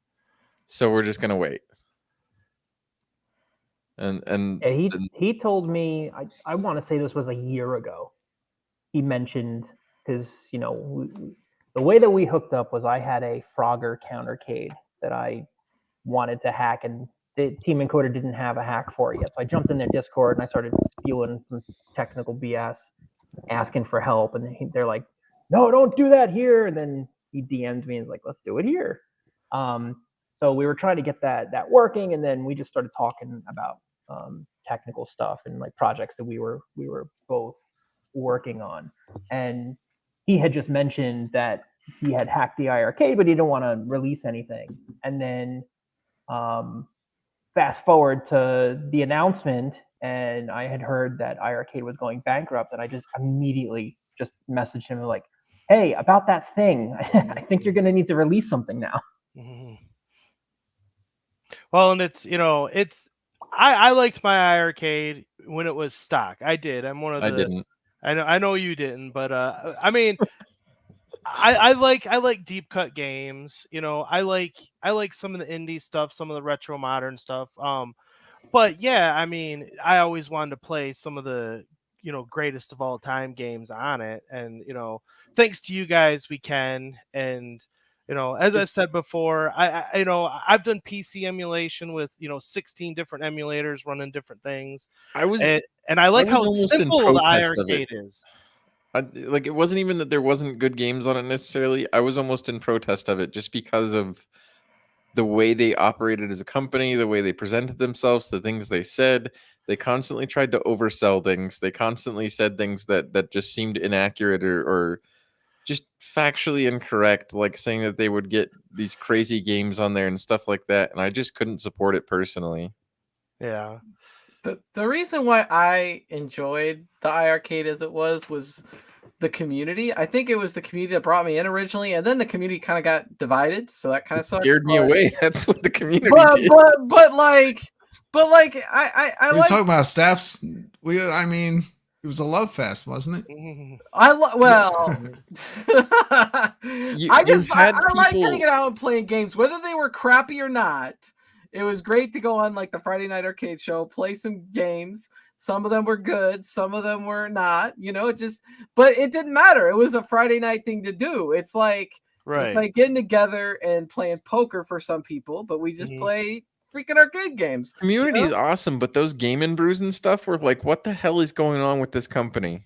So we're just going to wait. And yeah, he told me, I want to say this was a year ago. He mentioned, because, you know, the way that we hooked up was I had a Frogger countercade that I wanted to hack, and the Team Encoder didn't have a hack for it yet. So I jumped in their Discord and I started spewing some technical BS, asking for help. And they're like, no, don't do that here. And then he DM'd me and was like, let's do it here. So we were trying to get that working, and then we just started talking about technical stuff and like projects that we were both working on. And he had just mentioned that he had hacked the iiRcade, but he didn't want to release anything. And then fast forward to the announcement, and I had heard that iiRcade was going bankrupt, and I just immediately just messaged him like, hey, about that thing, I think you're going to need to release something now. Well, and it's, you know, I liked my iiRcade when it was stock. I did. I'm one of the. I didn't. I know you didn't, but I mean, I like deep cut games. You know, I like some of the indie stuff, some of the retro modern stuff. But yeah, I mean, I always wanted to play some of the, you know, greatest of all time games on it, and you know, thanks to you guys, we can. And you know, as I said before, I you know, I've done PC emulation with, you know, 16 different emulators running different things. And I like how simple the iiRcade is. Like, it wasn't even that there wasn't good games on it necessarily. I was almost in protest of it just because of the way they operated as a company, the way they presented themselves, the things they said. They constantly tried to oversell things. They constantly said things that just seemed inaccurate or just factually incorrect, like saying that they would get these crazy games on there and stuff like that. And I just couldn't support it personally. Yeah. The reason why I enjoyed the iiRcade as it was the community. I think it was the community that brought me in originally, and then the community kind of got divided, so that kind of scared me away. That's what the community did. But like I We're talking about steps. I mean, it was a love fest, wasn't it? Well, I like people- hanging out and playing games, whether they were crappy or not. It was great to go on like the Friday Night Arcade show, play some games. Some of them were good, some of them were not. You know, but it didn't matter. It was a Friday night thing to do. It's like getting together and playing poker for some people, but we just play freaking arcade games. Community is awesome, but those game and brews and stuff were like, what the hell is going on with this company?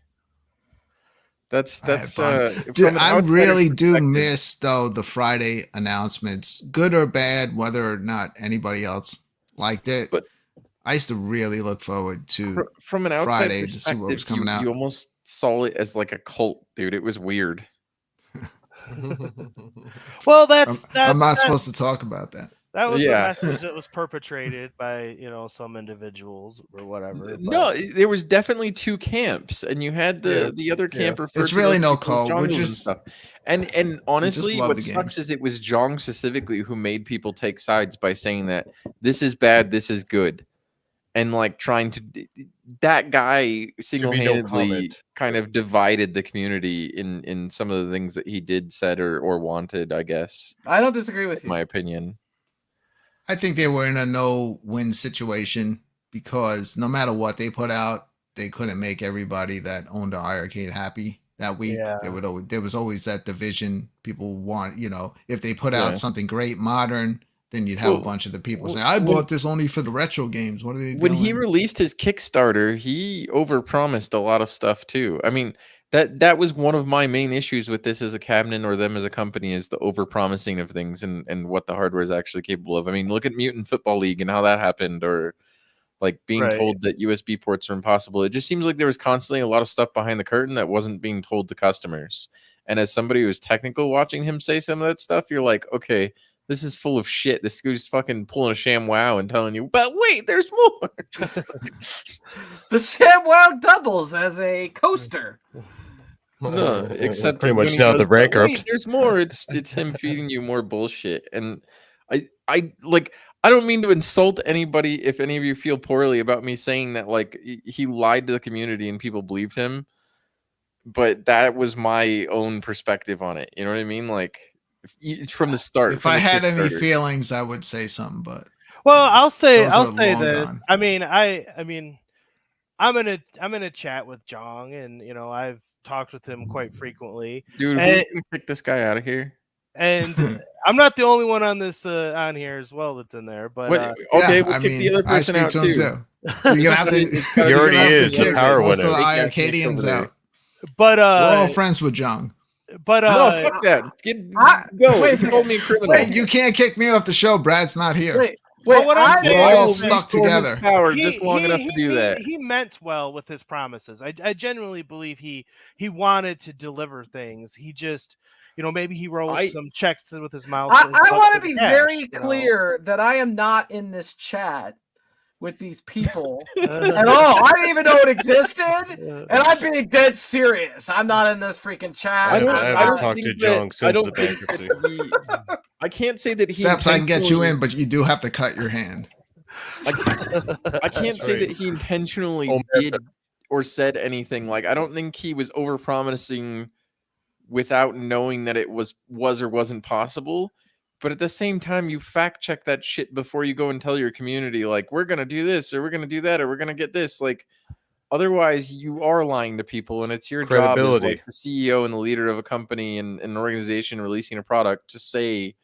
That's Dude, I really do miss though the Friday announcements, good or bad, whether or not anybody else liked it. But I used to really look forward to from an outside Friday to see what was coming out. You almost saw it as like a cult, dude. It was weird. Well, I'm not supposed to talk about that. That was the message that was perpetrated by some individuals or whatever. No, there was definitely two camps, and you had the other camp. It's really no call. We're just and honestly, what sucks is it was Jong specifically who made people take sides by saying that this is bad, this is good, and like trying to. That guy single-handedly kind of divided the community in some of the things that he did, said, or wanted. I guess I don't disagree with you. My opinion. I think they were in a no-win situation because no matter what they put out, they couldn't make everybody that owned an iiRcade happy that week. Yeah. There was always that division. People want, if they put out something great, modern, then you'd have a bunch of the people saying, I bought this only for the retro games. What are they doing? When he released his Kickstarter, he overpromised a lot of stuff too. I mean, that was one of my main issues with this as a cabinet or them as a company is the overpromising of things and what the hardware is actually capable of. I mean, look at Mutant Football League and how that happened, or like being told that USB ports are impossible. It just seems like there was constantly a lot of stuff behind the curtain that wasn't being told to customers. And as somebody who's technical watching him say some of that stuff, you're like, okay, this is full of shit. This guy's fucking pulling a sham wow and telling you, but wait, there's more. The sham wow doubles as a coaster. No, except pretty much now the bankrupt. There's more. It's him feeding you more bullshit. And I don't mean to insult anybody if any of you feel poorly about me saying that like he lied to the community and people believed him. But that was my own perspective on it. You know what I mean? Like from the start. If I had any feelings, I would say something. But I'll say this. Gone. I mean, I'm in a chat with Jong, and I've talked with him quite frequently. Dude, who's gonna kick this guy out of here? And I'm not the only one on this on here as well that's in there. But okay, we'll kick the other person out too. You're gonna have to. He already is the power most winner. of the iiRcadians out. But we're all friends with Jong. But no, fuck that. Go. Wait, call me a criminal. Wait, you can't kick me off the show. Brad's not here. Wait, what I'm we're saying all is stuck together. Just long enough to do that. He meant well with his promises. I genuinely believe he wanted to deliver things. He just, maybe he wrote some checks with his mouth. I want to be very clear that I am not in this chat with these people at all. I didn't even know it existed, and I'm being dead serious. I'm not in this freaking chat. I haven't talked to Jong since the bankruptcy. I can't say that he Steps, I can get you in, but you do have to cut your hand. I can't say that he intentionally did or said anything. Like, I don't think he was overpromising without knowing that it was or wasn't possible. But at the same time, you fact check that shit before you go and tell your community, like, we're going to do this, or we're going to do that, or we're going to get this. Like, otherwise, you are lying to people, and it's your job as like the CEO and the leader of a company and an organization releasing a product to say,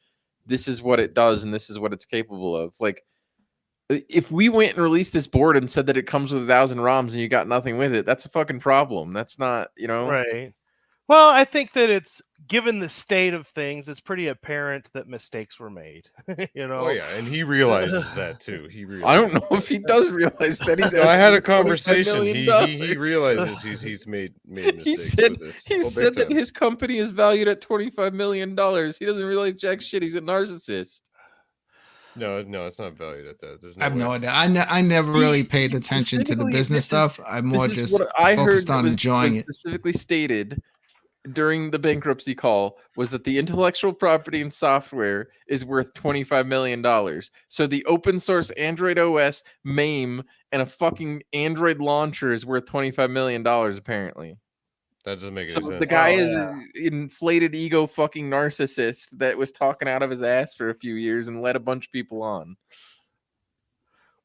this is what it does, and this is what it's capable of. Like, if we went and released this board and said that it comes with 1,000 ROMs and you got nothing with it, that's a fucking problem. That's not, Right. Well, I think that it's, given the state of things, it's pretty apparent that mistakes were made. Oh yeah, and he realizes that too. I don't know if he does realize that. I had a conversation. He realizes he's made mistakes. He said that his company is valued at $25 million. He doesn't realize jack shit. He's a narcissist. No, it's not valued at that. I have no idea. I never really paid attention to the business stuff. I'm more just focused on enjoying it. Specifically stated during the bankruptcy call was that the intellectual property and software is worth $25 million. So the open source Android OS, MAME, and a fucking Android launcher is worth $25 million, apparently. That doesn't make any So sense. the guy is an inflated ego fucking narcissist that was talking out of his ass for a few years and led a bunch of people on.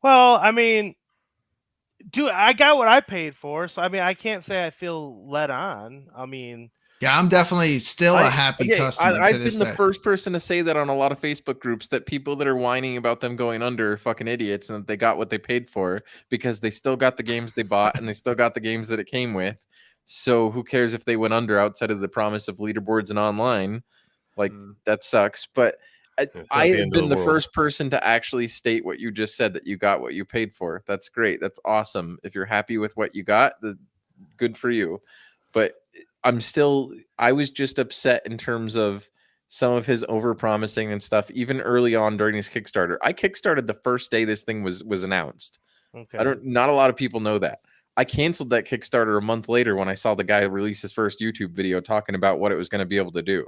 Well, I mean, dude, I got what I paid for, so I mean, I can't say I feel led on. I mean, Yeah, I'm definitely still a happy customer. I've been the first person to say that on a lot of Facebook groups, that people that are whining about them going under are fucking idiots and that they got what they paid for because they still got the games they bought and they still got the games that it came with. So who cares if they went under outside of the promise of leaderboards and online? Like, that sucks. But I have been the first person to actually state what you just said, that you got what you paid for. That's great. That's awesome. If you're happy with what you got, good for you. But I was just upset in terms of some of his overpromising and stuff, even early on during his Kickstarter. I kickstarted the first day this thing was announced. Okay. Not a lot of people know that. I canceled that Kickstarter a month later when I saw the guy release his first YouTube video talking about what it was going to be able to do.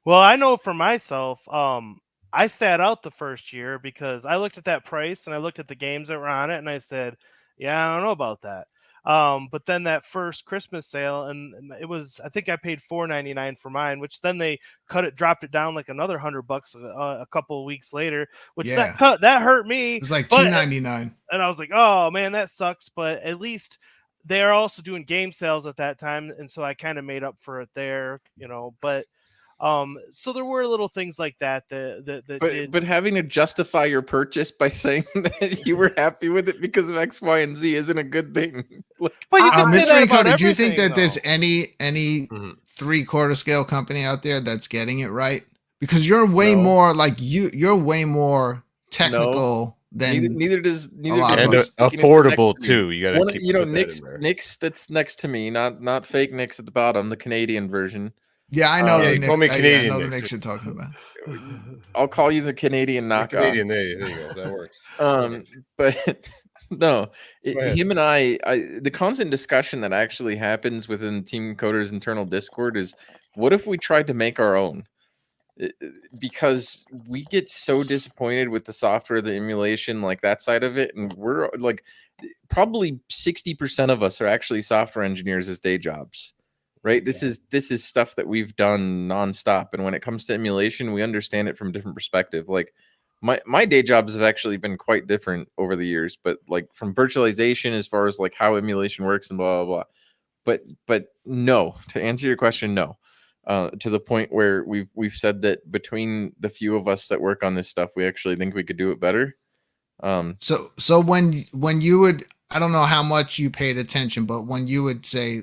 Well, I know for myself, I sat out the first year because I looked at that price and I looked at the games that were on it and I said, yeah, I don't know about that. But then that first Christmas sale, and it was, I think I paid $4.99 for mine, which then they dropped it down like another $100 a couple of weeks later, which that hurt me. It was like $2.99. And I was like, oh man, that sucks. But at least they are also doing game sales at that time. And so I kind of made up for it there, but so there were little things like that but having to justify your purchase by saying that you were happy with it because of X, Y, and Z isn't a good thing. But you can say that about Encoder, do you think that everything, there's any 3/4 scale company out there that's getting it right? Because you're way more like you're way more technical than neither does and affordable too. You gotta keep Nick's that's next to me, not fake Nick's at the bottom, the Canadian version. Yeah, I know the Nick. Call me Canadian. I know the Nick you're talking about. I'll call you the Canadian knockoff. Canadian, there you go. That works. But no, him and I, the constant discussion that actually happens within Team Encoder's internal Discord is, what if we tried to make our own? Because we get so disappointed with the software, the emulation, like that side of it, and we're like, probably 60% of us are actually software engineers as day jobs. Right. This is stuff that we've done nonstop. And when it comes to emulation, we understand it from a different perspective. Like my day jobs have actually been quite different over the years, but like from virtualization, as far as like how emulation works and blah, blah, blah. But no, to answer your question, no. To the point where we've said that between the few of us that work on this stuff, we actually think we could do it better. So when you would, I don't know how much you paid attention, but when you would say,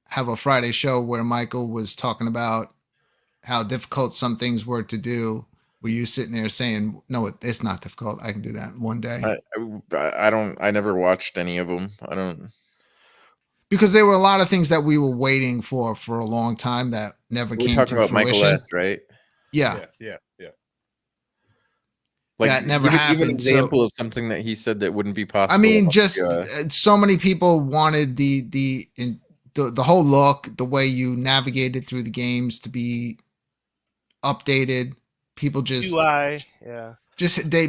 have a Friday show where Michael was talking about how difficult some things were to do, were you sitting there saying, no, it's not difficult, I can do that one day? I never watched any of them. I don't, because there were a lot of things that we were waiting for a long time that never came to fruition. Michael S., right? Yeah. Like, that never happened. Give an example of something that he said that wouldn't be possible. I mean, just so many people wanted the whole look, the way you navigated through the games to be updated. People just UI,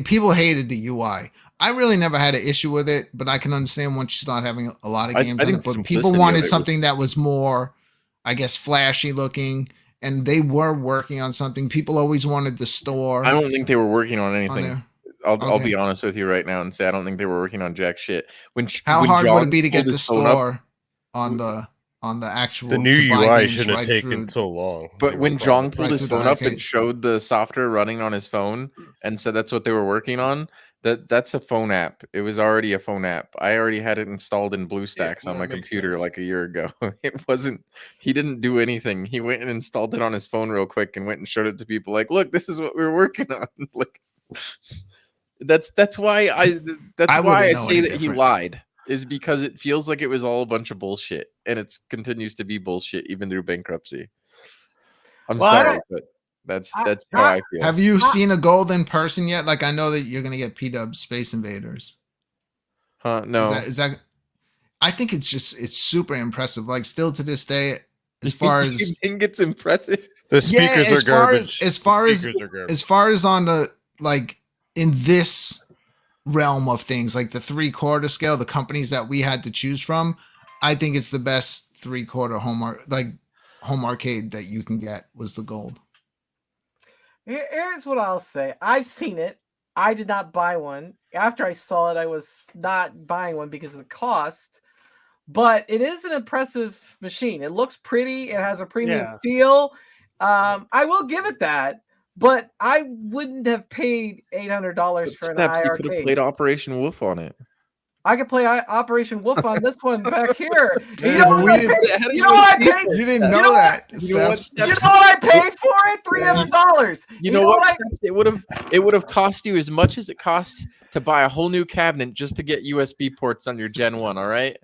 people hated the UI. I really never had an issue with it, but I can understand once you start having a lot of games on it. But people wanted something that was more, I guess, flashy looking, and they were working on something. People always wanted the store. I don't think they were working on anything. I'll be honest with you right now and say I don't think they were working on jack shit. How hard would it be to get the store on the actual new UI shouldn't have taken so long. But when Jong pulled his phone up and showed the software running on his phone and said that's what they were working on, that's a phone app. It was already a phone app. I already had it installed in BlueStacks on my computer like a year ago. It wasn't. He didn't do anything. He went and installed it on his phone real quick and went and showed it to people. Like, look, this is what we were working on. Like, that's why I say that he lied. Is because it feels like it was all a bunch of bullshit, and it continues to be bullshit even through bankruptcy. I'm sorry, but that's how I feel. Have you seen a gold in person yet? Like, I know that you're gonna get P-Dub Space Invaders. No. Is that? I think it's super impressive. Like, still to this day, as far You as think it's impressive? The speakers are garbage. As far as on the like in this realm of things, like the 3/4 scale, the companies that we had to choose from, I think it's the best 3/4 home arcade that you can get was the gold. Here's what I'll say. I've seen it. I did not buy one. After I saw it, I was not buying one because of the cost. But it is an impressive machine. It looks pretty. It has a premium feel. I will give it that. But I wouldn't have paid $800 for an iiRcade. You could have played Operation Wolf on it. I could play Operation Wolf on this one back here. You know what I paid? You didn't know that. You know what I paid for it? $300. You know what? It would have cost you as much as it costs to buy a whole new cabinet just to get USB ports on your Gen 1. All right.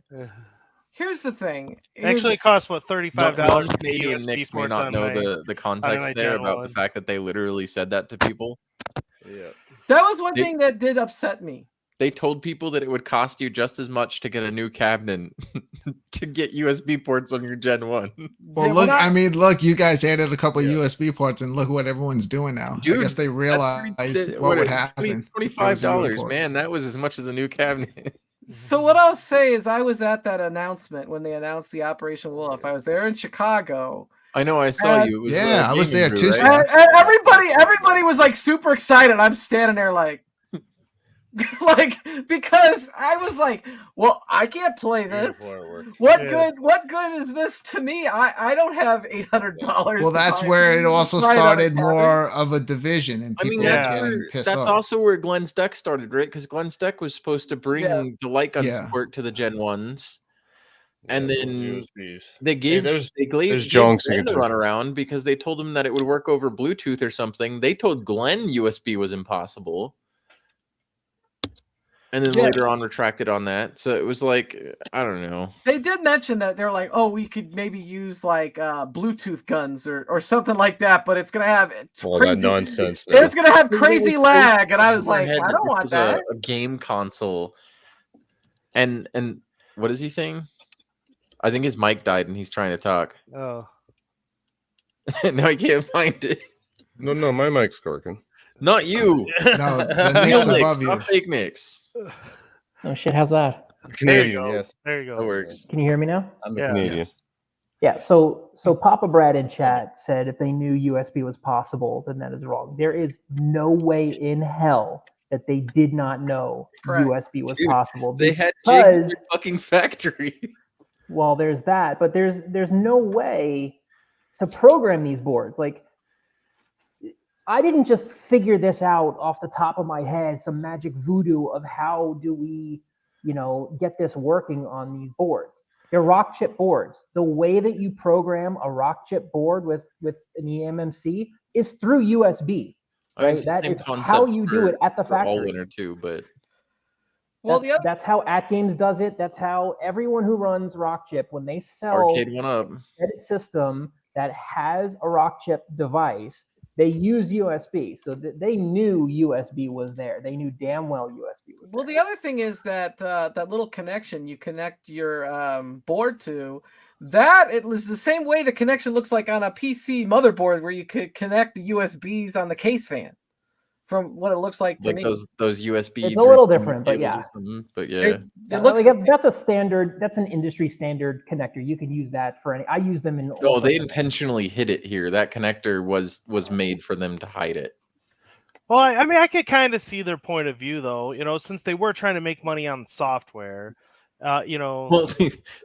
Here's the thing. It actually costs what, $35. Canadian Nicks may not know the context there about the fact that they literally said that to people. Yeah. That was one thing that did upset me. They told people that it would cost you just as much to get a new cabinet to get USB ports on your Gen 1. Well, look, you guys added a couple of USB ports, and look what everyone's doing now. Dude, I guess they realized what would happen. $25, man. That was as much as a new cabinet. So what I'll say is I was at that announcement when they announced the Operation Wolf. I was there in Chicago. I know, I saw you. It was, I was there too. Right? And everybody was like super excited. I'm standing there like because I was like, well, I can't play this. What good is this to me? I don't have $800. Well, that's where it also started more of a division, and people getting pissed off. That's also where Glenn's Deck started, right? Because Glenn's Deck was supposed to bring the light gun support to the Gen 1s. And then they gave Glenn the run around because they told him that it would work over Bluetooth or something. They told Glenn USB was impossible. And then later on retracted on that. So it was like, I don't know. They did mention that they're like, oh, we could maybe use like Bluetooth guns or something like that, but it's going to have that nonsense. It's going to have crazy lag. And I was like, I don't want that. A game console. And what is he saying? I think his mic died and he's trying to talk. Oh. No, I can't find it. No, my mic's working. Not you. No, the Nick's above you. Not fake Nick's. Oh shit, how's that? Canadian, yes. There you go. That works. Can you hear me now? I'm a Canadian. Yeah, so Papa Brad in chat said if they knew USB was possible, then that is wrong. There is no way in hell that they did not know USB was possible. They had jigs in their fucking factory. Well, there's that, but there's no way to program these boards. Like, I didn't just figure this out off the top of my head, some magic voodoo of how do we, get this working on these boards. They're rock chip boards. The way that you program a rock chip board with an eMMC is through USB. Right? That is how you do it at the factory. All winner too, but that's how AtGames does it. That's how everyone who runs rock chip, when they sell Arcade One Up edit system that has a rock chip device, they use USB, so that they knew USB was there. They knew damn well USB was there. Well, the other thing is that that little connection you connect your board to, that it was the same way the connection looks like on a PC motherboard, where you could connect the USBs on the case fan. From what it looks like to me, those USB. It's a little different, but yeah. But yeah, it looks like that's a standard. That's an industry standard connector. You can use that for any. I use them in. Oh, they intentionally hid it here. That connector was made for them to hide it. Well, I mean, I could kind of see their point of view, though. Since they were trying to make money on software, Well,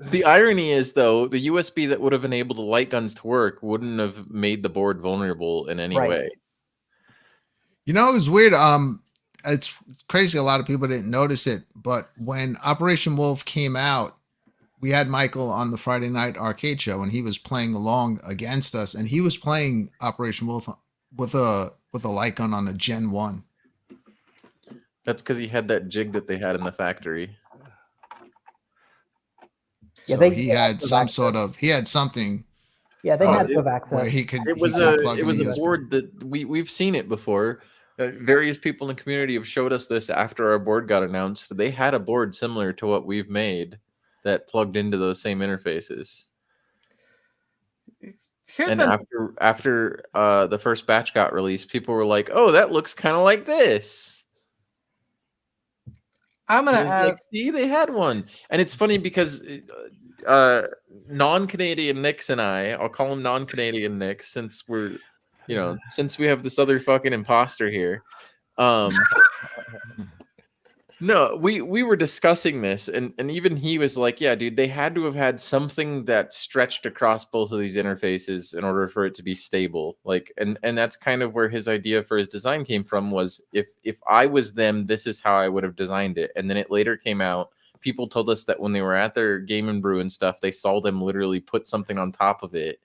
the irony is, though, the USB that would have enabled the light guns to work wouldn't have made the board vulnerable in any way. It was weird. It's crazy. A lot of people didn't notice it, but when Operation Wolf came out, we had Michael on the Friday night arcade show, and he was playing along against us, and he was playing Operation Wolf with a light gun on a Gen 1. That's because he had that jig that they had in the factory. So he had some sort of. He had something. Yeah, they had to access. Where he could. It was a board that we've seen it before. Various people in the community have showed us this after our board got announced. They had a board similar to what we've made that plugged into those same interfaces. Here's And after the first batch got released, people were like, "Oh, that looks kind of like this." I'm gonna And it's ask. like, see, they had one, and it's funny because non-Canadian Nicks and I'll call him non-Canadian Nicks since we're, since we have this other fucking imposter here. No, we were discussing this, and even he was like, "Yeah, dude, they had to have had something that stretched across both of these interfaces in order for it to be stable." Like, and that's kind of where his idea for his design came from. Was if I was them, this is how I would have designed it. And then it later came out. People told us that when they were at their Game and Brew and stuff, they saw them literally put something on top of it,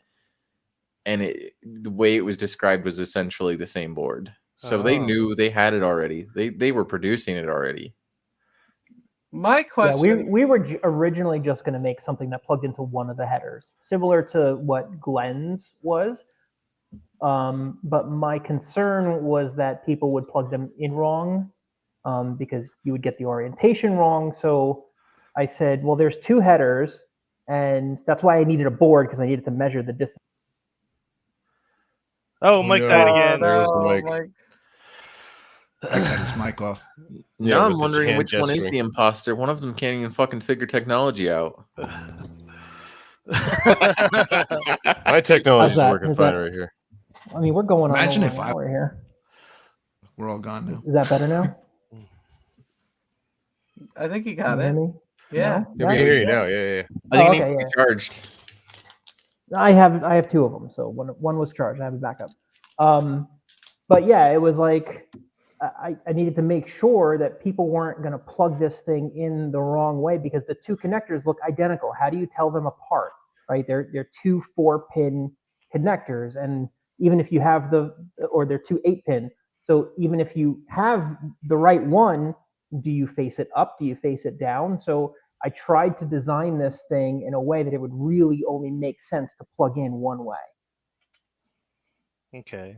and the way it was described was essentially the same board. So they knew they had it already. They were producing it already. My question. Yeah, we were originally just going to make something that plugged into one of the headers, similar to what Glenn's was. But my concern was that people would plug them in wrong because you would get the orientation wrong. So I said, well, there's 2 headers, and that's why I needed a board, because I needed to measure the distance. Oh, Mike died again. There goes the mic. I cut his mic off. Now with I'm the wondering hand which one is gesturing. the imposter. One of them can't even fucking figure technology out. My technology is that? working Is fine that- right here. I mean, we're going on Imagine over if an I- hour here. We're all gone now. Is that better now? I think you Can got you hear it. me? Yeah. No? Yeah, we can hear you now. Yeah. I think Oh, it needs okay, to be charged. I have 2 of them, so one was charged. I have a backup. But yeah, it was like I needed to make sure that people weren't going to plug this thing in the wrong way, because the 2 connectors look identical. How do you tell them apart, right? They're 2 4-pin connectors, and even if you have they're 2 8-pin. So even if you have the right one, do you face it up? Do you face it down? So I tried to design this thing in a way that it would really only make sense to plug in one way. Okay.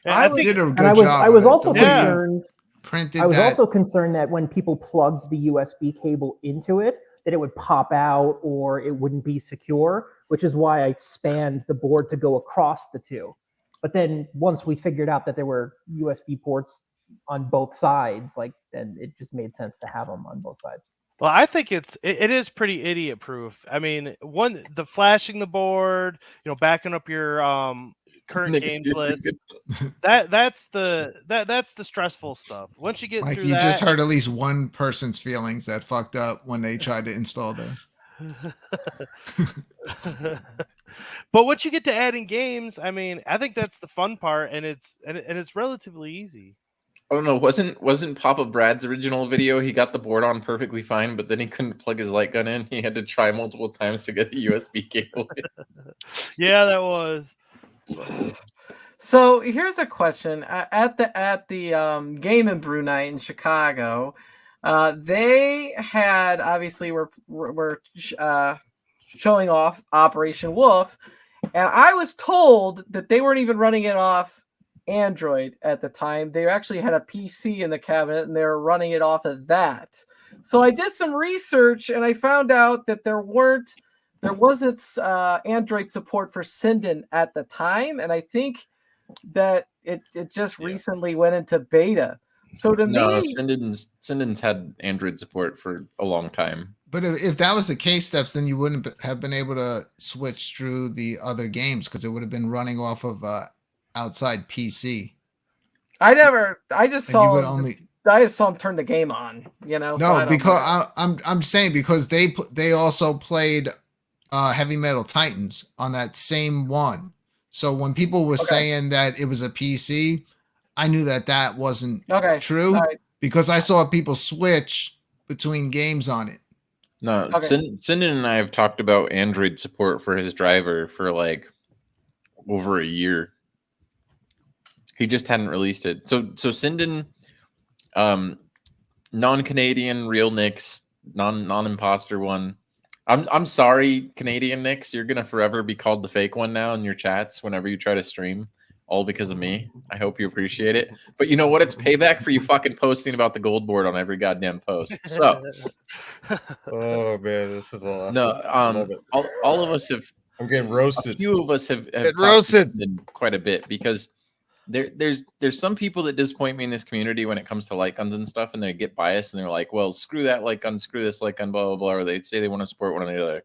I I think did a good And I job. was of it. also The way you concerned. printed I was that. also concerned that when people plugged the USB cable into it, that it would pop out or it wouldn't be secure, which is why I spanned the board to go across the 2. But then once we figured out that there were USB ports on both sides, then it just made sense to have them on both sides. Well, I think it is pretty idiot proof. I mean, the flashing the board, backing up your current games list. That's the stressful stuff. Once you get Like through you that, just heard at least one person's feelings that fucked up when they tried to install theirs. But once you get to adding games, I mean, I think that's the fun part, and it's relatively easy. I don't know. Wasn't Papa Brad's original video? He got the board on perfectly fine, but then he couldn't plug his light gun in. He had to try multiple times to get the USB cable in. Yeah, that was. So here's a question: at the Game and Brew night in Chicago, they had obviously were showing off Operation Wolf, and I was told that they weren't even running it off Android at the time. They actually had a PC in the cabinet, and they were running it off of that. So I did some research, and I found out that there wasn't Android support for Sinden at the time, and I think that it just recently went into beta. So to No, me, Sinden's had Android support for a long time. But if that was the case, Steps, then you wouldn't have been able to switch through the other games because it would have been running off of outside PC. I just saw him turn the game on. No, so because I'm saying because they also played Heavy Metal Titans on that same one. So when people were saying that it was a PC, I knew that wasn't true because I saw people switch between games on it. No, Sinden and I have talked about Android support for his driver for like over a year. He just hadn't released it. So Sinden, non-Canadian, real Nicks, non-imposter one. I'm sorry, Canadian Nicks. You're gonna forever be called the fake one now in your chats whenever you try to stream, all because of me. I hope you appreciate it. But you know what? It's payback for you fucking posting about the gold board on every goddamn post. So, oh man, this is awesome. No, all of us have I'm getting A roasted. few of us have Get talked roasted. to Sinden quite a bit because there's some people that disappoint me in this community when it comes to light guns and stuff, and they get biased and they're like, well, screw that light gun, screw this light gun, blah blah blah, or they say they want to support one or the other.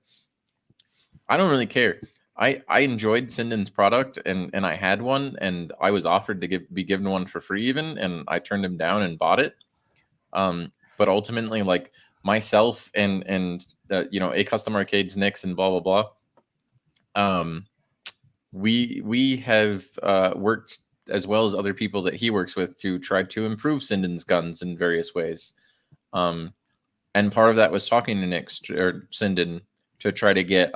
I don't really care. I enjoyed Sinden's product and I had one, and I was offered to be given one for free even, and I turned him down and bought it. But ultimately, like myself and acustomarcade's Nix and blah blah blah, we have worked as well as other people that he works with to try to improve Sinden's guns in various ways. And part of that was talking to Nix or Sinden to try to get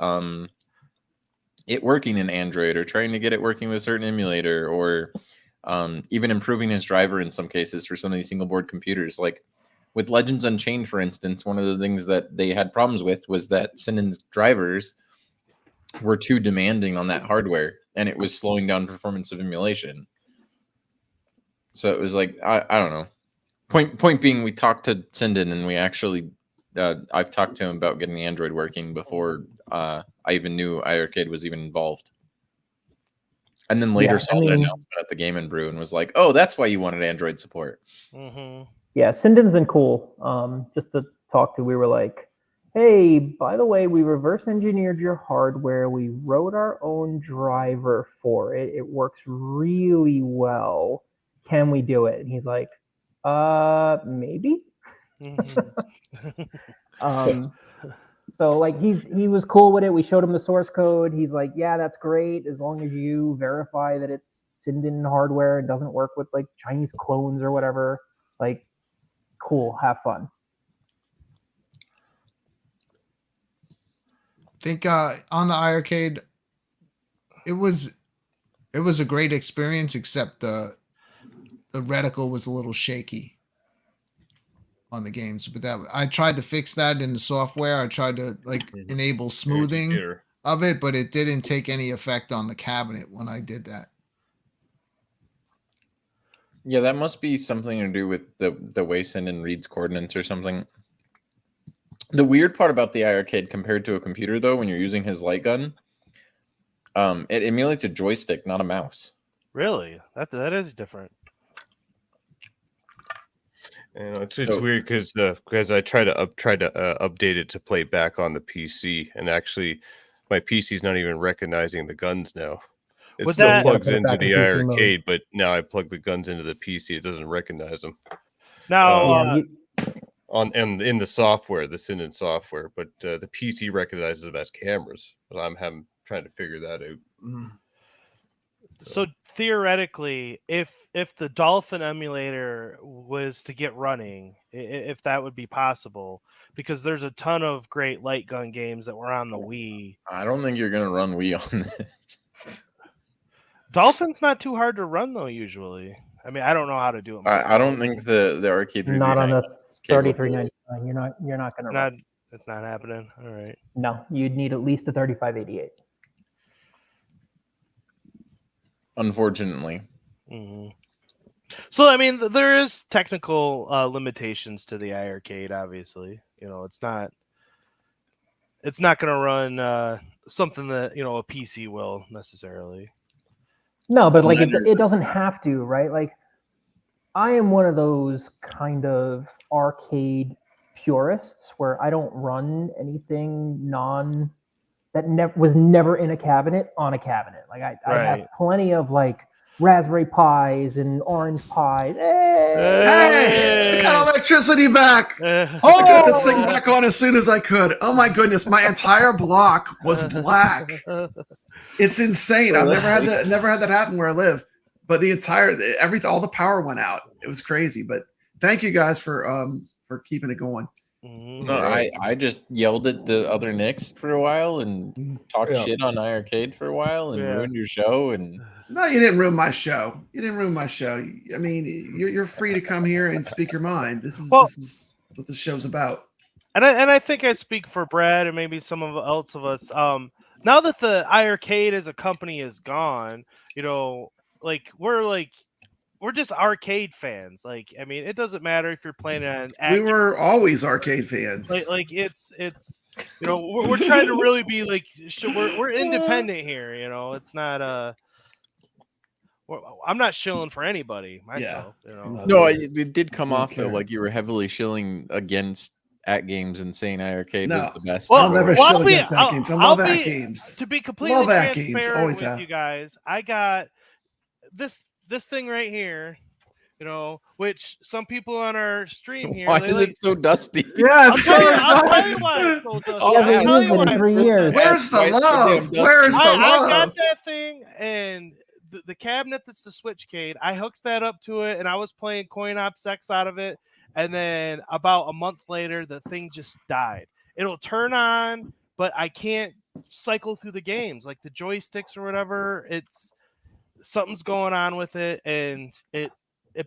it working in Android, or trying to get it working with a certain emulator, or even improving his driver in some cases for some of these single board computers. Like with Legends Unchained, for instance, one of the things that they had problems with was that Sinden's drivers were too demanding on that hardware, and it was slowing down performance of emulation. So it was like, I don't know. Point being, we talked to Sinden, and we actually I've talked to him about getting the Android working before I even knew iiRcade was even involved. And then later saw the announcement at the Game and Brew and was like, oh, that's why you wanted Android support. Mm-hmm. Yeah, Sinden's been cool. Just to talk to, we were like, hey, by the way, we reverse engineered your hardware. We wrote our own driver for it. It works really well. Can we do it? And he's like, maybe. So like he was cool with it. We showed him the source code. He's like, yeah, that's great, as long as you verify that it's Sinden hardware. It doesn't work with like Chinese clones or whatever. Like, cool, have fun. I think on the iiRcade, it was a great experience, except the reticle was a little shaky on the games. But that I tried to fix that in the software. I tried to enable smoothing of it, but it didn't take any effect on the cabinet when I did that. Yeah, that must be something to do with the way Sinden reads coordinates or something. The weird part about the iiRcade compared to a computer, though, when you're using his light gun, it emulates a joystick, not a mouse. Really? That is different. And it's weird because I try to update it to play back on the PC, and actually my PC's not even recognizing the guns now. It still plugs into the iiRcade, but now I plug the guns into the PC. It doesn't recognize them. Now, in the software, the Sinden software, but the PC recognizes them as cameras. But I'm trying to figure that out. So theoretically, if the Dolphin emulator was to get running, if that would be possible, because there's a ton of great light gun games that were on the Wii. I don't think you're gonna run Wii on this. Dolphin's not too hard to run though. Usually, I mean, I don't know how to do it. I don't think the arcade not on the 3399. You're not gonna run. It's not happening. All right. No, you'd need at least a 3588. Unfortunately. Mm-hmm. So I mean, there is technical limitations to the iiRcade. Obviously, it's not going to run something that a PC will necessarily. No, but like it doesn't have to, right? Like, I am one of those kind of arcade purists where I don't run anything that was never in a cabinet on a cabinet. Like I have plenty of like Raspberry Pis and Orange Pis. Hey, I got electricity back. I got this thing back on as soon as I could. Oh my goodness, my entire block was black. It's insane. I've never had that happen where I live. But all the power went out. It was crazy. But thank you guys for keeping it going. No, I just yelled at the other Knicks for a while and talked shit on iiRcade for a while and ruined your show. And no, you didn't ruin my show. I mean, you're free to come here and speak your mind. This is what the show's about. And I think I speak for Brad and maybe some else of us. Now that the iiRcade as a company is gone, like we're like we're just arcade fans. Like, I mean, it doesn't matter if you're playing on. We were always arcade fans. Like it's you know, we're trying to really be like we're independent here. You know, it's not I'm not shilling for anybody myself. You know, no, it did come off though, like you were heavily shilling against at games and saying iiRcade was the best. Well, I'll never shill against at games. I love at games. To be completely transparent with you guys, I got this thing right here. You know, which some people on our stream here. Why is it so dusty? Yeah, I'll tell you why it's so dusty. Where's the love? Where's the love? I got that thing, and the cabinet that's the Switchcade, I hooked that up to it, and I was playing Coin Ops X out of it, and then about a month later, the thing just died. It'll turn on, but I can't cycle through the games, like the joysticks or whatever. Something's going on with it, and it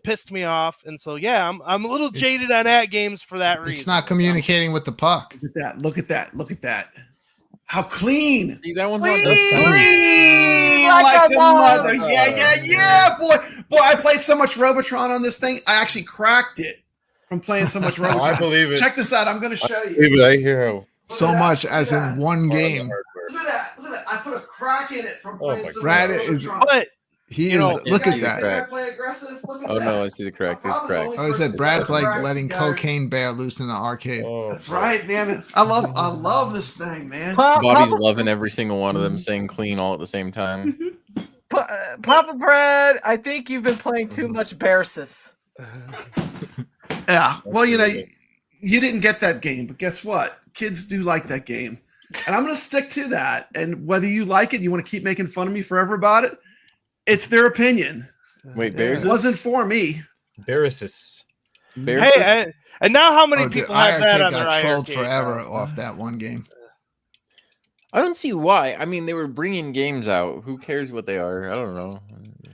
pissed me off, and so yeah, I'm a little jaded on at games for that reason. It's not communicating with the puck. Look at that! Look at that! Look at that! How clean! See, that one's clean like a mother. Yeah, boy! I played so much Robotron on this thing. I actually cracked it from playing so much Robotron. I believe it. Check this out. I'm going to show you. Believe it. I hear how so much as in one game. Look at that! Look at that! I put a crack in it from playing so much Brad Robotron. is. But He is. Look at that. I play aggressive. Look at Oh that. no, I see the crack. There's crack. Oh, I said Brad's like letting Cocaine Bear loose in the arcade. That's right, man. I love this thing, man. Bobby's loving every single one of them, saying clean all at the same time. Papa Brad, I think you've been playing too much Versus. Yeah. Well, you know, you didn't get that game, but guess what? Kids do like that game. And I'm going to stick to that. And whether you like it, you want to keep making fun of me forever about it, it's their opinion. Wait, Bears wasn't for me. Versus. Hey, and now how many people have that on their got trolled iiRcade forever off that one game. I don't see why. I mean, they were bringing games out. Who cares what they are? I don't know.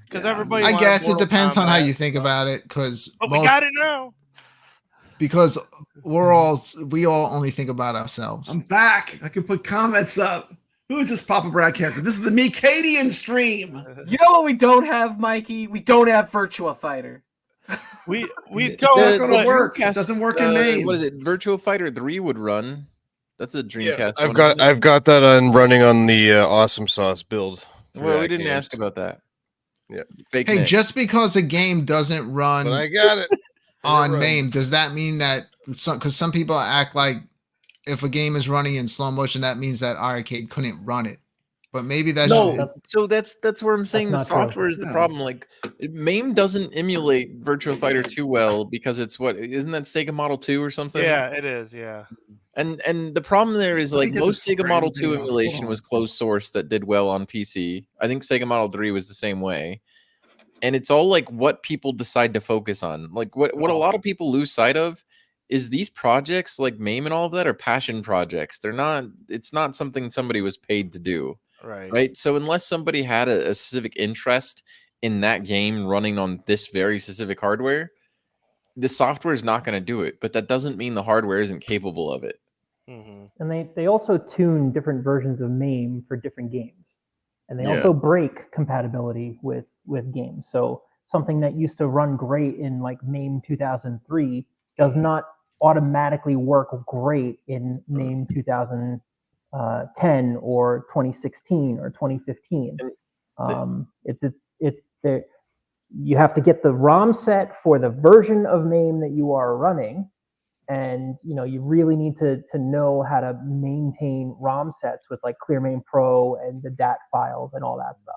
Because everybody. I wants guess it Mortal depends on Kombat. how you think about it. Because But we got it now. Because we all only think about ourselves. I'm back. I can put comments up. Who is this Papa Brad character? This is the Meacadian stream. You know what we don't have, Mikey? We don't have Virtua Fighter. We It's don't. not going to work. It doesn't work in MAME. What is it? Virtua Fighter 3 would run. That's a Dreamcast. Yeah, I've got that on running on the Awesome Sauce build. Well, we didn't ask about that. Yeah. Fake Hey, Nick. just because a game doesn't run But I got it on MAME, does that mean that because some people act like if a game is running in slow motion, that means that iiRcade couldn't run it. But maybe that's so that's where I'm saying the software is the problem. Like MAME doesn't emulate Virtua Fighter 2 well because it's isn't that Sega Model 2 or something? Yeah, it is. Yeah. And the problem there is like most Sega Model 2 thing. emulation was closed source that did well on PC. I think Sega Model 3 was the same way. And it's all like what people decide to focus on. Like what a lot of people lose sight of is these projects like MAME and all of that are passion projects. It's not something somebody was paid to do. Right. So unless somebody had a specific interest in that game running on this very specific hardware, the software is not going to do it. But that doesn't mean the hardware isn't capable of it. Mm-hmm. And they also tune different versions of MAME for different games. And they also break compatibility with games. So something that used to run great in like MAME 2003 does not automatically work great in MAME 2010 or 2016 or 2015. It's the you have to get the ROM set for the version of MAME that you are running, and you really need to know how to maintain ROM sets with like Clear MAME Pro and the DAT files and all that stuff.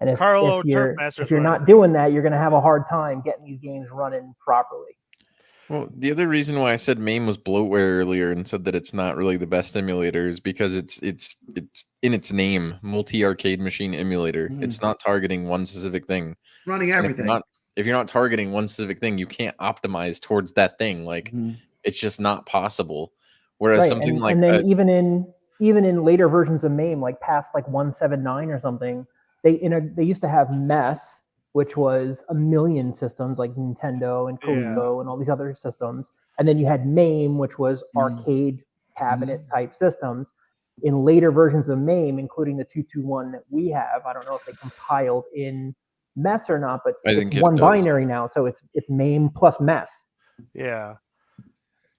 And if you're not doing that, you're going to have a hard time getting these games running properly. Well, the other reason why I said MAME was bloatware earlier and said that it's not really the best emulator is because it's in its name, multi-arcade machine emulator. It's not targeting one specific thing. Running everything. If you're not targeting one specific thing, you can't optimize towards that thing. Like it's just not possible. Whereas something like and then even in later versions of MAME, like past like 179 or something, they used to have Menace, which was a million systems like Nintendo and Coleco and all these other systems. And then you had MAME, which was arcade cabinet type systems. In later versions of MAME, including the 221 that we have, I don't know if they compiled in mess or not, but I think it's it one does. binary now, so it's MAME plus mess. Yeah.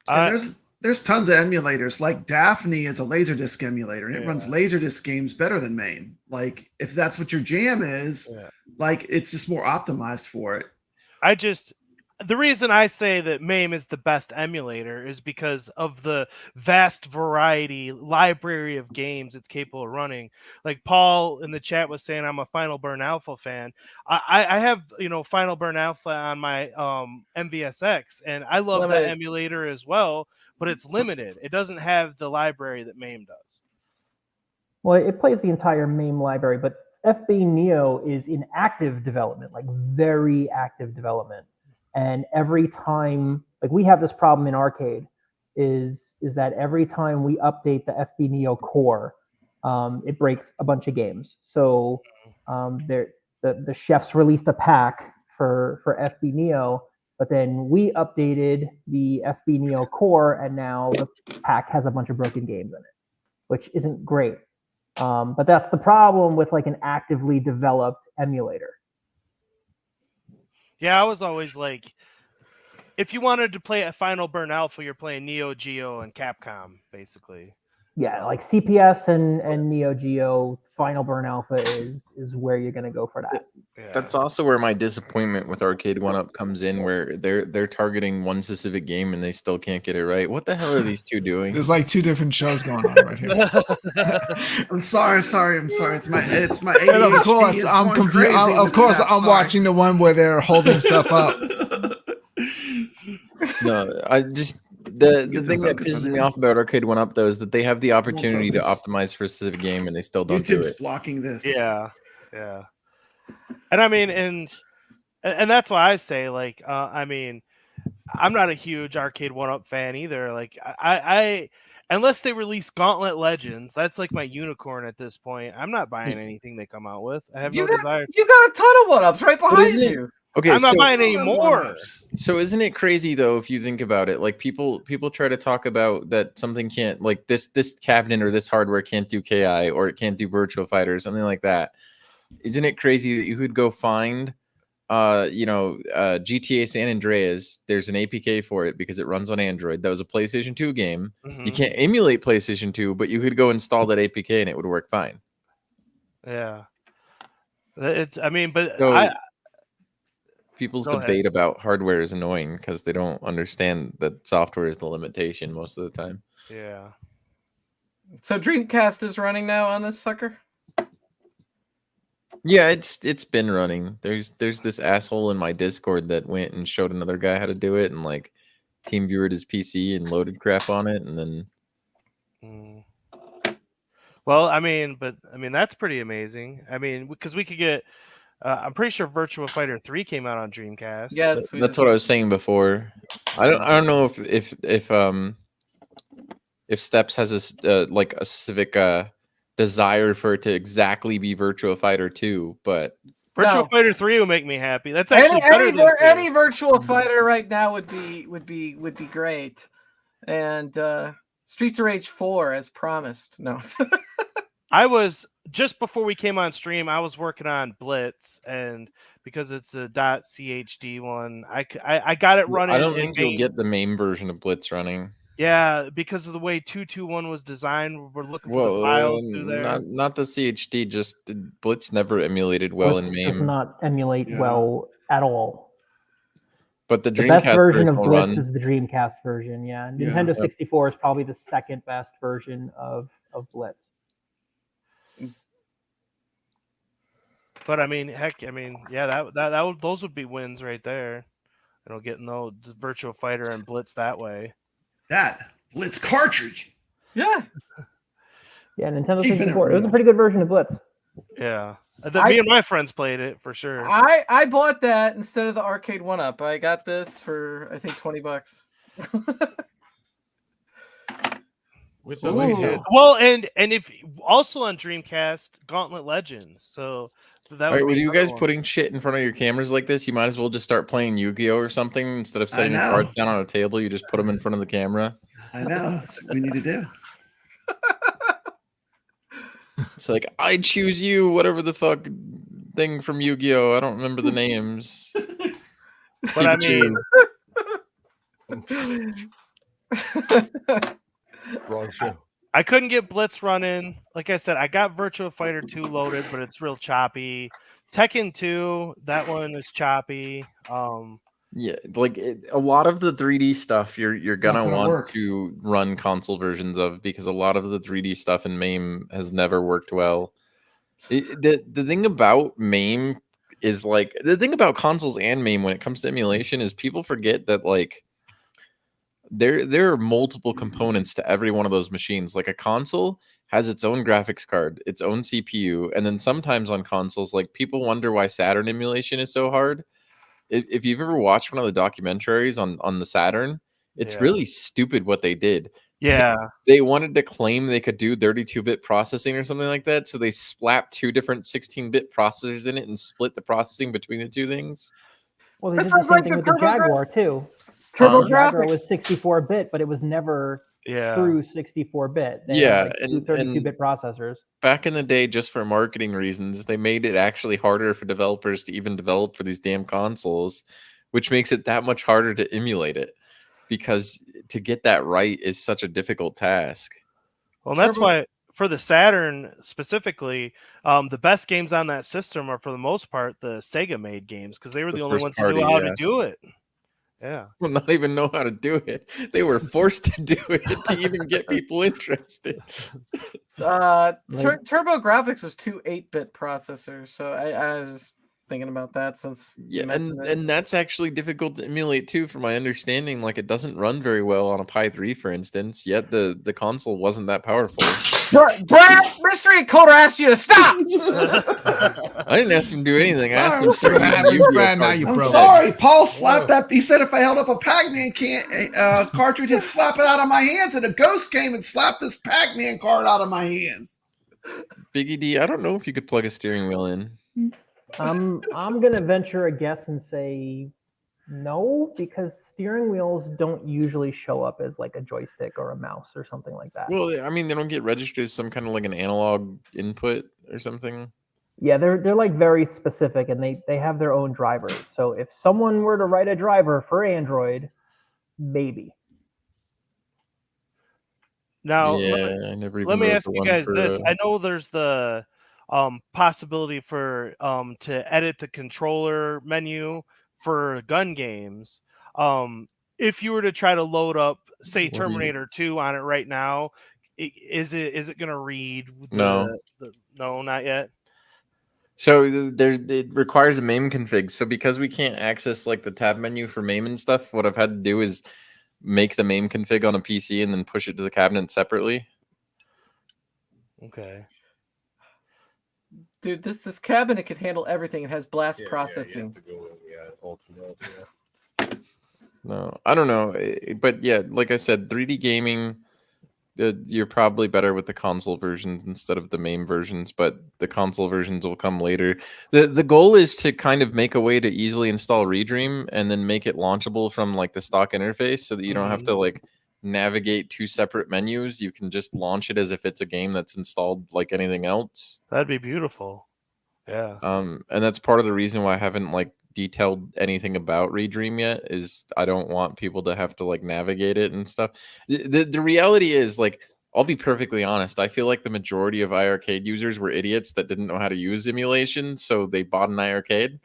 And there's tons of emulators. Like Daphne is a Laserdisc emulator, and it runs Laserdisc games better than MAME. Like if that's what your jam is, like it's just more optimized for it. The reason I say that MAME is the best emulator is because of the vast variety library of games it's capable of running. Like Paul in the chat was saying, I'm a Final Burn Alpha fan. I have, Final Burn Alpha on my MVSX, and I love that emulator as well, but it's limited. It doesn't have the library that MAME does. Well, it plays the entire MAME library, but FB Neo is in active development, like very active development. And every time, like we have this problem in Arcade, is that every time we update the FB Neo core, it breaks a bunch of games. So the chefs released a pack for FB Neo, but then we updated the FB Neo core, and now the pack has a bunch of broken games in it, which isn't great. But that's the problem with like an actively developed emulator. Yeah, I was always like, if you wanted to play a Final Burn Alpha, you're playing Neo Geo and Capcom, basically. Yeah, like CPS and Neo Geo, Final Burn Alpha is where you're gonna go for that. Yeah. That's also where my disappointment with Arcade 1-Up comes in, where they're targeting one specific game and they still can't get it right. What the hell are these two doing? There's like two different shows going on right here. I'm sorry. It's my And of course, I'm confused. Of course, I'm watching the one where they're holding stuff up. No, I just the thing that pisses me off about Arcade 1-Up though is that they have the opportunity to optimize for a specific game and they still don't do it. Blocking this. Yeah. And I mean, and that's why I say, like, I mean, I'm not a huge Arcade 1-Up fan either. Like, I unless they release Gauntlet Legends, that's like my unicorn at this point. I'm not buying anything they come out with. I have no desire. You got a ton of 1-Ups right behind you. Okay, I'm not buying any more. So isn't it crazy though if you think about it? Like people try to talk about that something can't, like this cabinet or this hardware can't do KI or it can't do Virtual Fighter or something like that. Isn't it crazy that you could go find GTA San Andreas, there's an APK for it because it runs on Android. That was a PlayStation 2 game. You can't emulate PlayStation 2, but you could go install that APK and it would work fine. Yeah. People's debate about hardware is annoying because they don't understand that software is the limitation most of the time. Yeah. So Dreamcast is running now on this sucker? Yeah, it's been running. There's this asshole in my Discord that went and showed another guy how to do it and like team viewered his PC and loaded crap on it and then Well, I mean, that's pretty amazing. I mean, because we could get I'm pretty sure Virtua Fighter 3 came out on Dreamcast. Yes, that's what I was saying before. I don't know if Steps has a specific desire for it to exactly be Virtua Fighter 2, but Virtua Fighter 3 will make me happy. That's actually any Virtua Fighter right now would be great. And Streets of Rage 4 as promised. No. I was just before we came on stream, I was working on Blitz, and because it's a .chd one, I got it running. I don't think you'll get the main version of Blitz running. Yeah, because of the way 221 was designed, we're looking for the files through there. Not the CHD, just Blitz never emulated well in MAME. Does not emulate well at all. But the best version of Blitz is the Dreamcast version. Yeah, Nintendo 64 is probably the second best version of Blitz. But I mean, heck, I mean, yeah, those would be wins right there. Getting the Virtua Fighter and Blitz that way. That Blitz cartridge. Yeah. Yeah, Nintendo 64. It was a pretty good version of Blitz. Yeah. Me and my friends played it for sure. I bought that instead of the Arcade 1-Up. I got this for I think $20. With the well, and if also on Dreamcast, Gauntlet Legends. So that would with you guys putting shit in front of your cameras like this, you might as well just start playing Yu-Gi-Oh or something instead of setting your cards down on a table. You just put them in front of the camera. I know. That's what we need to do. It's like I choose you, whatever the fuck thing from Yu-Gi-Oh. I don't remember the names. But I mean, Wrong show. I couldn't get Blitz running. Like I said, I got Virtua Fighter 2 loaded, but it's real choppy. Tekken 2, that one is choppy. Yeah, like a lot of the 3D stuff you're gonna want work. to run console versions of, because a lot of the 3D stuff in MAME has never worked well. The thing about MAME is, like, the thing about consoles and MAME when it comes to emulation is people forget that, like, there are multiple components to every one of those machines. Like, a console has its own graphics card, its own CPU, and then sometimes on consoles, like, people wonder why Saturn emulation is so hard. If you've ever watched one of the documentaries on the Saturn, it's really stupid what they did. Yeah. They wanted to claim they could do 32-bit processing or something like that, so they slapped 2 different 16-bit processors in it and split the processing between the two things. Well, they That did the sounds same like thing the with the Jaguar too. Turbo The Jaguar graphics. was 64-bit, but it was never true 64-bit. They had like two 32-bit processors. Back in the day, just for marketing reasons, they made it actually harder for developers to even develop for these damn consoles, which makes it that much harder to emulate it, because to get that right is such a difficult task. Well, that's why for the Saturn specifically, the best games on that system are, for the most part, the Sega made games, because they were the only ones who knew how to do it. Yeah. Well, not even know how to do it. They were forced to do it to even get people interested. Turbo Graphics was 2 8-bit processors, so I was thinking about that since and that's actually difficult to emulate too, from my understanding. Like, it doesn't run very well on a Pi 3, for instance, yet the console wasn't that powerful. Brad, Mystery Encoder asked you to stop. I didn't ask him to do anything. I asked him to I'm sorry, Paul slapped that. He said if I held up a Pac-Man cartridge, he'd slap it out of my hands, and a ghost came and slapped this Pac-Man card out of my hands. Biggie D, I don't know if you could plug a steering wheel in. I'm gonna venture a guess and say no, because steering wheels don't usually show up as like a joystick or a mouse or something like that. Well, I mean, they don't get registered as some kind of like an analog input or something. Yeah, they're like very specific, and they have their own drivers. So if someone were to write a driver for Android, maybe. Now, let me ask you guys this. I know there's the possibility for to edit the controller menu for gun games. If you were to try to load up, say, Terminator 2 on it right now, is it going to read? No, not yet. So it requires a MAME config. So because we can't access like the tab menu for MAME and stuff, what I've had to do is make the MAME config on a PC and then push it to the cabinet separately. Okay. Dude, this cabinet can handle everything. It has blast processing. No, I don't know, but yeah, like I said, 3D gaming, you're probably better with the console versions instead of the MAME versions, but the console versions will come later. The goal is to kind of make a way to easily install Redream and then make it launchable from like the stock interface, so that you don't have to like navigate 2 separate menus. You can just launch it as if it's a game that's installed like anything else. That'd be beautiful. Yeah. And that's part of the reason why I haven't like detailed anything about Redream yet, is I don't want people to have to like navigate it and stuff. The reality is, like, I'll be perfectly honest, I feel like the majority of iiRcade users were idiots that didn't know how to use emulation, so they bought an iiRcade.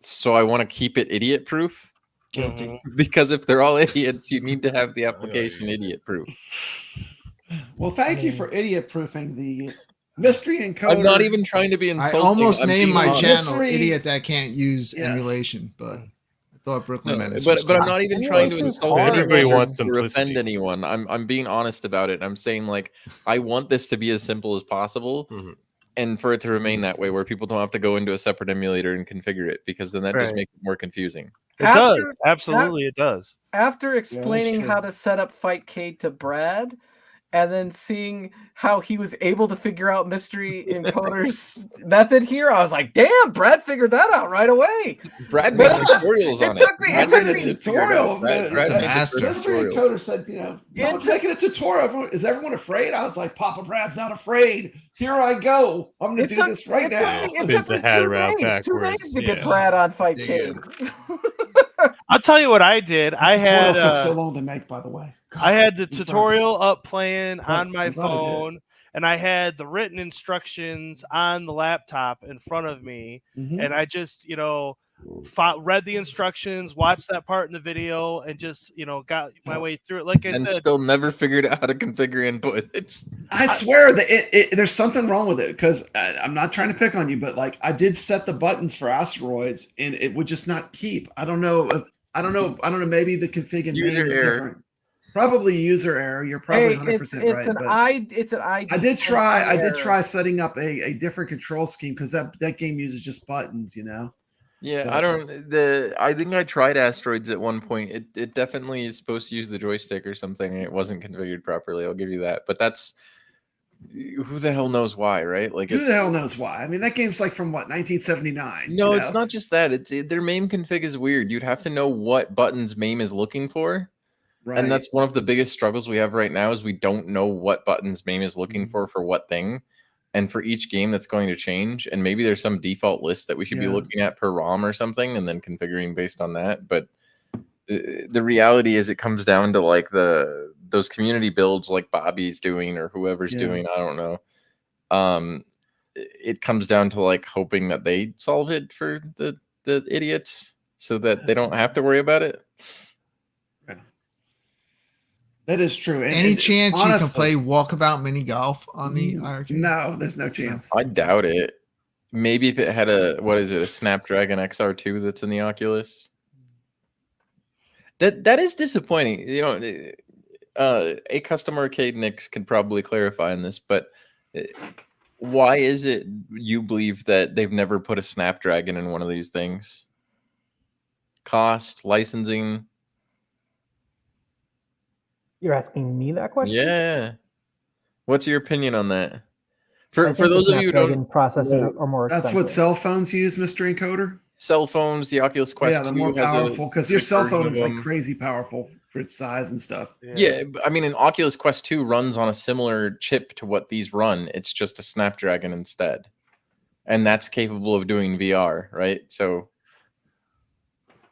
So I want to keep it idiot proof. Guilty. Because if they're all idiots, you need to have the application idiot proof. Well, thank you for idiot proofing the Mystery Encoder. I'm not even trying to be insulting. I almost named my channel Mystery... Idiot That Can't Use Emulation, but I thought Brooklyn Menace but I'm not even trying to insult everybody wants or simplicity. offend anyone. I'm being honest about it. I'm saying, like, I want this to be as simple as possible, and for it to remain that way, where people don't have to go into a separate emulator and configure it, because then that just makes it more confusing. It does. Absolutely, it does. After explaining how to set up Fightcade to Brad, and then seeing how he was able to figure out Mystery Encoder's method here, I was like, damn, Brad figured that out right away. Brad made tutorials on it. It took me a tutorial. Brad Brad made the first Mystery tutorial. Encoder said, no one's making a tutorial. Is everyone afraid? I was like, Papa Brad's not afraid. Here I go. I'm going to do this right now. It took me 2 days to get Brad on Fight King. I'll tell you what I did. I had took so long to make, by the way. God, I had the tutorial up playing on my phone, and I had the written instructions on the laptop in front of me, and I just, read the instructions, watched that part in the video, and just, got my way through it. Like I and said, still never figured out how to configure input. I swear that there's something wrong with it, because I'm not trying to pick on you, but like I did set the buttons for asteroids, and it would just not keep. I don't know. Maybe the config in MAME is different. Probably user error. You're probably 100% right. It's an ID. I did try setting up a different control scheme, because that game uses just buttons, Yeah, But- I think I tried Asteroids at one point. It definitely is supposed to use the joystick or something, and it wasn't configured properly. I'll give you that. But that's who the hell knows why, right? Like, who the hell knows why? I mean, that game's like from what, 1979? No, it's not just that. Their MAME config is weird. You'd have to know what buttons MAME is looking for. Right. And that's one of the biggest struggles we have right now, is we don't know what buttons MAME is looking for what thing. And for each game, that's going to change. And maybe there's some default list that we should be looking at per ROM or something, and then configuring based on that. But the reality is, it comes down to like those community builds like Bobby's doing or whoever's doing. I don't know. It comes down to like hoping that they solve it for the idiots, so that they don't have to worry about it. That is true. Any chance you can play walkabout mini golf on the iiRcade? No, there's no chance. I doubt it. Maybe if it had a Snapdragon XR2 that's in the Oculus. That is disappointing. acustomarcade Nix could probably clarify on this, but why is it you believe that they've never put a Snapdragon in one of these things? Cost, licensing. You're asking me that question? Yeah. What's your opinion on that? For those of you who don't, processors are more expensive. That's what cell phones use, Mr. Encoder. Cell phones, the Oculus Quest. Yeah, the more powerful, because your cell phone is like crazy powerful for its size and stuff. Yeah, I mean, an Oculus Quest 2 runs on a similar chip to what these run. It's just a Snapdragon instead, and that's capable of doing VR, right? So.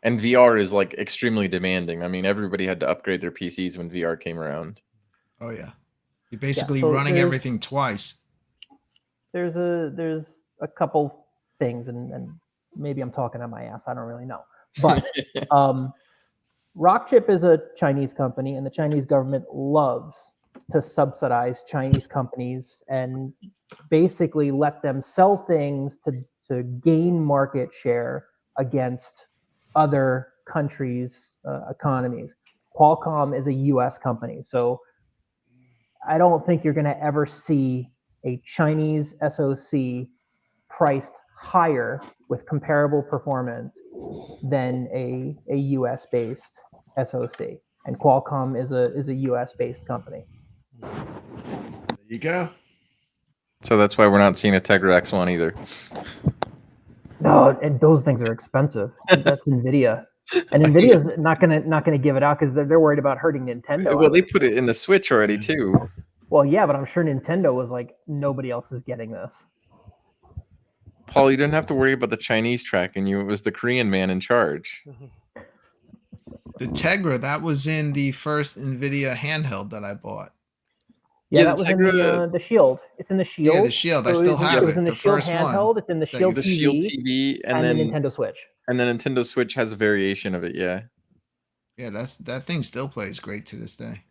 And VR is like extremely demanding. I mean, everybody had to upgrade their PCs when VR came around. Oh yeah, you're basically running everything twice. There's a couple things, and maybe I'm talking on my ass. I don't really know, but Rockchip is a Chinese company, and the Chinese government loves to subsidize Chinese companies and basically let them sell things to gain market share against other countries' economies. Qualcomm is a US company, so I don't think you're going to ever see a Chinese SoC priced higher with comparable performance than a US based SoC. And Qualcomm is a US based company. There you go. So that's why we're not seeing a Tegra X1 either. No, and those things are expensive. That's Nvidia, and Nvidia's not gonna give it out because they're worried about hurting Nintendo. Well, they put it in the Switch already too. Well, yeah, but I'm sure Nintendo was like, nobody else is getting this. Paul, you didn't have to worry about the Chinese tracking you. It was the Korean man in charge. The Tegra, that was in the first NVIDIA handheld that I bought. Yeah, that was Tegra, in the Shield. It's in the Shield. Yeah, the Shield. I still have it. It was in the Shield handheld. It's in the Shield TV. Shield TV, and then the Nintendo Switch. And the Nintendo Switch has a variation of it. Yeah. Yeah, that thing still plays great to this day.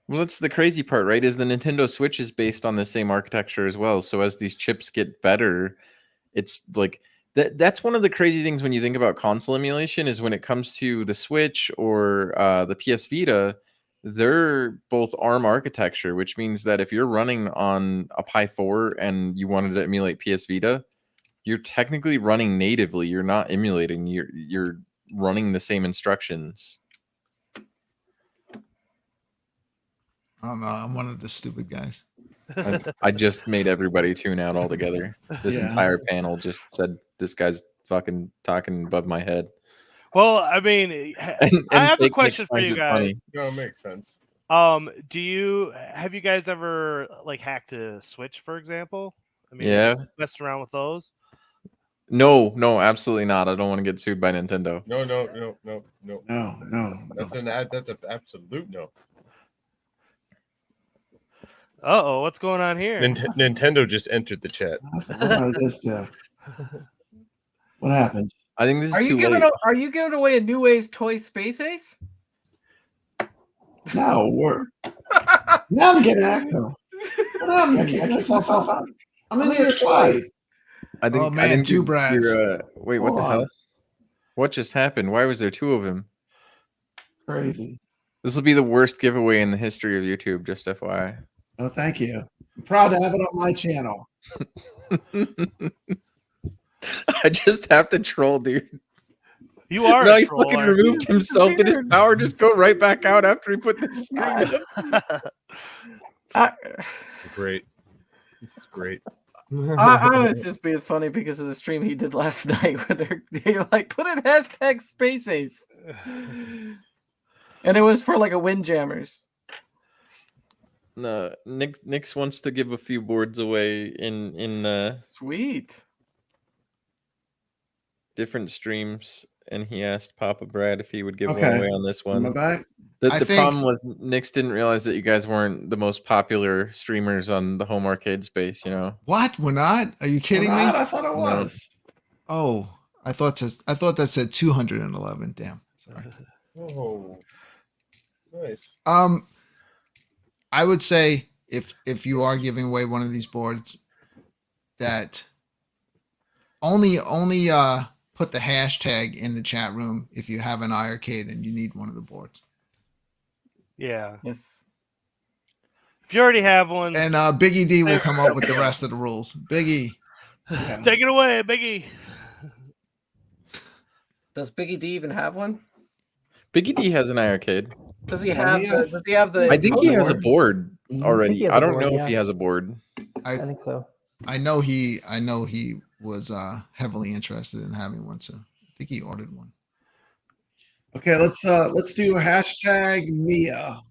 Well, that's the crazy part, right? Is the Nintendo Switch is based on the same architecture as well. So as these chips get better, it's like that's one of the crazy things when you think about console emulation is when it comes to the Switch or the PS Vita. They're both ARM architecture, which means that if you're running on a Pi 4 and you wanted to emulate PS Vita, you're technically running natively. You're not emulating. You're running the same instructions. I don't know. I'm one of the stupid guys. I just made everybody tune out altogether. This Yeah. entire panel just said this guy's fucking talking above my head. Well, I mean, I have a question for you guys. No, it makes sense. Have you guys ever like hacked a Switch, for example? I mean, Yeah. messed around with those? No, absolutely not. I don't want to get sued by Nintendo. No. No. That's an absolute no. Uh-oh, what's going on here? Nintendo just entered the chat. What happened? I think this is Are too you late. are you giving away a New Age toy Space Ace? No, now I'm getting active. What happened? I can't get myself out. I'm in here twice. I think, Oh, man, I think two Brads. Wait, what Hold the on. hell? What just happened? Why was there two of him? Crazy. This will be the worst giveaway in the history of YouTube, just FYI. Oh, thank you. I'm proud to have it on my channel. I just have to troll, dude. You are. No, a he troll, fucking aren't you? removed himself. Did his power just go right back out after he put the screen up? Great. This is great. I was just being funny because of the stream he did last night where they like put in hashtag Space Ace. And it was for like a Windjammers. No, Nix wants to give a few boards away in Sweet. different streams, and he asked Papa Brad if he would give one Okay. away on this Am I one. back? The I problem think- was Nix didn't realize that you guys weren't the most popular streamers on the home arcade space, you know. What? We're not? Are you kidding me? I thought it was. Oh, I thought that said 211. Damn. Sorry. Oh, nice. I would say if you are giving away one of these boards, that only put the hashtag in the chat room if you have an iiRcade and you need one of the boards. Yeah. Yes. If you already have one, And Biggie D will come up with the rest of the rules. Biggie. take it away, Biggie. Does Biggie D even have one? Biggie D has an iiRcade. Does he Yeah, have he the, has- does he have the I think he has a board I think already. he has I a don't board, know if yeah. he has a board. I think so. I know he was heavily interested in having one, so I think he ordered one. Okay, let's do hashtag Mia.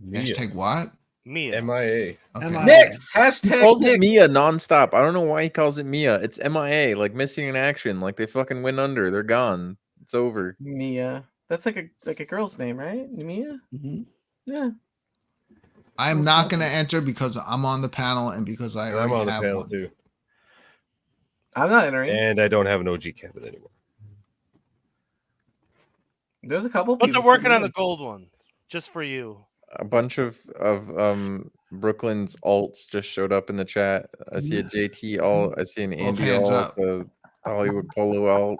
Hashtag what? Mia. MIA. Okay. MIA. Nix He hashtag calls it Nix. Mia nonstop. I don't know why he calls it Mia. It's MIA, like missing in action. Like they fucking went under. They're gone. It's over. Mia. That's like a girl's name, right? Mia. Mhm. Yeah. I am not going to enter because I'm on the panel and because I I'm already on the have panel one. too. I'm not entering. And I don't have an OG cabinet anymore. There's a couple. What's people it working coming on the in. gold one? Just for you. A bunch of Brooklyn's alts just showed up in the chat. I see a JT alt. I see an Both Andy hands alt. up. A Hollywood Polo alt.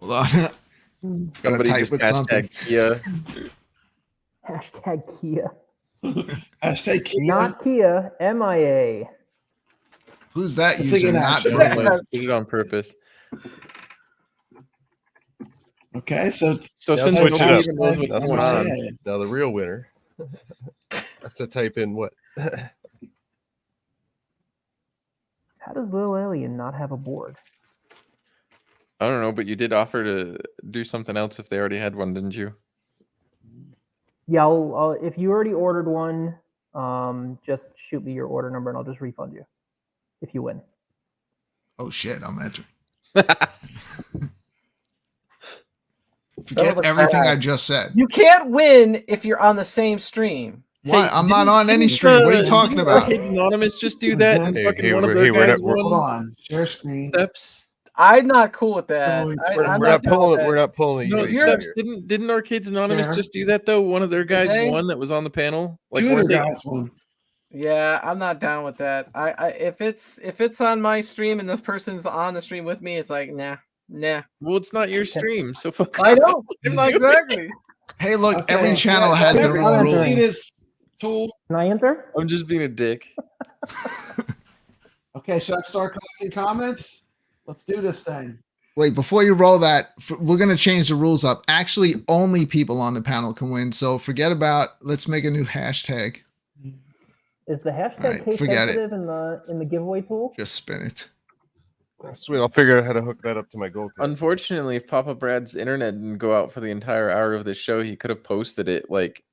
Hold on. Gotta Somebody type just with something. hashtag Kia. Hashtag Kia. Hashtag Kia. Not Kia. MIA. Who's that Let's user? take it Not action. Brooklyn. Did it on purpose. Okay, so So Yeah, since switch it nobody up. even knows what's That's going what on, Now the real winner. That's to type in what? How does Little Alien not have a board? I don't know, but you did offer to do something else if they already had one, didn't you? Yeah, I'll if you already ordered one, just shoot me your order number and I'll just refund you if you win. Oh shit, I'm entering. That Forget was a everything bad- I just said. You can't win if you're on the same stream. What? I'm not didn't- on any didn't, stream. What are you talking didn't about? Arcades Anonymous just do that? And Hey, fucking one of hey, their we're guys not- we're- hold won on. Share screen. steps. I'm not cool with that. Oh, it's- I'm We're not down with pulling. that. We're not pulling. No, you steps here. didn't Arcades Anonymous Yeah. just do that though? One of their guys Did they? won that was on the panel. Like Two of weren't their they- guys won. Yeah, I'm not down with that. I if it's on my stream and this person's on the stream with me, it's like nah. Well, it's not your stream, so fuck. I know. Dude. Exactly. Hey, look, Okay, every channel yeah, has yeah, their yeah, own see rules. this tool. Can I enter? I'm just being a dick. Okay, should I start collecting comments? Let's do this thing. Wait, before you roll that, we're going to change the rules up. Actually, only people on the panel can win. So forget about, let's make a new hashtag. Is the hashtag All right, case forget sensitive in the giveaway tool? Just spin it. Sweet, I'll figure out how to hook that up to my gold. Unfortunately, if Papa Brad's internet didn't go out for the entire hour of the show, he could have posted it like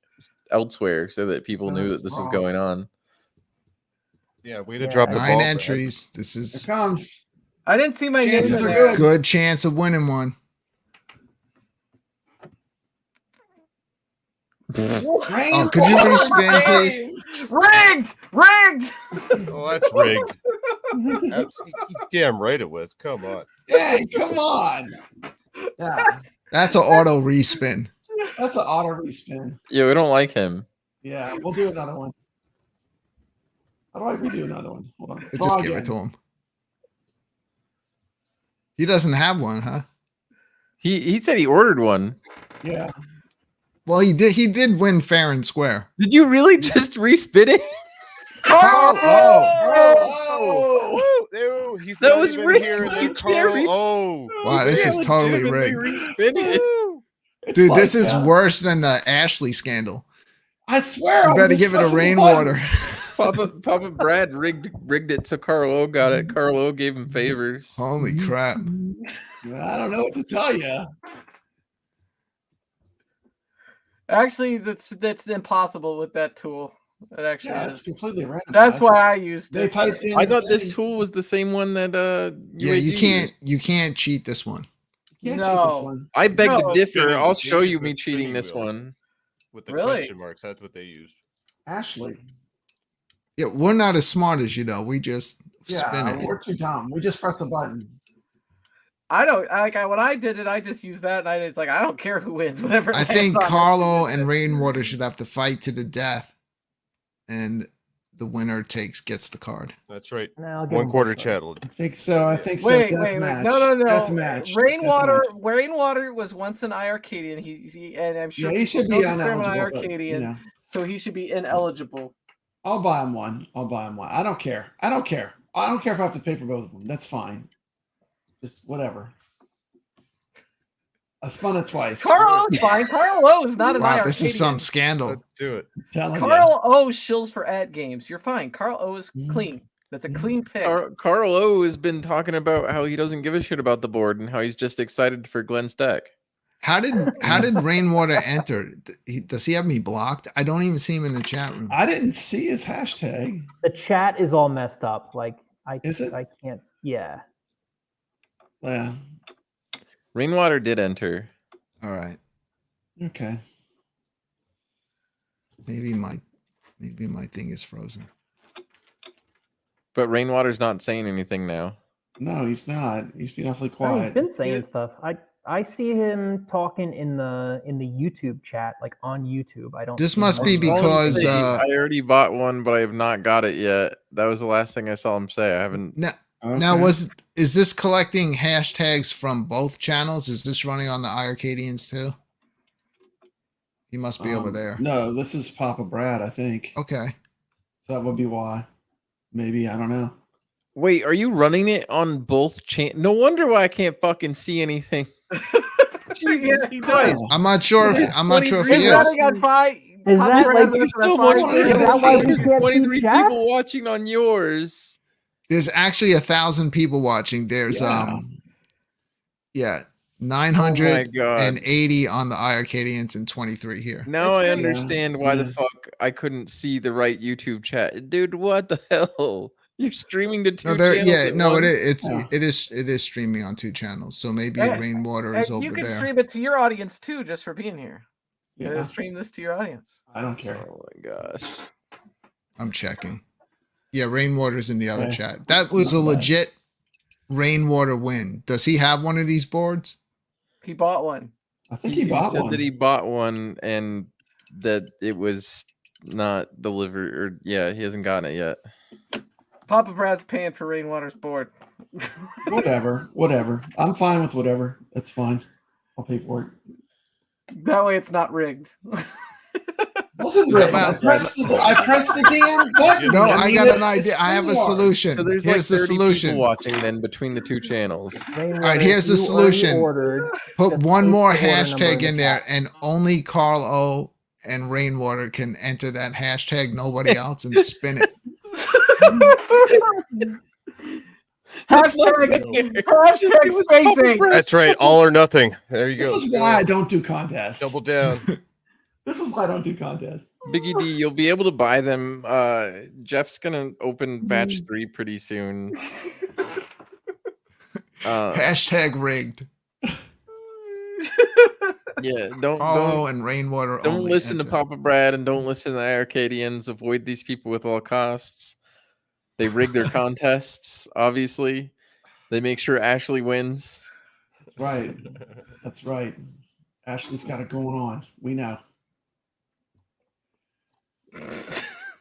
elsewhere so that people knew that this was going on. Yeah, way to drop the ball. 9 Brad. entries. This is Here comes. I didn't see my Chances name are in there. good chance of winning one. Oh, could you respin, please? Rigged! Rigged! Oh, that's rigged. Damn right it was. Come on. Hey, come on. Yeah, That's an auto respin. that's an auto respin. Yeah, we don't like him. Yeah, we'll do another one. How do I redo another one? Hold on. But just give it to him. He doesn't have one, huh? He said he ordered one. Yeah. Well, he did. He did win fair and square. Did you really just respin it? Oh, he's That not was even rigged. here, and then You can't Carl- oh, Wow, this is totally rigged. Respin it. Dude, like this is that. worse than the Ashley scandal. I swear. You I'm better just give it a pressing the rainwater. Papa Brad rigged it so Carlo got it. Carlo gave him favors. Holy crap. button. I don't know what to tell you. Actually, that's impossible with that tool. It actually Yeah, is. it's completely random. That's why I used They it. typed in. I thought the this thing. tool was the same one that Yeah, UAG you can't cheat this one. You can't No. cheat this one. I beg No, to it's differ. spinning I'll the show thing you is me the cheating spinning this wheel. one. With the Really? question marks, that's what they used. Ashley. Yeah, we're not as smart as you, though. We just spin Yeah, it. we're too dumb. We just press the button. I don't like when I did it. I just used that, and it's like I don't care who wins, whatever. I lands think on it. Carlo and Rainwater should have to fight to the death, and the winner gets the card. That's right. Nah, I'll give One him quarter both. chattel. I think so. I think so. Wait, Death wait, match. wait! No, Death no. match. Rainwater, Death match. Rainwater was once an iiRcadian. He and I'm sure Yeah, he should people be know he's from an ineligible. But, iiRcadian, you know, so he should be ineligible. I'll buy him one. I'll buy him one. I don't care. I don't care. I don't care if I have to pay for both of them. That's fine. Just whatever. I spun it twice. Carl is fine. Carl O is not an Wow, iiRcadian. this is some scandal. Let's do it. I'm telling Carl O shills for ad games. You're fine. Carl O is Mm. clean. That's a clean pick. Carl O has been talking about how he doesn't give a shit about the board and how he's just excited for Glenn's deck. How did Rainwater enter? Does he have me blocked? I don't even see him in the chat room. I didn't see his hashtag. The chat is all messed up. Like Is it? I can't. Yeah. Yeah. Rainwater did enter. All right. Okay. Maybe my thing is frozen. But Rainwater's not saying anything now. No, he's not. He's been awfully Oh, he's quiet. been saying stuff. I see him talking in the YouTube chat, like on YouTube. I don't. This see must him be on- because I already bought one, but I have not got it yet. That was the last thing I saw him say. I haven't. now is this collecting hashtags from both channels? Is this running on the iiRcadians too? He must be over there. No, this is Papa Brad, I think. Okay. That would be why. Maybe, I don't know. Wait, are you running it on both channels? No wonder why I can't fucking see anything. Jesus Christ! I'm not sure if he He's is. running on five. Is Papa that Brad like- running There's on so five much. channels. Is that why we There's can't see 23 chat? people watching on yours. There's actually 1,000 people watching. There's Yeah. 980 on the iiRcadians and 23 here. Now It's I good. understand why the Yeah. fuck I couldn't see the right YouTube chat, dude. What the hell? You're streaming to two No, there. channels. Yeah, at no, once? it is streaming on 2 channels. So maybe Yeah. Rainwater is And over you can there. stream it to your audience too, just for being here. Yeah. Stream this to your audience. I don't care. Oh my gosh. I'm checking. Yeah, Rainwater's in the other Okay. chat. That was a Not bad. legit Rainwater win. Does he have one of these boards? He bought one. I think he bought said one. that he bought one and that it was not delivered. Or yeah, he hasn't gotten it yet. Papa Brad's paying for Rainwater's board. Whatever. I'm fine with whatever. That's fine. I'll pay for it. That way it's not rigged. Wasn't rigged. I pressed the damn button. No, I got an idea. I have a solution. So there's Here's like the 30 solution. people watching then between the two channels. All right, here's the solution. Put one more hashtag in there, and only Carl O and Rainwater can enter that hashtag. Nobody else, and spin it. Hashtag spacing. That's right. All or nothing. There you go. This is why I don't do contests. Double down. This is why I don't do contests. Biggie D, you'll be able to buy them. Jeff's gonna open batch 3 pretty soon. Hashtag rigged. Yeah, Carlo and Rainwater. Don't only listen enter. to Papa Brad and don't listen to the Arcadians. Avoid these people with all costs. They rig their contests, obviously. They make sure Ashley wins. That's right. That's right. Ashley's got it going on. We know.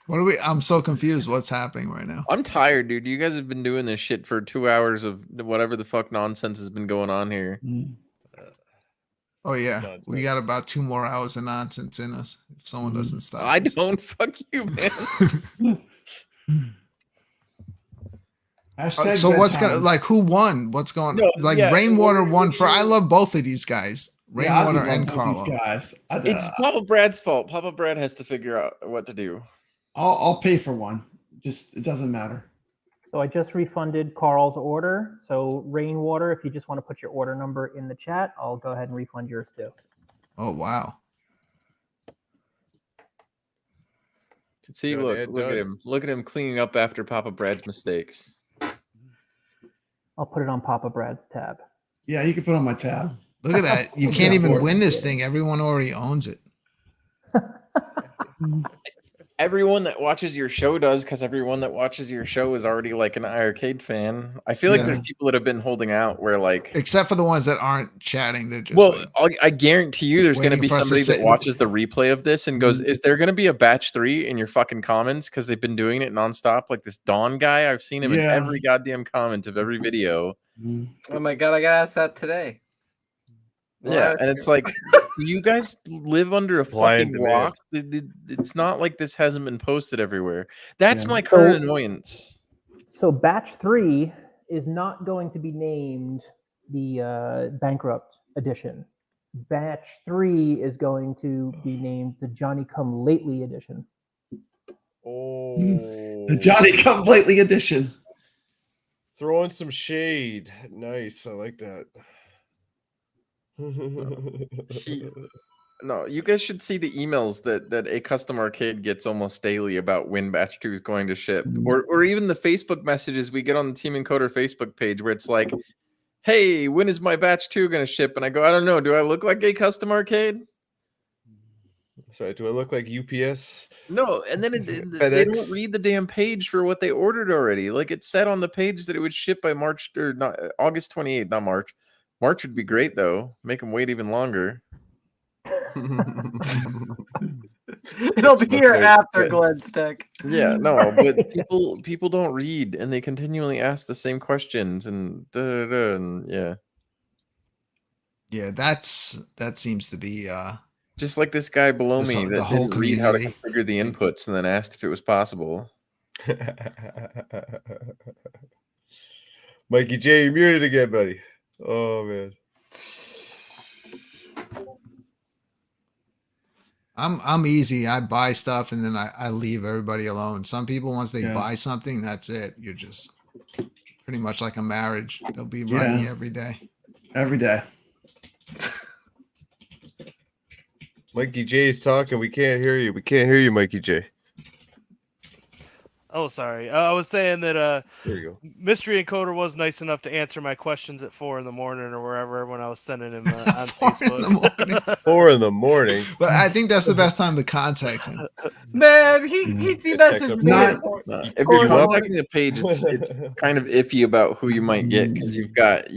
What are we? I'm so confused. What's happening right now? I'm tired, dude. You guys have been doing this shit for 2 hours of whatever the fuck nonsense has been going on here. Oh yeah, we got about 2 more hours of nonsense in us. If someone doesn't stop, I don't. Fuck you, man. So what's gonna like? Who won? What's going? No, like yeah, Rainwater won for. I love both of these guys, Yeah, Rainwater I do and love both Carlo. these guys. It's Papa Brad's fault. Papa Brad has to figure out what to do. I'll pay for one. Just it doesn't matter. So I just refunded Carl's order. So Rainwater, if you just want to put your order number in the chat, I'll go ahead and refund yours too. Oh wow! See, look at him. Look at him cleaning up after Papa Brad's mistakes. I'll put it on Papa Brad's tab. Yeah, you can put it on my tab. Look at that! You can't even win this thing. Everyone already owns it. Everyone that watches your show does, because everyone that watches your show is already like an iiRcade fan. I feel like there's people that have been holding out where like, except for the ones that aren't chatting, they're just I guarantee you there's going to be somebody that watches the replay of this and goes, is there going to be a batch 3 in your fucking comments? Because they've been doing it nonstop. Like this Dawn guy, I've seen him in every goddamn comment of every video. Oh my god, I got asked that today. Yeah, and it's like, you guys live under a fucking rock. It's not like this hasn't been posted everywhere. That's my current annoyance. So batch 3 is not going to be named the Bankrupt Edition. Batch 3 is going to be named the Johnny Come Lately Edition. Oh, the Johnny Come Lately Edition. Throwing some shade. Nice. I like that. No, you guys should see the emails that acustomarcade gets almost daily about when batch 2 is going to ship, or even the Facebook messages we get on the Team Encoder Facebook page where it's like, hey, when is my batch 2 going to ship? And I go, I don't know, do I look like acustomarcade? That's right. Do I look like UPS? No, and then they don't read the damn page for what they ordered already. Like it said on the page that it would ship by March or not August 28th, not March. March would be great though. Make them wait even longer. It'll be here after Glenn's tech. Yeah, no, but people don't read and they continually ask the same questions and yeah. Yeah, that seems to be just like this guy below me that didn't read how to configure the inputs and then asked if it was possible. Mikey J, you're muted again, buddy. Oh man. I'm easy. I buy stuff and then I leave everybody alone. Some people, once they buy something, that's it. You're just pretty much like a marriage. They'll be running you every day. Every day. Mikey J is talking. We can't hear you. We can't hear you, Mikey J. Oh, sorry. I was saying that there you go. Mystery Encoder was nice enough to answer my questions at 4 in the morning or wherever when I was sending him on Facebook. 4 in the morning. But I think that's the best time to contact him. Man, he messaged me. If you're contacting the page, it's kind of iffy about who you might get because you've got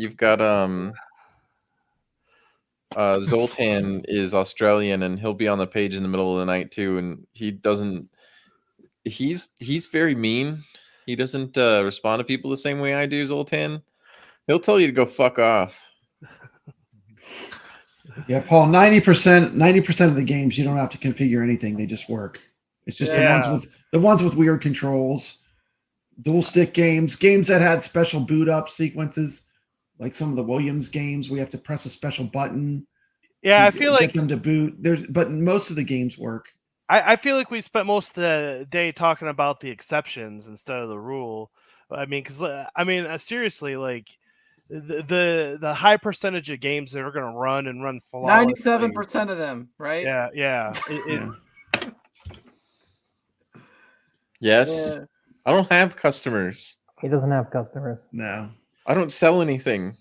Zoltan is Australian and he'll be on the page in the middle of the night too, and he doesn't. He's very mean. He doesn't respond to people the same way I do, Zoltan. He'll tell you to go fuck off. Yeah, Paul. 90% of the games you don't have to configure anything; they just work. It's just the ones with weird controls, dual stick games that had special boot up sequences, like some of the Williams games. We have to press a special button. Yeah, I feel like get them to boot. But most of the games work. I feel like we spent most of the day talking about the exceptions instead of the rule. I mean, because seriously, like the high percentage of games that are going to run flawlessly. 97% of them, right? Yeah. Yes. Yeah. I don't have customers. He doesn't have customers. No. I don't sell anything.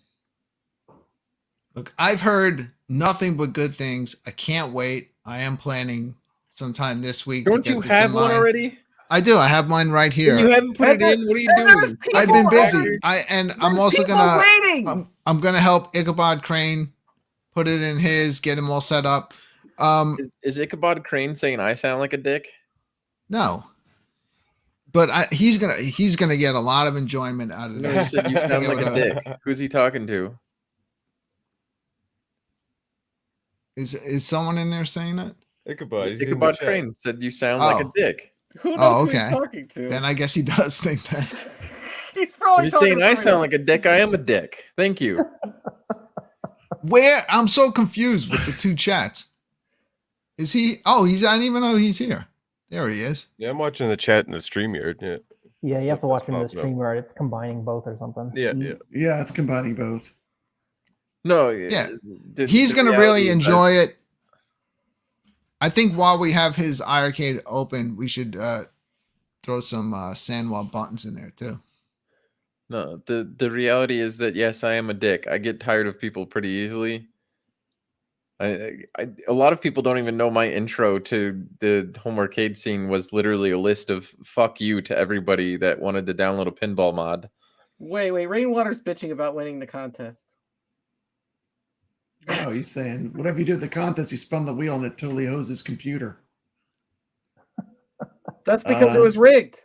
Look, I've heard nothing but good things. I can't wait. I am planning sometime this week. Don't you have one already? I do. I have mine right here. You haven't put it in. What are you doing? I've been busy. I'm also gonna. I'm gonna help Ichabod Crane put it in his, get him all set up. Is Ichabod Crane saying I sound like a dick? No. But he's gonna get a lot of enjoyment out of this. No, you sound like a dick. Who's he talking to? Is someone in there saying that? Ichabod Crane said you sound like a dick. Who knows who he's talking to? Then I guess he does think that. He's probably saying I sound like a dick. I am a dick. Thank you. Where? I'm so confused with the two chats. Is he? Oh, I don't even know he's here. There he is. Yeah, I'm watching the chat in the StreamYard. Yeah. Yeah, you have to watch him in the StreamYard. It's combining both or something. Yeah. Yeah, it's combining both. No. Yeah. He's going to really enjoy it. I think while we have his iiRcade open, we should throw some Sandwell buttons in there too. No, the reality is that yes, I am a dick. I get tired of people pretty easily. A lot of people don't even know my intro to the home arcade scene was literally a list of fuck you to everybody that wanted to download a pinball mod. Wait, Rainwater's bitching about winning the contest. Oh, he's saying whatever you do at the contest, you spun the wheel and it totally hosed his computer. That's because it was rigged.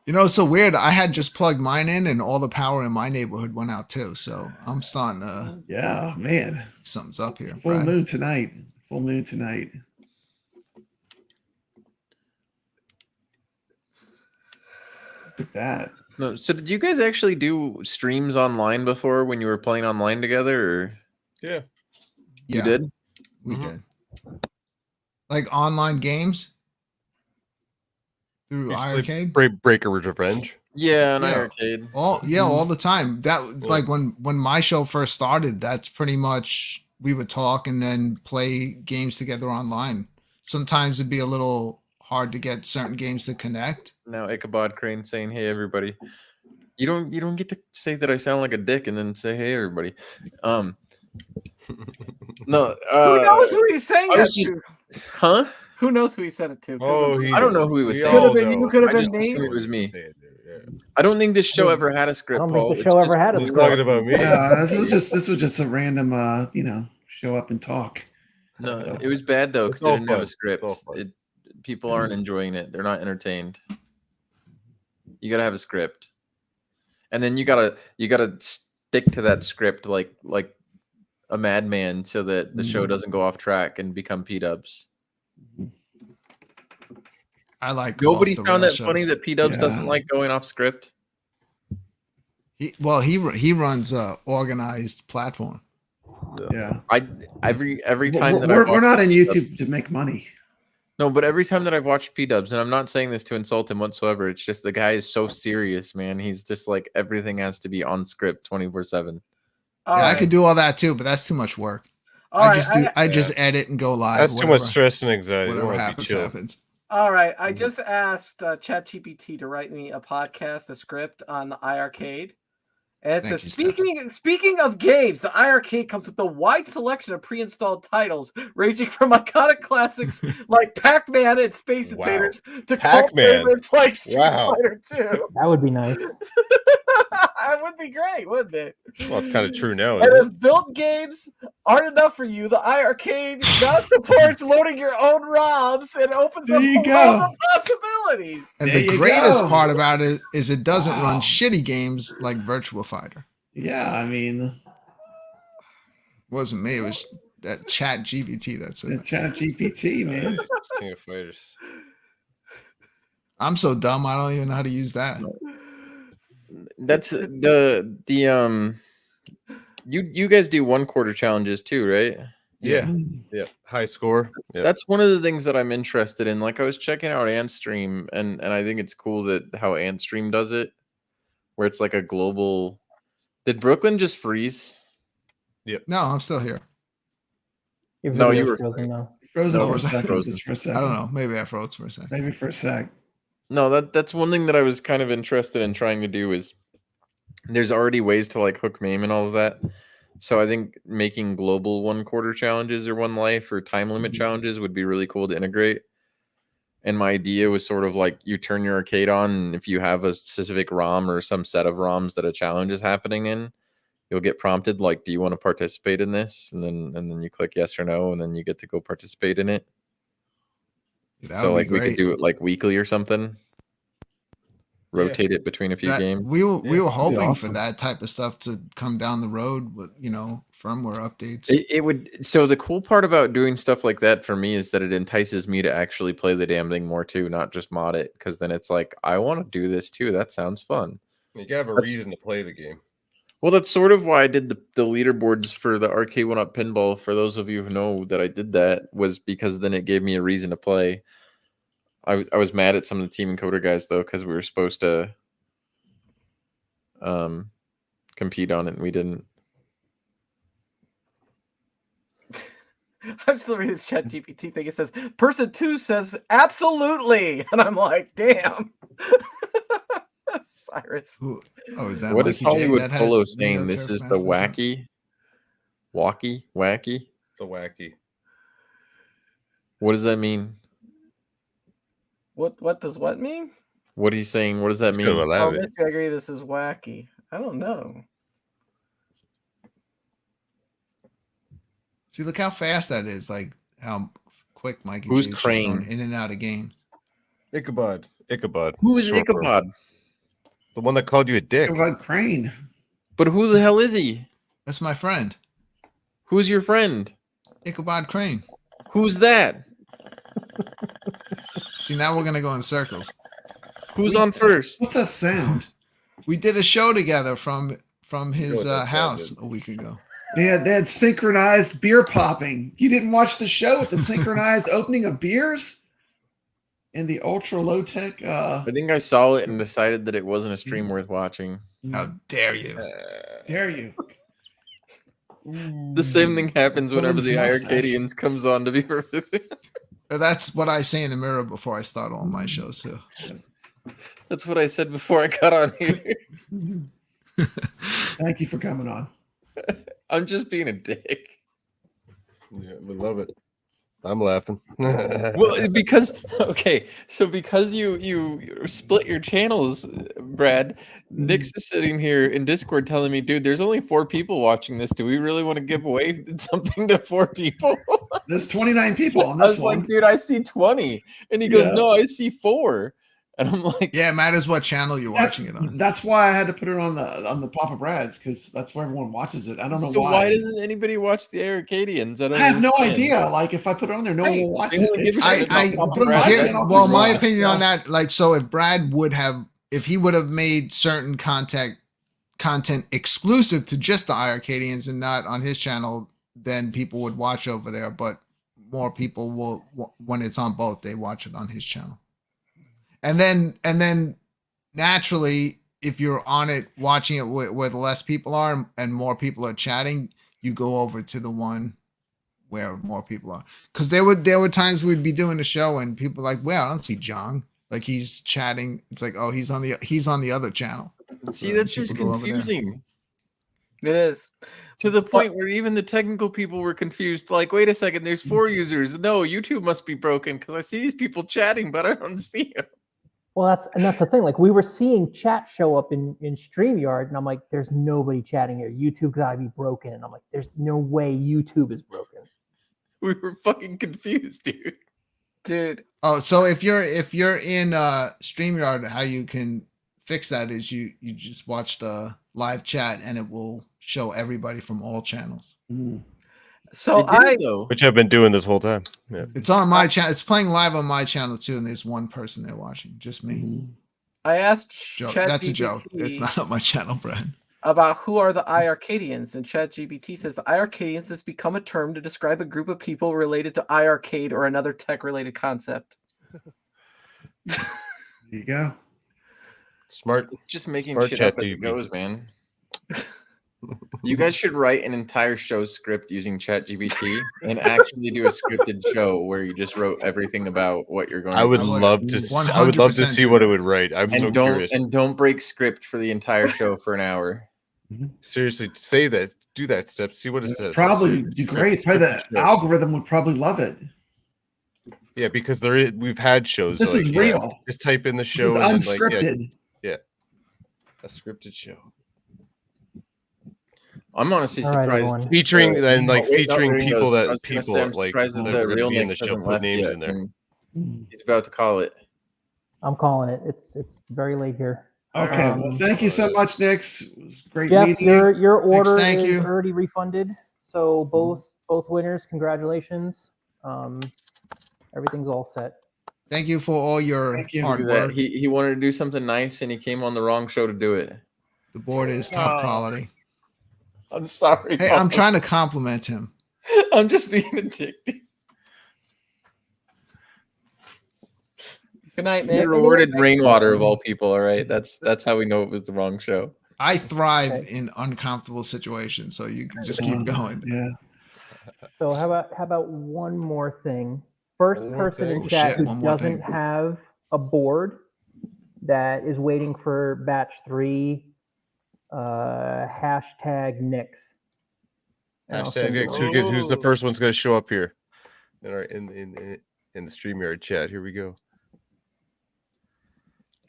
You know, it's so weird. I had just plugged mine in, and all the power in my neighborhood went out too. So I'm starting to. Yeah, man, something's up here. Full moon tonight. Full moon tonight. Look at that. No, so did you guys actually do streams online before when you were playing online together? Or? Yeah. You did? We did. Like online games? Through iiRcade? Breaker's Revenge. Yeah, iiRcade. All the time. That like when my show first started, that's pretty much we would talk and then play games together online. Sometimes it'd be a little hard to get certain games to connect. Now Ichabod Crane saying, "Hey everybody." You don't get to say that I sound like a dick and then say, "Hey everybody." No. Who knows who he's saying that to? Huh? Who knows who he said it to? I don't know who he was saying. You could have been named. It was me. I don't think this show ever had a script. I don't think the show ever had a script. Talking about me. Yeah, this was just a random, show up and talk. No, it was bad though because it didn't have a script. People aren't enjoying it. They're not entertained. You gotta have a script, and then you gotta stick to that script like a madman, so that the show doesn't go off track and become P-dubs. I like. Nobody found that funny that P-dubs doesn't like going off script. He runs a organized platform. Yeah. Every time that we're not on YouTube to make money. No, but every time that I've watched P-dubs, and I'm not saying this to insult him whatsoever, it's just the guy is so serious, man. He's just like everything has to be on script 24/7. I could do all that too, but that's too much work. I just edit and go live. That's too much stress and anxiety. Whatever happens. All right, I just asked ChatGPT to write me a podcast, a script on the iiRcade. And it says, speaking of games, the iiRcade comes with a wide selection of pre-installed titles, ranging from iconic classics like Pac-Man and Space Invaders to cult favorites like Street Fighter 2. That would be nice. That would be great, wouldn't it? Well, it's kind of true now. And if built games aren't enough for you, the iiRcade now supports loading your own ROMs and opens up a lot of possibilities. And the greatest part about it is it doesn't run shitty games like Virtua Fighter. Yeah, I mean, Wasn't me. It was that Chat GPT. That's The it. Chat GPT, man. King of Fighters. I'm so dumb. I don't even know how to use that. That's you guys do 1 quarter challenges too, right? Yeah. Yeah. High score. Yeah. That's one of the things that I'm interested in. Like I was checking out Antstream, and I think it's cool that how Antstream does it, where it's like a global. Did Brooklyn just freeze? Yep. No, I'm still here. No, you were frozen now. Frozen No, for a it's second. frozen. Just for a I second. don't know. Maybe I froze for a second. Maybe for a sec. No, that's one thing that I was kind of interested in trying to do is there's already ways to like hook MAME and all of that. So I think making global 1 quarter challenges or 1 life or time limit challenges would be really cool to integrate. And my idea was sort of like you turn your arcade on, and if you have a specific ROM or some set of ROMs that a challenge is happening in, you'll get prompted like, do you want to participate in this? And then you click yes or no, and then you get to go participate in it. That So would like be we great. could do it like weekly or something. Rotate it between a few games. We were hoping for awesome. that type of stuff to come down the road with firmware updates. It would. So the cool part about doing stuff like that for me is that it entices me to actually play the damn thing more too, not just mod it. Because then it's like I want to do this too. That sounds fun. You gotta have a That's- reason to play the game. Well, that's sort of why I did the leaderboards for the Arcade 1-Up Pinball. For those of you who know that I did that, was because then it gave me a reason to play. I was mad at some of the Team Encoder guys though, because we were supposed to compete on it and we didn't. I'm still reading this Chat GPT thing. It says person 2 says absolutely, and I'm like, damn. Cyrus. Oh, is that What is Mikey J Hollywood that has Polo Neo saying? This Turf is the Masters on? wacky. The wacky. What does that mean? What does what mean? What he's saying? What does that It's mean? gonna allow Oh, it. Mr. Gregory, this is wacky. I don't know. See, look how fast that is. Like how quick Mikey Who's J is just Crane? going in and out of games. Ichabod. Who is Short form. Ichabod? The one that called you a dick. Ichabod Crane. But who the hell is he? That's my friend, Who's your friend? Ichabod Crane. Who's that? See, now we're gonna go in circles. Who's on first? What's that sound? We did a show together from his what that house sounded. a week ago. They had synchronized beer popping. You didn't watch the show with the synchronized opening of beers in the ultra low tech. I think I saw it and decided that it wasn't a stream worth watching. How dare you? Dare you? The same thing happens whenever the Woman's mustache. iiRcadians comes on, to be perfectly. That's what I say in the mirror before I start all my shows too. That's what I said before I got on here. Thank you for coming on. I'm just being a dick. Yeah, we love it. I'm laughing. Well, because because you split your channels, Brad. Nick's is sitting here in Discord telling me, dude, there's only 4 people watching this. Do we really want to give away something to 4 people? There's 29 people on I this was one. like, dude, I see 20, and he goes, Yeah. no, I see 4, and I'm like, Yeah, it matters what channel you're watching it on. That's why I had to put it on the Papa Brad's, because that's where everyone watches it. I don't know so why. why doesn't anybody watch the iiRcadians? I have no understand. idea. Like if I put it on there, no one will watch they it. only give a It's- shit I about Put it on my here, channel, well, please my watch. opinion on Yeah. that, like, so if Brad would have, if he would have made certain content exclusive to just the iiRcadians and not on his channel, then people would watch over there. But more people will, when it's on both, they watch it on his channel. And then naturally, if you're on it watching it where the less people are and more people are chatting, you go over to the one where more people are. Because there were times we'd be doing the show and people were like, well, I don't see John. Like he's chatting. It's like, oh, he's on the other channel. See, So that's people just go over there. confusing. It is. To the point where even the technical people were confused. Like, wait a second, there's 4 users. No, YouTube must be broken because I see these people chatting, but I don't see them. Well, that's the thing. Like we were seeing chat show up in StreamYard, and I'm like, there's nobody chatting here. YouTube gotta be broken. And I'm like, there's no way YouTube is broken. We were fucking confused, dude. Oh, so if you're in StreamYard, how you can fix that is you just watch the live chat and it will show everybody from all channels. So which I've been doing this whole time. Yeah. It's on my channel. It's playing live on my channel too, and there's one person there watching, just me. I asked That's a ChatGPT joke. It's not on my channel, Brad. about who are the iiRcadians, and ChatGPT says the iiRcadians has become a term to describe a group of people related to iiRcade or another tech-related concept. There you go. Smart. Just making smart shit up as ChatGPT. it goes, man. You guys should write an entire show script using ChatGPT and actually do a scripted show where you just wrote everything about what you're going I to would do. love to. I would love to 100% see what it would write. I'm so curious. And don't break script for the entire show for an hour. Seriously, say that. Do that step. See what it says. Probably do great. Probably the algorithm would probably love it. Yeah, because we've had shows. This is real. Just type in the This show is and unscripted. yeah, a scripted show. I'm honestly All right, surprised. everyone. Featuring and like Wait, not featuring Ringo's. people I that was gonna people say, I'm like surprised that that the are going real to be in the Nick's show. hasn't Put left names yet, in there. and he's about to call it. I'm calling it. It's very late here. Okay. Well, thank you so much, Nix. It was great Jeff, meeting you. your order thank is you. already refunded. So both winners, congratulations. Everything's all set. Thank you for all your Thank you. hard Look at that. work. He wanted to do something nice and he came on the wrong show to do it. The board is top quality. I'm sorry. Hey, I'm trying to compliment him. I'm just being a dick. Good night, He Nick. rewarded rainwater of all people. All right, that's how we know it was the wrong show. I thrive in uncomfortable situations, so you can just keep going. Yeah. So how about one more thing? First One more person thing. in chat shit, who one more doesn't thing. have a board that is waiting for batch 3, hashtag Nix. And I'll send Hashtag you X. one. Who's the first one's going to show up here in our in the StreamYard chat? Here we go.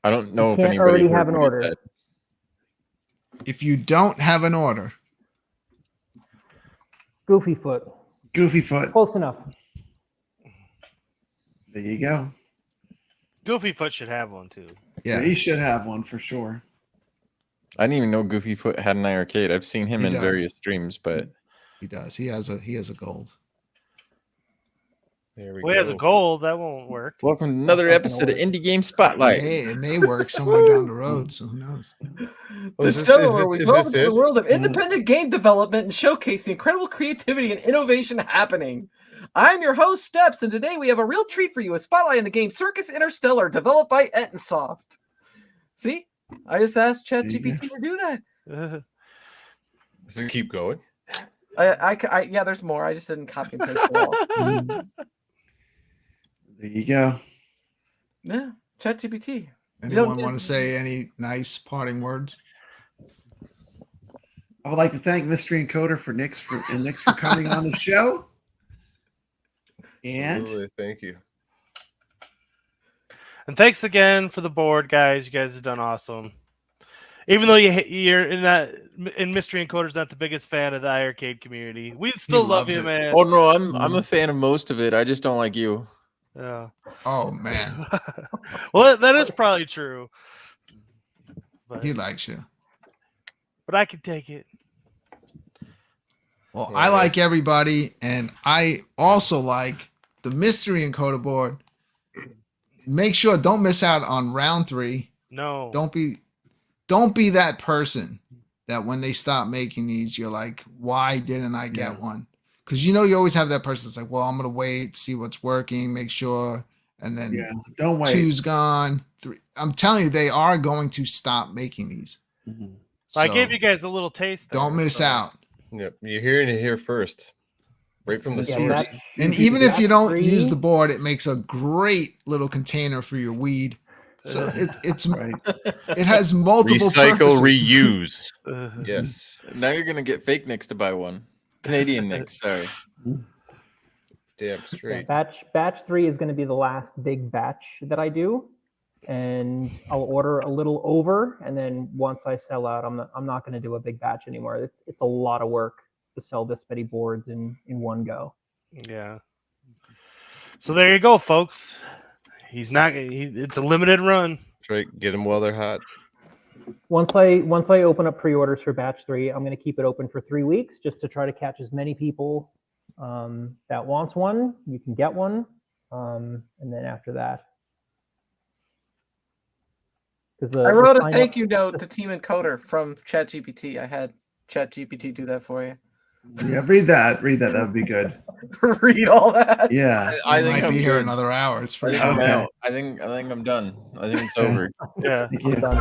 I don't know if can't anybody already heard have an what he order. said. If you don't have an order, Goofy foot. Goofy foot. Close enough. There you go. Goofy Foot should have one too. yeah, He should have one for sure. I didn't even know Goofy Foot had an iiRcade. I've seen him He in does. various streams, but he does. He has a gold. There we Well, he go. has a gold. That won't work. welcome to another episode of Indie Game Spotlight. Hey, it may work somewhere down the road, so who knows? The is this- show is where this- we is delve this into it? the world of independent game development and showcase the incredible creativity and innovation happening. I'm your host, Steps, and today we have a real treat for you, a spotlight on the game Circus Interstellar, developed by Ettensoft. See? I just asked ChatGPT to do that. Does it keep going? Yeah, there's more. I just didn't copy and paste it all. There you go. Yeah, ChatGPT. Anyone want to say any nice parting words? I would like to thank Mystery Encoder for Nix for coming on the show. And Absolutely. Thank you. And thanks again for the board, guys. You guys have done awesome. Even though you're in Mystery Encoder's not the biggest fan of the iiRcade community, we still love you, loves it. man. Oh no, I'm a fan of most of it. I just don't like you. Yeah. Oh man, Well, that is probably true. But, he likes you. but I can take it. Well, I like everybody, and I also like the Mystery Encoder board. Make sure don't miss out on round 3. No. Don't be that person that when they stop making these, you're like, why didn't I get one? Because you always have that person that's like, well, I'm gonna wait, see what's working, make sure, and then don't wait. 2's gone. 3. I'm telling you, they are going to stop making these. Mm-hmm. So I gave you guys a little taste. Don't miss out. Yep, you're hearing it here first, right from the source. And even if you don't 3. use the board, it makes a great little container for your weed. So it has multiple Recycle, purposes. reuse. Yes. Now you're gonna get fake Nicks to buy one. Canadian Nicks, sorry. Damn straight. Batch 3 is going to be the last big batch that I do, and I'll order a little over, and then once I sell out, I'm not going to do a big batch anymore. It's a lot of work to sell this many boards in one go. Yeah. So there you go, folks. It's a limited run. That's right. Get them while they're hot. Once I open up pre-orders for batch 3, I'm going to keep it open for 3 weeks just to try to catch as many people that wants one, you can get one. And then after that, I wrote a thank you note to Team Encoder from ChatGPT. I had ChatGPT do that for you. Yeah, read that. That would be good. Read all that. Yeah, I think might be here another hour. It's pretty. I'm out. I think I'm done. I think it's over. Yeah, I'm done.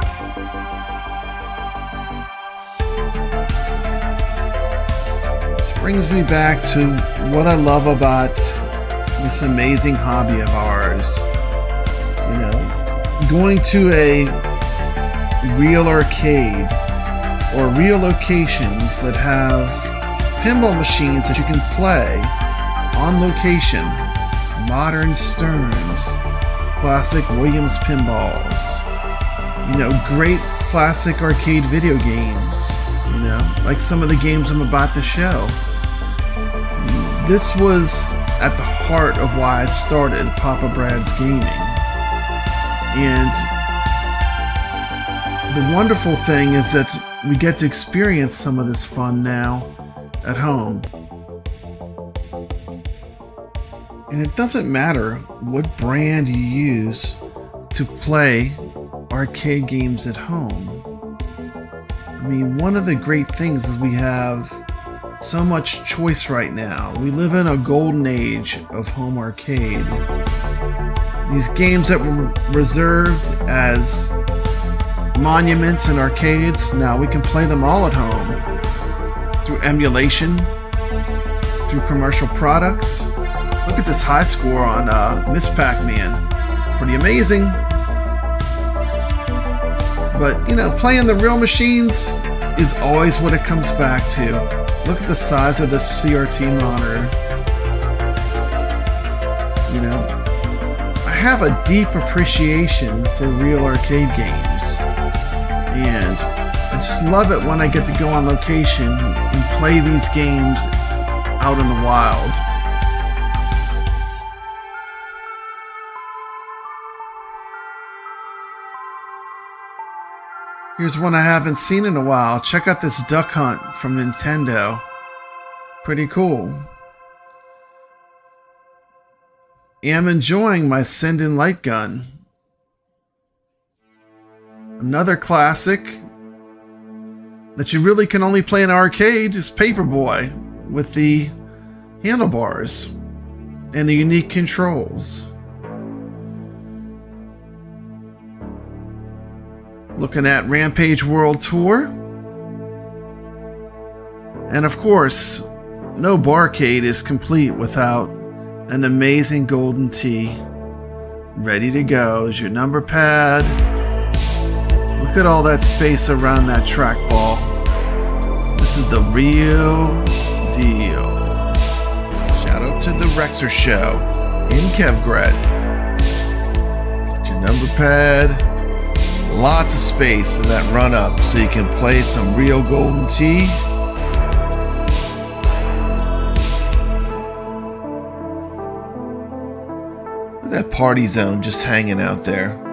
This brings me back to what I love about this amazing hobby of ours. You know, going to a real arcade or real locations that have pinball machines that you can play on location. Modern Stearns, classic Williams pinballs, you know, great classic arcade video games, you know, like some of the games I'm about to show. This was at the heart of why I started Papa Brad's Gaming. And the wonderful thing is that we get to experience some of this fun now at home. And it doesn't matter what brand you use to play arcade games at home. I mean, one of the great things is we have so much choice right now. We live in a golden age of home arcade. These games that were reserved as monuments in arcades, now we can play them all at home. Through emulation, through commercial products. Look at this high score on Miss Pac-Man. Pretty amazing. But, you know, playing the real machines is always what it comes back to. Look at the size of this CRT monitor. You know, I have a deep appreciation for real arcade games. And I just love it when I get to go on location and play these games out in the wild. Here's one I haven't seen in a while. Check out this Duck Hunt from Nintendo. Pretty cool. I'm enjoying my Send-In light gun. Another classic that you really can only play in an arcade is Paperboy with the handlebars and the unique controls. Looking at Rampage World Tour. And of course, no barcade is complete without an amazing golden tee. Ready to go is your number pad. Look at all that space around that trackball. This is the real deal. Shout out to the Rexer Show in Kevgret. Your number pad. Lots of space in that run up so you can play some real golden tee. Look at that party zone just hanging out there.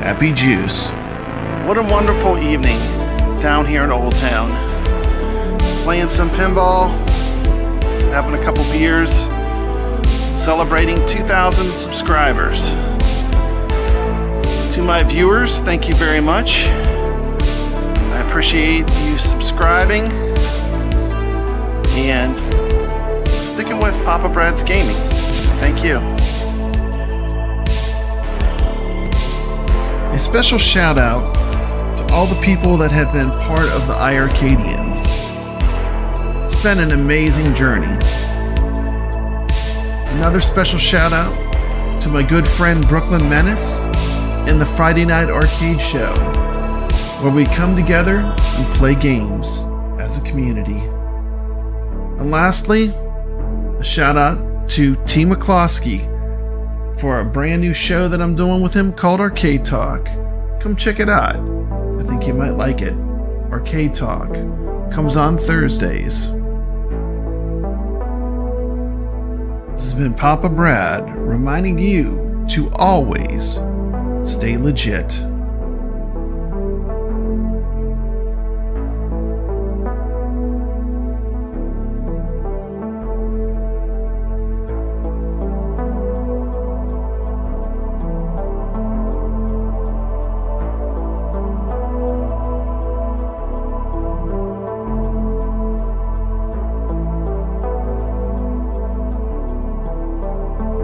Happy juice. What a wonderful evening down here in Old Town. Playing some pinball, having a couple beers, celebrating 2,000 subscribers. To my viewers, thank you very much. I appreciate you subscribing and sticking with Papa Brad's Gaming. Thank you. A special shout out to all the people that have been part of the iiRcadians. It's been an amazing journey. Another special shout out to my good friend Brooklyn Menace and the Friday Night Arcade Show, where we come together and play games as a community. And lastly, a shout out to T. McCloskey for a brand new show that I'm doing with him called Arcade Talk. Come check it out. I think you might like it. Arcade Talk comes on Thursdays. This has been Papa Brad reminding you to always stay legit.